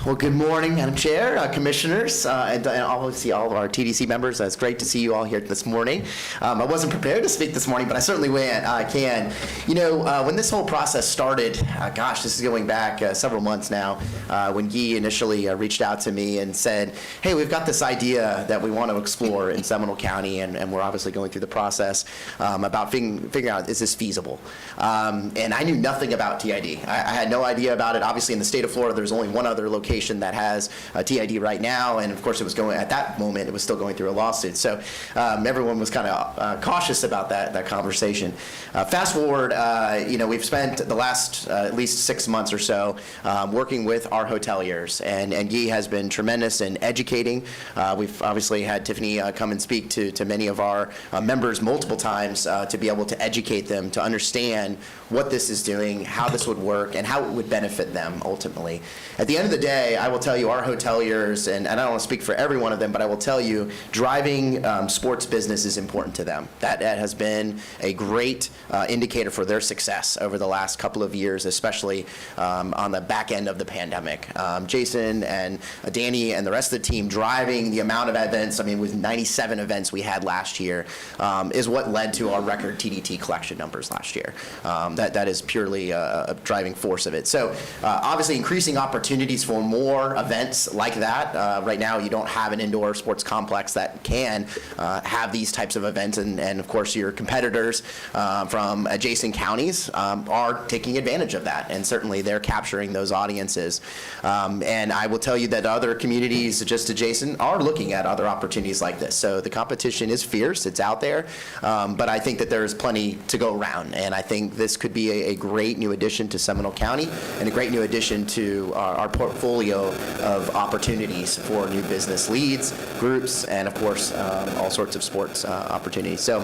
Well, good morning, Madam Chair, Commissioners, and obviously all of our TDC members. It's great to see you all here this morning. I wasn't prepared to speak this morning, but I certainly can. You know, when this whole process started, gosh, this is going back several months now, when Guy initially reached out to me and said, hey, we've got this idea that we want to explore in Seminole County, and we're obviously going through the process about figuring out, is this feasible? And I knew nothing about TID. I had no idea about it. Obviously, in the state of Florida, there's only one other location that has a TID right now, and of course it was going, at that moment, it was still going through a lawsuit. So everyone was kind of cautious about that conversation. Fast forward, you know, we've spent the last at least 6 months or so working with our hoteliers, and Guy has been tremendous in educating. We've obviously had Tiffany come and speak to many of our members multiple times to be able to educate them to understand what this is doing, how this would work, and how it would benefit them ultimately. At the end of the day, I will tell you, our hoteliers, and I don't want to speak for every one of them, but I will tell you, driving sports business is important to them. That has been a great indicator for their success over the last couple of years, especially on the back end of the pandemic. Jason and Danny and the rest of the team driving the amount of events, I mean, with 97 events we had last year, is what led to our record TDT collection numbers last year. That is purely a driving force of it. So obviously increasing opportunities for more events like that. Right now you don't have an indoor sports complex that can have these types of events, and of course your competitors from adjacent counties are taking advantage of that, and certainly they're capturing those audiences. And I will tell you that other communities just adjacent are looking at other opportunities like this. So the competition is fierce, it's out there, but I think that there's plenty to go around, and I think this could be a great new addition to Seminole County and a great new addition to our portfolio of opportunities for new business leads, groups, and of course all sorts of sports opportunities. So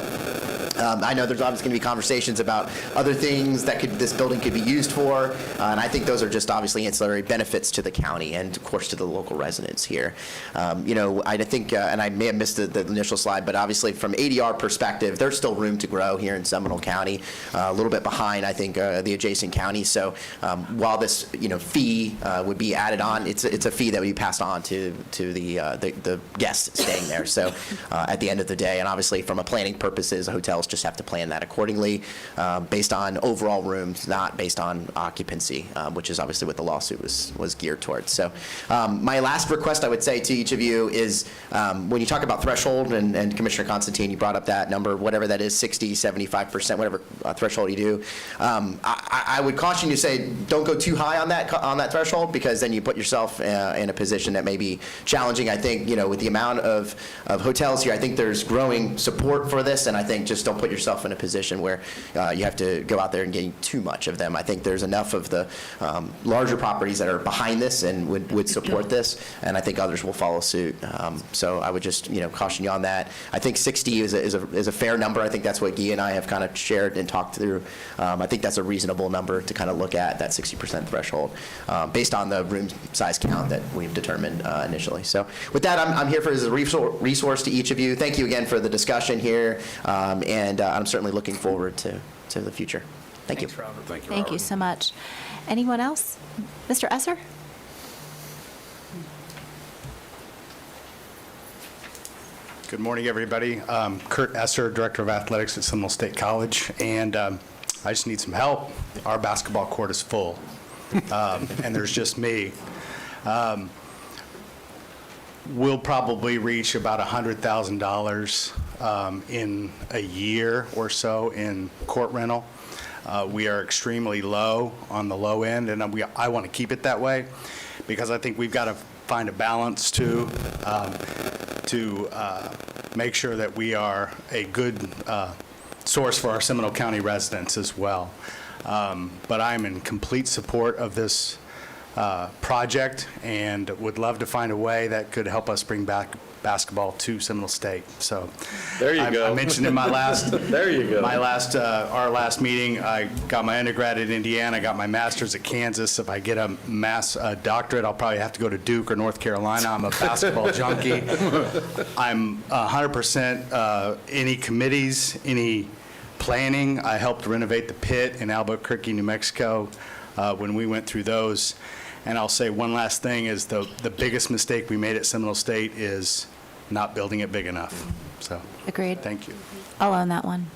I know there's obviously going to be conversations about other things that this building could be used for, and I think those are just obviously ancillary benefits to the county and of course to the local residents here. You know, I think, and I may have missed the initial slide, but obviously from ADR perspective, there's still room to grow here in Seminole County, a little bit behind, I think, the adjacent counties. So while this, you know, fee would be added on, it's a fee that would be passed on to the guests staying there. So at the end of the day, and obviously from a planning purposes, hotels just have to plan that accordingly based on overall rooms, not based on occupancy, which is obviously what the lawsuit was geared towards. So my last request I would say to each of you is when you talk about threshold, and Commissioner Constantine, you brought up that number, whatever that is, 60, 75%, whatever threshold you do, I would caution you to say don't go too high on that threshold, because then you put yourself in a position that may be challenging. I think, with the amount of hotels here, I think there's growing support for this, and I think just don't put yourself in a position where you have to go out there and gain too much of them. I think there's enough of the larger properties that are behind this and would support this, and I think others will follow suit. So I would just, caution you on that. I think 60 is a fair number. I think that's what Guy and I have kind of shared and talked through. I think that's a reasonable number to kind of look at, that 60% threshold, based on the room size count that we've determined initially. So with that, I'm here as a resource to each of you. Thank you again for the discussion here, and I'm certainly looking forward to the future. Thank you. Robert. Thank you, Thank you so much. Anyone else? Mr. Esser? Good morning, everybody. Kurt Esser, Director of Athletics at Seminole State College, and I just need some help. Our basketball court is full, and there's just me. We'll probably reach about $100,000 in a year or so in court rental. We are extremely low on the low end, and I want to keep it that way because I think we've got to find a balance to make sure that we are a good source for our Seminole County residents as well. But I'm in complete support of this project and would love to find a way that could help us bring back basketball to Seminole State. So there you go. I mentioned in my last there you go. Our last meeting, I got my undergrad at Indiana, I got my master's at Kansas. If I get a doctorate, I'll probably have to go to Duke or North Carolina. I'm a basketball junkie. I'm 100% any committees, any planning. I helped renovate the pit in Albuquerque, New Mexico when we went through those. And I'll say one last thing is the biggest mistake we made at Seminole State is not building it big enough. So Agreed. Thank you. I'll own that one.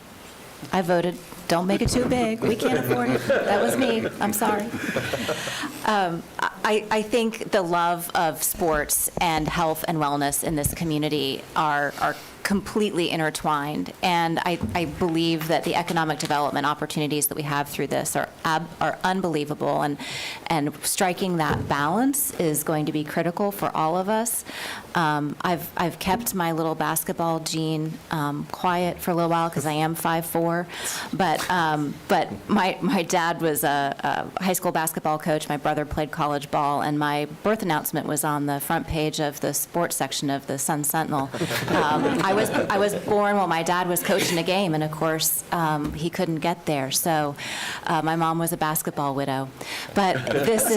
I voted, don't make it too big. We can't afford it. That was me. I'm sorry. I think the love of sports and health and wellness in this community are completely intertwined, and I believe that the economic development opportunities that we have through this are unbelievable, and striking that balance is going to be critical for all of us. I've kept my little basketball gene quiet for a little while because I am 5'4", but my dad was a high school basketball coach. My brother played college ball, and my birth announcement was on the front page of the sports section of the Sun Sentinel. I was born while my dad was coaching a game, and of course he couldn't get there. So my mom was a basketball widow. But this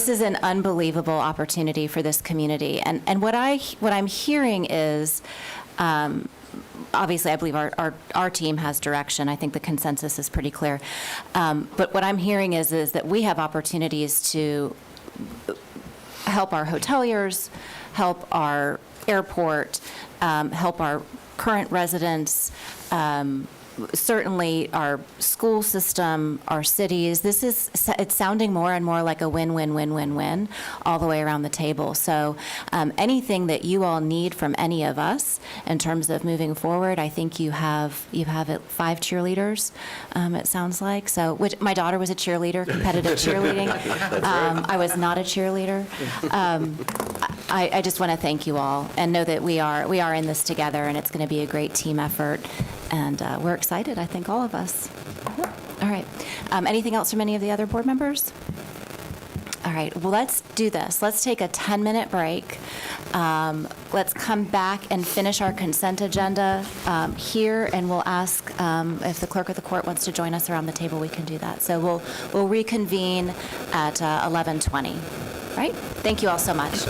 is an unbelievable opportunity for this community. And what I'm hearing is, obviously, I believe our team has direction. I think the consensus is pretty clear. But what I'm hearing is that we have opportunities to help our hoteliers, help our airport, help our current residents, certainly our school system, our cities. It's sounding more and more like a win-win-win-win-win all the way around the table. So anything that you all need from any of us in terms of moving forward, I think you have 5 cheerleaders, it sounds like. So my daughter was a cheerleader, competitive cheerleading. I was not a cheerleader. I just want to thank you all and know that we are in this together, and it's going to be a great team effort. And we're excited, I think, all of us. All right. Anything else from any of the other board members? All right. Well, let's do this. Let's take a 10-minute break. Let's come back and finish our consent agenda here, and we'll ask if the clerk of the court wants to join us around the table. We can do that. So we'll reconvene at 11:20. Right? Thank you all so much.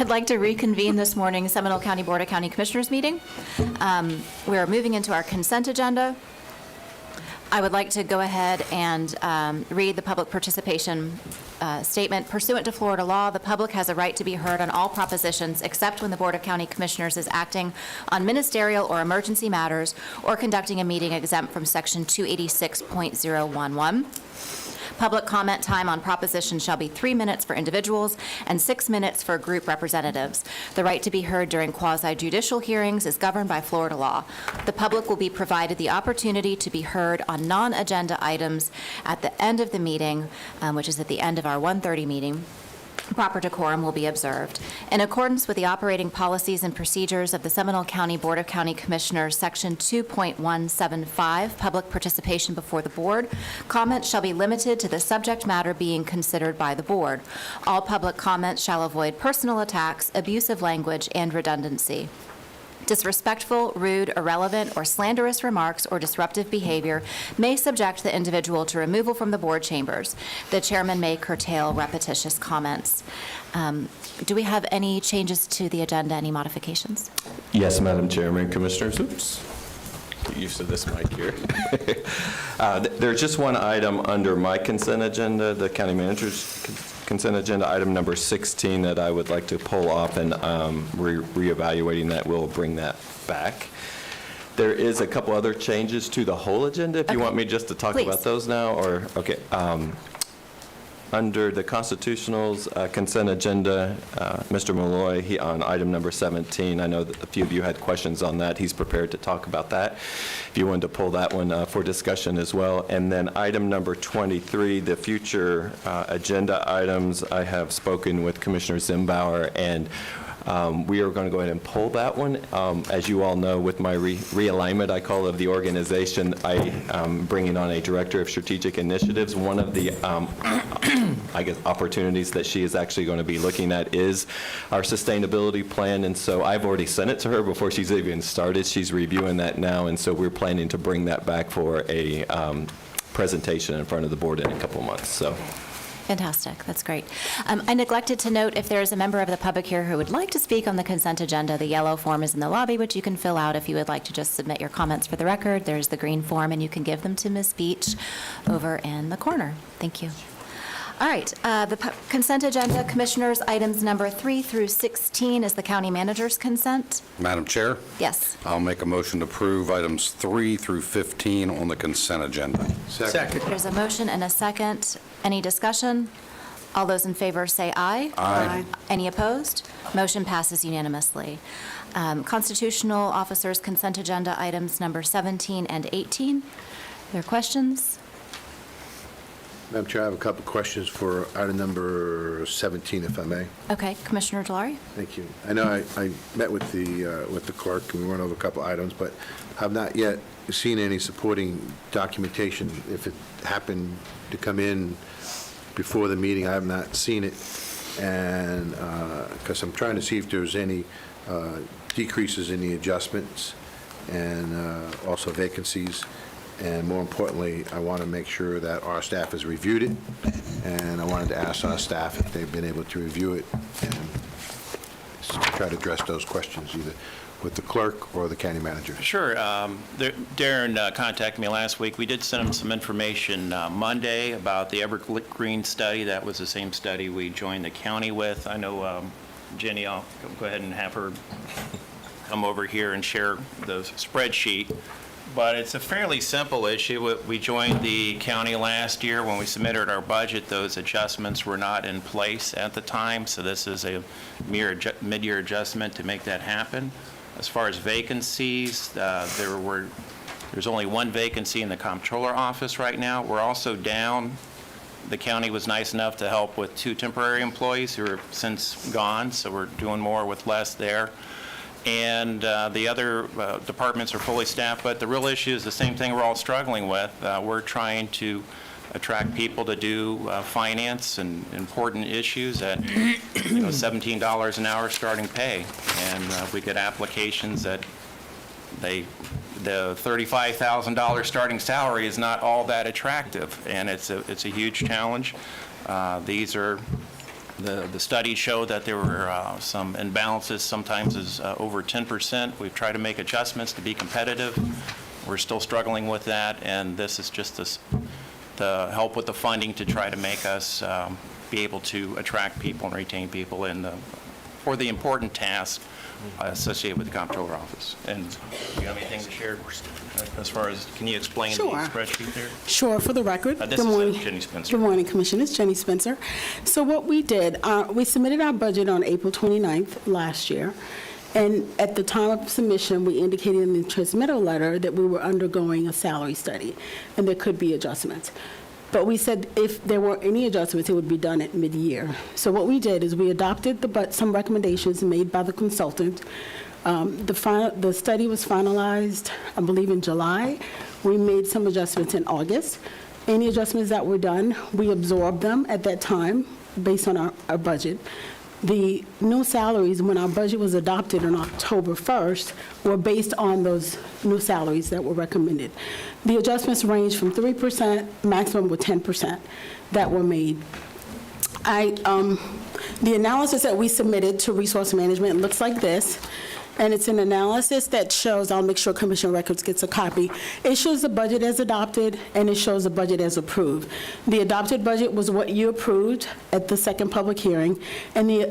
I'd like to reconvene this morning's Seminole County Board of County Commissioners meeting. We're moving into our consent agenda. I would like to go ahead and read the public participation statement. Pursuant to Florida law, the public has a right to be heard on all propositions except when the Board of County Commissioners is acting on ministerial or emergency matters or conducting a meeting exempt from Section 286.011. Public comment time on propositions shall be 3 minutes for individuals and 6 minutes for group representatives. The right to be heard during quasi-judicial hearings is governed by Florida law. The public will be provided the opportunity to be heard on non-agenda items at the end of the meeting, which is at the end of our 1:30 meeting. Proper decorum will be observed. In accordance with the operating policies and procedures of the Seminole County Board of County Commissioners, Section 2.175, Public Participation Before the Board, comments shall be limited to the subject matter being considered by the Board. All public comments shall avoid personal attacks, abusive language, and redundancy. Disrespectful, rude, irrelevant, or slanderous remarks or disruptive behavior may subject the individual to removal from the board chambers. The chairman may curtail repetitious comments. Do we have any changes to the agenda, any modifications? Yes, Madam Chairman, Commissioners. Oops. Get used to this mic here. There's just one item under my consent agenda, the county manager's consent agenda, item number 16, that I would like to pull off, and reevaluating that, we'll bring that back. There is a couple other changes to the whole agenda, if you want me just to talk about those now, or, okay. Under the Constitutional's consent agenda, Mr. Malloy, on item number 17, I know that a few of you had questions on that. He's prepared to talk about that, if you wanted to pull that one for discussion as well. And then item number 23, the future agenda items, I have spoken with Commissioner Zimbauer, and we are going to go ahead and pull that one. As you all know, with my realignment, I call of the organization, I am bringing on a director of strategic initiatives. One of the, I guess, opportunities that she is actually going to be looking at is our sustainability plan. And so I've already sent it to her before she's even started. She's reviewing that now. And so we're planning to bring that back for a presentation in front of the board in a couple of months. So. Fantastic. That's great. I neglected to note, if there is a member of the public here who would like to speak on the consent agenda, the yellow form is in the lobby, which you can fill out if you would like to just submit your comments for the record. There's the green form, and you can give them to Ms. Beach over in the corner. Thank you. All right. The consent agenda, Commissioners, items number 3 through 16 is the county manager's consent. Madam Chair? Yes. I'll make a motion to approve items 3 through 15 on the consent agenda. Second. There's a motion and a second. Any discussion? All those in favor say aye. Aye. Any opposed? Motion passes unanimously. Constitutional officers consent agenda items number 17 and 18. Are there questions? Madam Chair, I have a couple of questions for item number 17, if I may. Okay, Commissioner Delary? Thank you. I know I met with the clerk, and we went over a couple items, but have not yet seen any supporting documentation. If it happened to come in before the meeting, I have not seen it, and because I'm trying to see if there's any decreases in the adjustments and also vacancies. And more importantly, I want to make sure that our staff has reviewed it, and I wanted to ask our staff if they've been able to review it and try to address those questions, either with the clerk or the county manager. Sure. Darren contacted me last week. We did send him some information Monday about the Evergreen study. That was the same study we joined the county with. I know Jenny, I'll go ahead and have her come over here and share the spreadsheet. But it's a fairly simple issue. We joined the county last year. When we submitted our budget, those adjustments were not in place at the time, so this is a mid-year adjustment to make that happen. As far as vacancies, there's only one vacancy in the comptroller office right now. We're also down. The county was nice enough to help with 2 temporary employees who are since gone, so we're doing more with less there. And the other departments are fully staffed, but the real issue is the same thing we're all struggling with. We're trying to attract people to do finance and important issues at $17 an hour starting pay. And we get applications that the $35,000 starting salary is not all that attractive, and it's a huge challenge. These are The study showed that there were some imbalances, sometimes as over 10%. We've tried to make adjustments to be competitive. We're still struggling with that, and this is just the help with the funding to try to make us be able to attract people and retain people for the important task associated with the comptroller office. And do you have anything to share as far as, can you explain the Sure. spreadsheet there? Sure, for the record. This Good morning. is Jenny Spencer. Good morning, Commissioners. Jenny Spencer. So what we did, we submitted our budget on April 29th last year, and at the time of submission, we indicated in the transmittal letter that we were undergoing a salary study, and there could be adjustments. But we said if there were any adjustments, it would be done at mid-year. So what we did is we adopted some recommendations made by the consultant. The study was finalized, I believe, in July. We made some adjustments in August. Any adjustments that were done, we absorbed them at that time based on our budget. The new salaries, when our budget was adopted on October 1st, were based on those new salaries that were recommended. The adjustments ranged from 3%, maximum with 10% that were made. The analysis that we submitted to Resource Management looks like this. And it's an analysis that shows, I'll make sure Commissioner Records gets a copy. It shows the budget as adopted, and it shows the budget as approved. The adopted budget was what you approved at the second public hearing, and the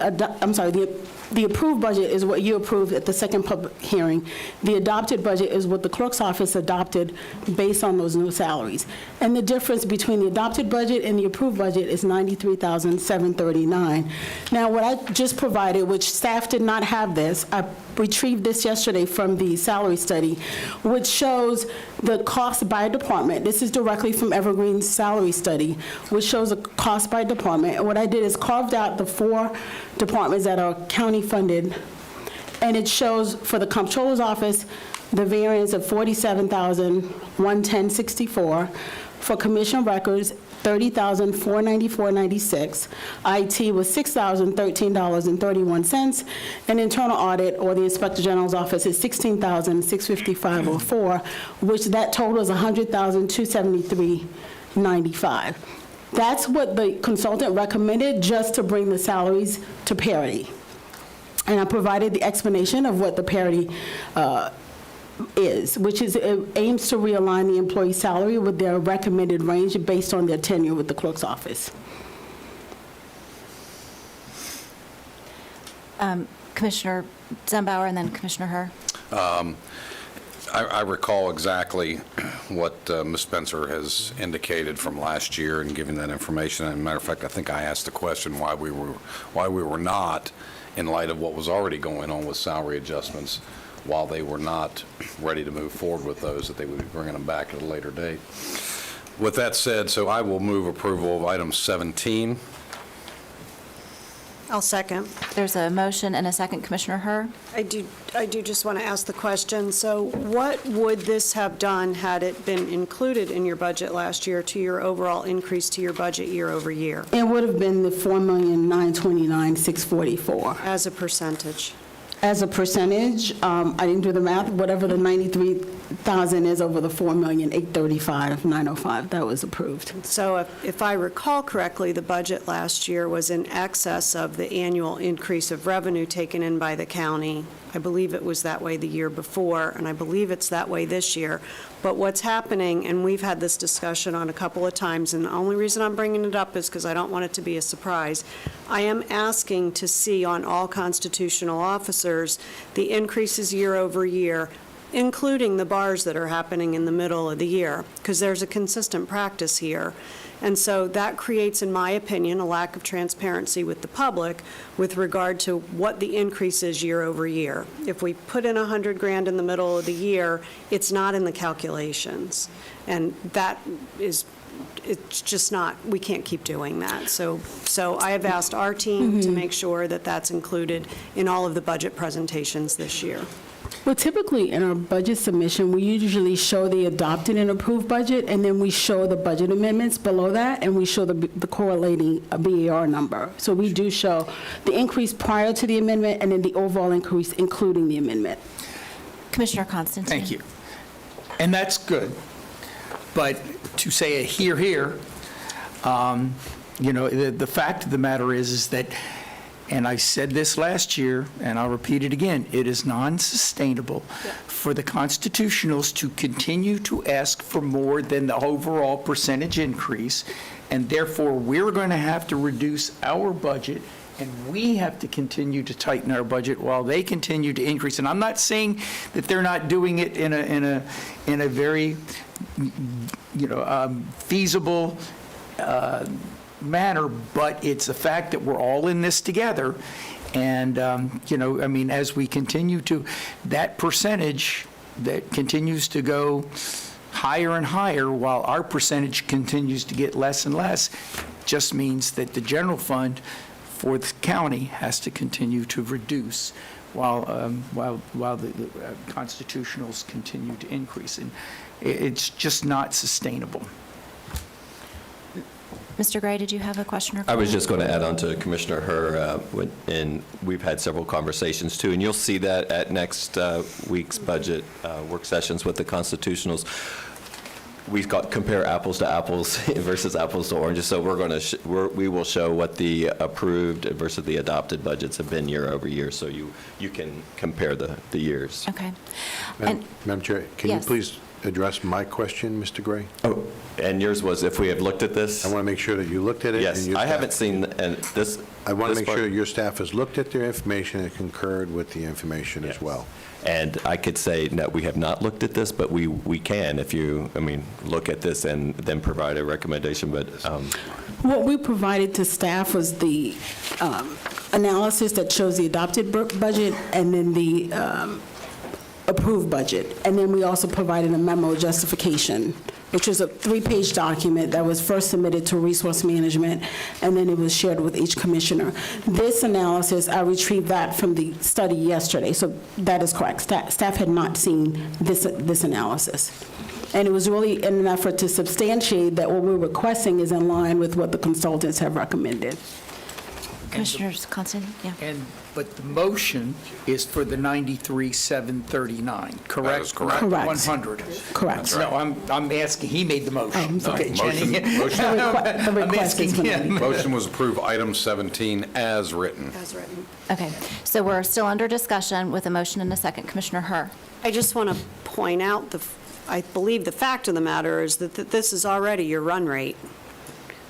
approved budget is what you approved at the second public hearing. The adopted budget is what the clerk's office adopted based on those new salaries. And the difference between the adopted budget and the approved budget is $93,739. Now, what I just provided, which staff did not have this, I retrieved this yesterday from the salary study, which shows the cost by department. This is directly from Evergreen's salary study, which shows a cost by department. And what I did is carved out the 4 departments that are county funded, and it shows for the comptroller's office the variance of $47,110.64, for commission records $30,494.96, IT was $6,013.31, and internal audit or the Inspector General's office is $16,655.04, which that total is $100,273.95. That's what the consultant recommended, just to bring the salaries to parity. And I provided the explanation of what the parity is, which is it aims to realign the employee salary with their recommended range based on their tenure with the clerk's office. Commissioner Zembauer and then Commissioner Herr. I recall exactly what Ms. Spencer has indicated from last year and giving that information. As a matter of fact, I think I asked the question why we were not, in light of what was already going on with salary adjustments, while they were not ready to move forward with those, that they would be bringing them back at a later date. With that said, so I will move approval of item 17. I'll second. There's a motion and a second. Commissioner Herr? I do just want to ask the question. So what would this have done had it been included in your budget last year to your overall increase to your budget year over year? It would have been the $4,929,644. As a percentage? As a percentage, I didn't do the math, whatever the 93,000 is over the 4,835,905, that was approved. So if I recall correctly, the budget last year was in excess of the annual increase of revenue taken in by the county. I believe it was that way the year before, and I believe it's that way this year. But what's happening, and we've had this discussion on a couple of times, and the only reason I'm bringing it up is because I don't want it to be a surprise. I am asking to see on all constitutional officers the increases year over year, including the bars that are happening in the middle of the year, because there's a consistent practice here. And so that creates, in my opinion, a lack of transparency with the public with regard to what the increase is year over year. If we put in $100,000 in the middle of the year, it's not in the calculations. And that is, it's just not, we can't keep doing that. So I have asked our team to make sure that that's included in all of the budget presentations this year. Well, typically in our budget submission, we usually show the adopted and approved budget, and then we show the budget amendments below that, and we show the correlating BAR number. So we do show the increase prior to the amendment and then the overall increase including the amendment. Commissioner Constantine. Thank you. And that's good. But to say a here, The fact of the matter is that, and I said this last year, and I'll repeat it again, it is non-sustainable for the constitutionals to continue to ask for more than the overall percentage increase, and therefore, we're going to have to reduce our budget, and we have to continue to tighten our budget while they continue to increase. And I'm not saying that they're not doing it in a very, feasible manner, but it's a fact that we're all in this together. And, as we continue to, that percentage that continues to go higher and higher while our percentage continues to get less and less, just means that the general fund for the county has to continue to reduce while the constitutionals continue to increase. And it's just not sustainable. Mr. Gray, did you have a question or I comment? was just going to add on to Commissioner Herr, and we've had several conversations too, and you'll see that at next week's budget work sessions with the constitutionals. We've got compare apples to apples versus apples to oranges, so we will show what the approved versus the adopted budgets have been year over year, so you can compare the years. Okay. Madam Chair, can you please address my question, Mr. Gray? Oh, and yours was if we have looked at this? I want to make sure that you looked at it. Yes, I haven't seen this. I want to make part. sure your staff has looked at their information and concurred with the information as well. And I could say, no, we have not looked at this, but we can if you, look at this and then provide a recommendation, but. What we provided to staff was the analysis that shows the adopted budget and then the approved budget. And then we also provided a memo justification, which was a 3-page document that was first submitted to Resource Management, and then it was shared with each commissioner. This analysis, I retrieved that from the study yesterday, so that is correct. Staff had not seen this analysis. And it was really in an effort to substantiate that what we're requesting is in line with what the consultants have recommended. Commissioners Constant, yeah. But the motion is for the 93,739, correct? That is correct. Correct. 100. Correct. No, I'm asking, he made the motion. Okay, Jenny. The I'm request is asking for him. Motion was approve item 17 as written. As written. Okay, so we're still under discussion with a motion and a second. Commissioner Herr. I just want to point out, I believe the fact of the matter is that this is already your run rate.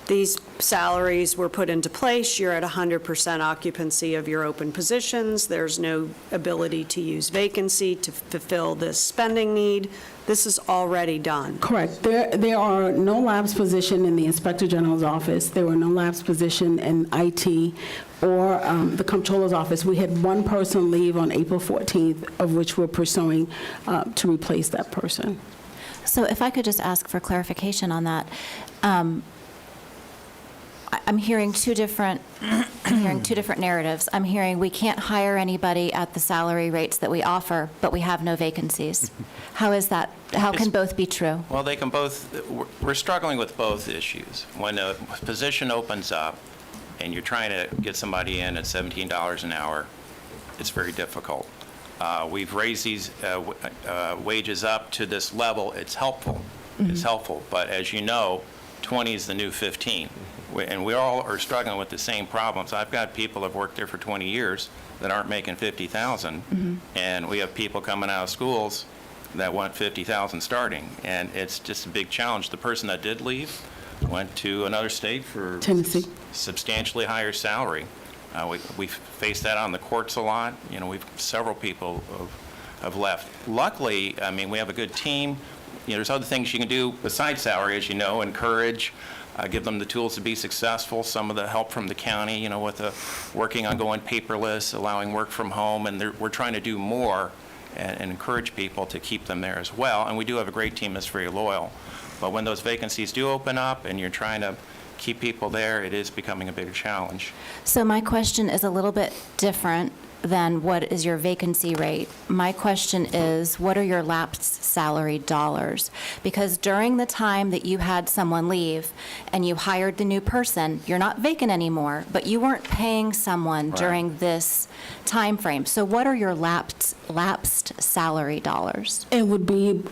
These salaries were put into place. You're at 100% occupancy of your open positions. There's no ability to use vacancy to fulfill this spending need. This is already done. Correct. There are no labs position in the Inspector General's office. There were no labs position in IT or the Comptroller's office. We had one person leave on April 14th, of which we're pursuing to replace that person. So if I could just ask for clarification on that. I'm hearing two different narratives. I'm hearing we can't hire anybody at the salary rates that we offer, but we have no vacancies. How is that? How can both be true? Well, they can both, we're struggling with both issues. When a position opens up and you're trying to get somebody in at $17 an hour, it's very difficult. We've raised these wages up to this level. It's helpful. It's helpful. But as you know, 20 is the new 15. And we all are struggling with the same problems. I've got people who have worked there for 20 years that aren't making $50,000, and we have people coming out of schools that want $50,000 starting, and it's just a big challenge. The person that did leave went to another state for Tennessee. Substantially higher salary. We face that on the courts a lot. Several people have left. Luckily, we have a good team. There's other things you can do besides salary, as you know, encourage. Give them the tools to be successful. Some of the help from the county, with working on going paperless, allowing work from home, and we're trying to do more and encourage people to keep them there as well. And we do have a great team that's very loyal. But when those vacancies do open up and you're trying to keep people there, it is becoming a bigger challenge. So my question is a little bit different than what is your vacancy rate. My question is, what are your lapsed salary dollars? Because during the time that you had someone leave and you hired the new person, you're not vacant anymore, but you weren't paying someone during this time frame. So what are your lapsed salary dollars? It would be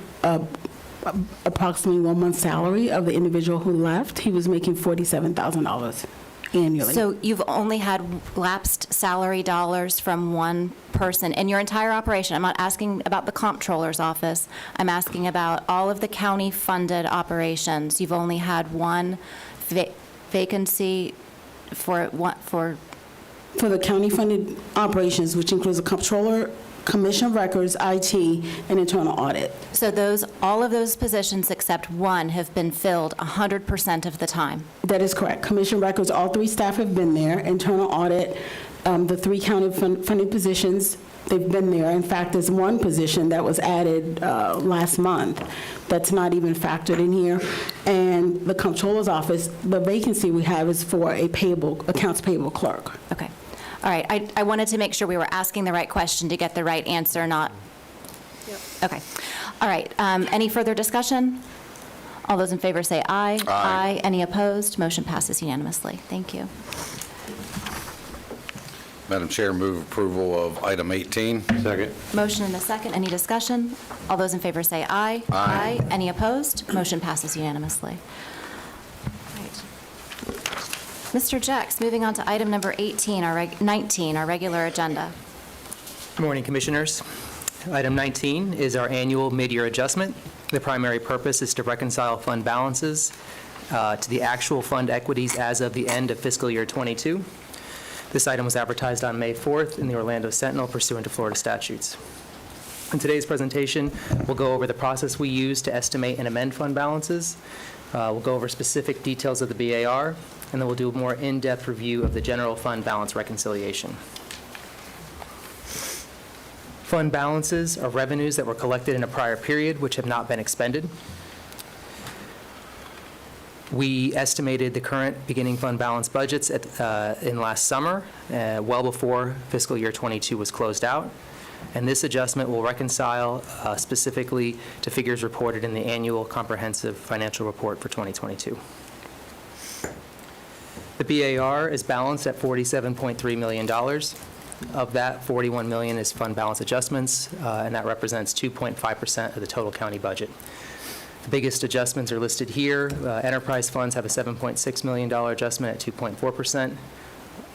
approximately 1 month's salary of the individual who left. He was making $47,000 annually. So you've only had lapsed salary dollars from one person in your entire operation? I'm not asking about the comptroller's office. I'm asking about all of the county-funded operations. You've only had one vacancy for the county-funded operations, which includes a comptroller, commission of records, IT, and internal audit. So all of those positions except one have been filled 100% of the time? That is correct. Commission records, all 3 staff have been there. Internal audit, the 3 county-funded positions, they've been there. In fact, there's one position that was added last month that's not even factored in here. And the comptroller's office, the vacancy we have is for a accounts payable clerk. Okay. All right. I wanted to make sure we were asking the right question to get the right answer, not... Yep. Okay. All right. Any further discussion? All those in favor say aye. Aye. Any opposed? Motion passes unanimously. Thank you. Madam Chair, move approval of item 18. Second. Motion and a second. Any discussion? All those in favor say aye. Aye. Any opposed? Motion passes unanimously. Mr. Jex, moving on to item number 19, our regular agenda. Good morning, Commissioners. Item 19 is our annual mid-year adjustment. The primary purpose is to reconcile fund balances to the actual fund equities as of the end of fiscal year 22. This item was advertised on May 4th in the Orlando Sentinel pursuant to Florida statutes. In today's presentation, we'll go over the process we use to estimate and amend fund balances. We'll go over specific details of the BAR, and then we'll do a more in-depth review of the general fund balance reconciliation. Fund balances are revenues that were collected in a prior period which have not been expended. We estimated the current beginning fund balance budgets in last summer, well before fiscal year 22 was closed out. And this adjustment will reconcile specifically to figures reported in the annual comprehensive financial report for 2022. The BAR is balanced at $47.3 million. Of that, $41 million is fund balance adjustments, and that represents 2.5% of the total county budget. The biggest adjustments are listed here. Enterprise funds have a $7.6 million adjustment at 2.4%.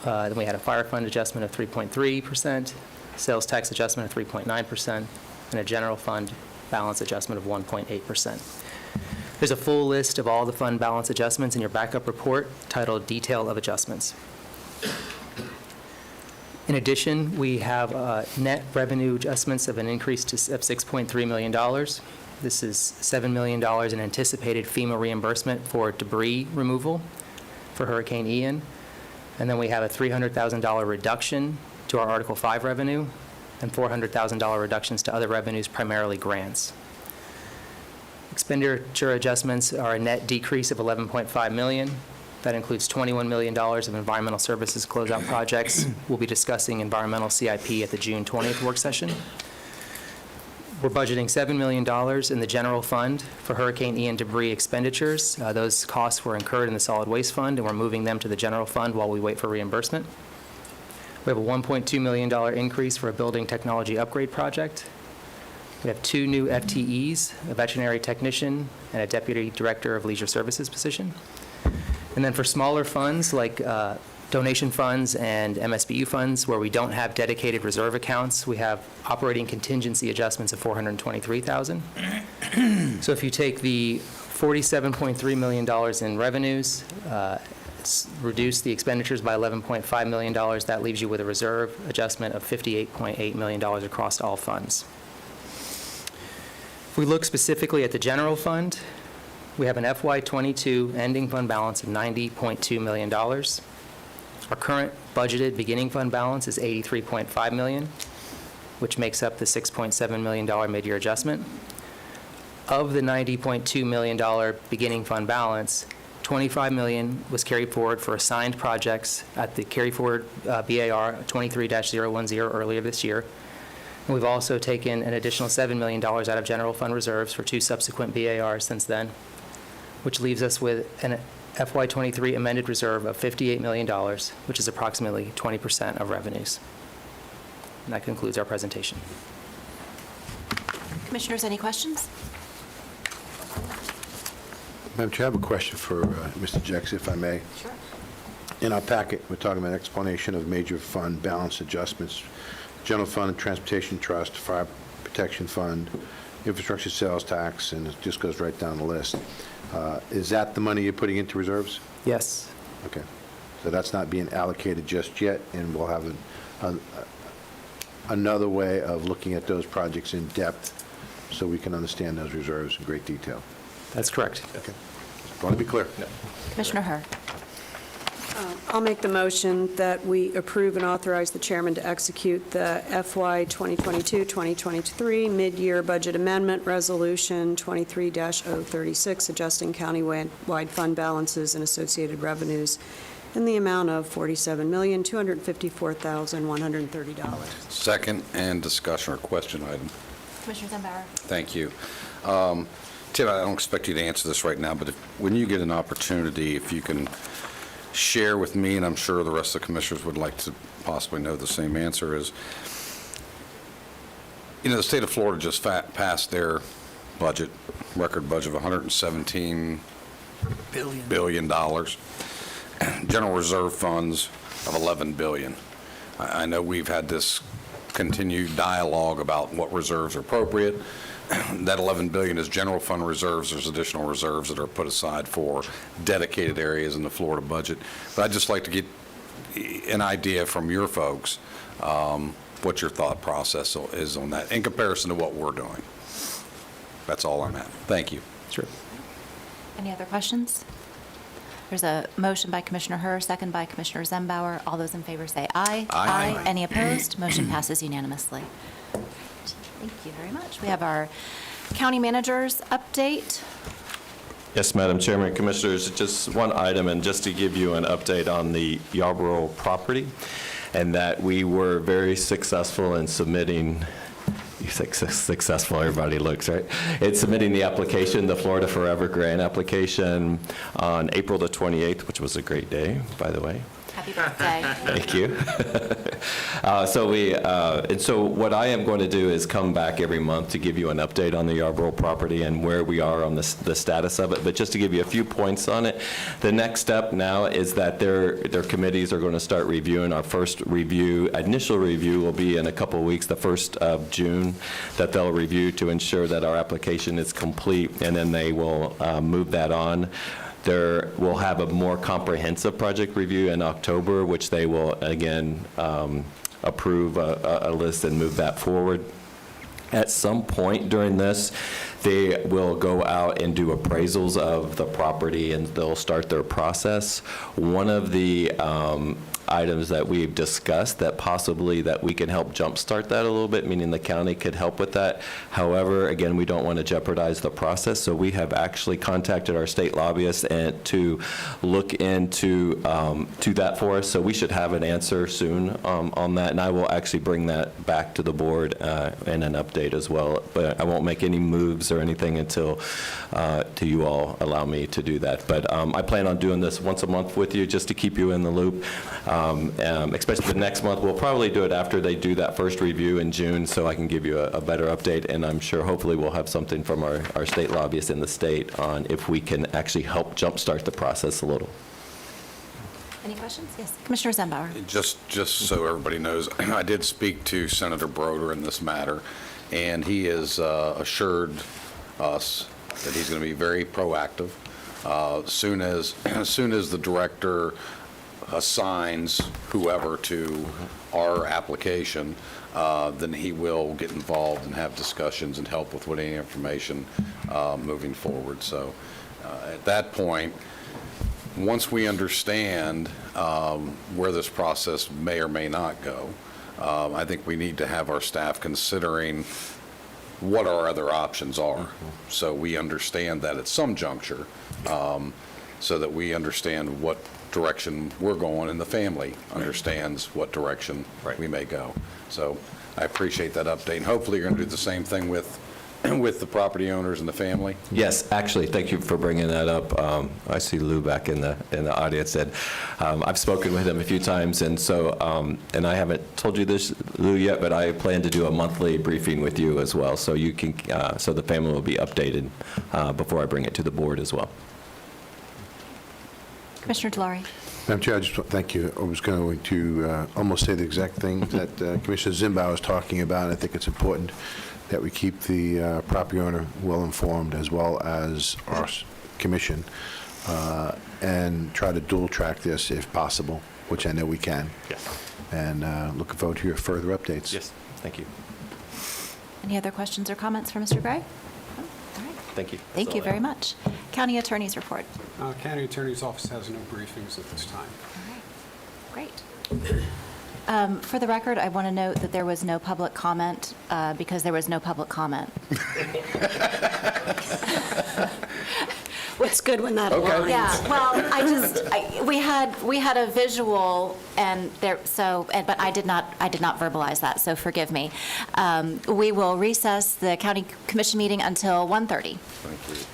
Then we had a fire fund adjustment of 3.3%, sales tax adjustment of 3.9%, and a general fund balance adjustment of 1.8%. There's a full list of all the fund balance adjustments in your backup report titled Detail of Adjustments. In addition, we have net revenue adjustments of an increase of $6.3 million. This is $7 million in anticipated FEMA reimbursement for debris removal for Hurricane Ian. And then we have a $300,000 reduction to our Article 5 revenue and $400,000 reductions to other revenues, primarily grants. Expenditure adjustments are a net decrease of $11.5 million. That includes $21 million of environmental services closeout projects. We'll be discussing environmental CIP at the June 20th work session. We're budgeting $7 million in the general fund for Hurricane Ian debris expenditures. Those costs were incurred in the solid waste fund, and we're moving them to the general fund while we wait for reimbursement. We have a $1.2 million increase for a building technology upgrade project. We have 2 new FTEs, a veterinary technician and a deputy director of leisure services position. And then for smaller funds like donation funds and MSBU funds where we don't have dedicated reserve accounts, we have operating contingency adjustments of $423,000. So if you take the $47.3 million in revenues, reduce the expenditures by $11.5 million, that leaves you with a reserve adjustment of $58.8 million across all funds. If we look specifically at the general fund, we have an FY22 ending fund balance of $90.2 million. Our current budgeted beginning fund balance is $83.5 million, which makes up the $6.7 million mid-year adjustment. Of the $90.2 million beginning fund balance, $25 million was carried forward for assigned projects at the carry forward BAR 23-010 earlier this year. And we've also taken an additional $7 million out of general fund reserves for 2 subsequent BARs since then, which leaves us with an FY23 amended reserve of $58 million, which is approximately 20% of revenues. And that concludes our presentation. Commissioners, any questions? Madam Chair, I have a question for Mr. Jex, if I may. Sure. In our packet, we're talking about explanation of major fund balance adjustments, general fund and transportation trust, fire protection fund, infrastructure sales tax, and it just goes right down the list. Is that the money you're putting into reserves? Yes. Okay. So that's not being allocated just yet, and we'll have another way of looking at those projects in depth so we can understand those reserves in great detail. That's correct. Okay. Want to be clear? Commissioner Herr. I'll make the motion that we approve and authorize the chairman to execute the FY 2022-2023 mid-year budget amendment resolution 23-036, adjusting county-wide fund balances and associated revenues in the amount of $47,254,130. Second, and discussion or question item. Commissioner Zembauer. Thank you. Tim, I don't expect you to answer this right now, but when you get an opportunity, if you can share with me, and I'm sure the rest of the commissioners would like to possibly know the same answer, is, the state of Florida just passed their budget, record budget of $117 billion. General reserve funds of $11 billion. I know we've had this continued dialogue about what reserves are appropriate. That $11 billion is general fund reserves. There's additional reserves that are put aside for dedicated areas in the Florida budget. But I'd just like to get an idea from your folks what your thought process is on that in comparison to what we're doing. That's all I'm at. Thank you. Sure. Any other questions? There's a motion by Commissioner Herr, second by Commissioner Zembauer. All those in favor say aye. Aye. Any opposed? Motion passes unanimously. Thank you very much. We have our county manager's update. Yes, Madam Chairman, Commissioners, just one item, and just to give you an update on the Yarborough property, and that we were very successful in submitting, successful, everybody looks, right? It's submitting the application, the Florida Forever Grant application, on April the 28th, which was a great day, by the way. Happy birthday. Thank you. So what I am going to do is come back every month to give you an update on the Yarborough property and where we are on the status of it. But just to give you a few points on it, the next step now is that their committees are going to start reviewing. Our first review, initial review, will be in a couple of weeks, the 1st of June, that they'll review to ensure that our application is complete, and then they will move that on. We'll have a more comprehensive project review in October, which they will, again, approve a list and move that forward. At some point during this, they will go out and do appraisals of the property, and they'll start their process. One of the items that we've discussed that possibly that we can help jumpstart that a little bit, meaning the county could help with that. However, again, we don't want to jeopardize the process, so we have actually contacted our state lobbyists and to look into to that for us. So we should have an answer soon on that, and I will actually bring that back to the board in an update as well. But I won't make any moves or anything until you all allow me to do that. But I plan on doing this once a month with you just to keep you in the loop. Especially the next month. We'll probably do it after they do that first review in June, so I can give you a better update, and I'm sure hopefully we'll have something from our state lobbyists in the state on if we can actually help jumpstart the process a little. Any questions? Yes. Commissioner Zembauer. Just so everybody knows, I did speak to Senator Broder in this matter, and he has assured us that he's going to be very proactive. As soon as the director assigns whoever to our application, then he will get involved and have discussions and help with any information moving forward. So at that point, once we understand where this process may or may not go, I think we need to have our staff considering what our other options are. So we understand that at some juncture, so that we understand what direction we're going and the family understands what direction we may go. So I appreciate that update. And hopefully you're going to do the same thing with the property owners and the family. Yes, actually, thank you for bringing that up. I see Lou back in the audience, and I've spoken with him a few times, and so and I haven't told you this, Lou, yet, but I plan to do a monthly briefing with you as well, so you can so the family will be updated before I bring it to the board as well. Commissioner Delory. Madam Chair, I just thank you. I was going to almost say the exact thing that Commissioner Zimba was talking about. I think it's important that we keep the property owner well-informed as well as our commission and try to dual-track this if possible, which I know we can. Yes. And looking forward to your further updates. Yes, thank you. Any other questions or comments for Mr. Gray? Oh, all right. Thank you. Thank you very much. County Attorney's report. County Attorney's Office has no briefings at this time. All right, great. For the record, I want to note that there was no public comment because there was no public comment. What's good when that aligns? Yeah, well, we had a visual and there, but I did not verbalize that, so forgive me. We will recess the County Commission meeting until 1:30. Thank you.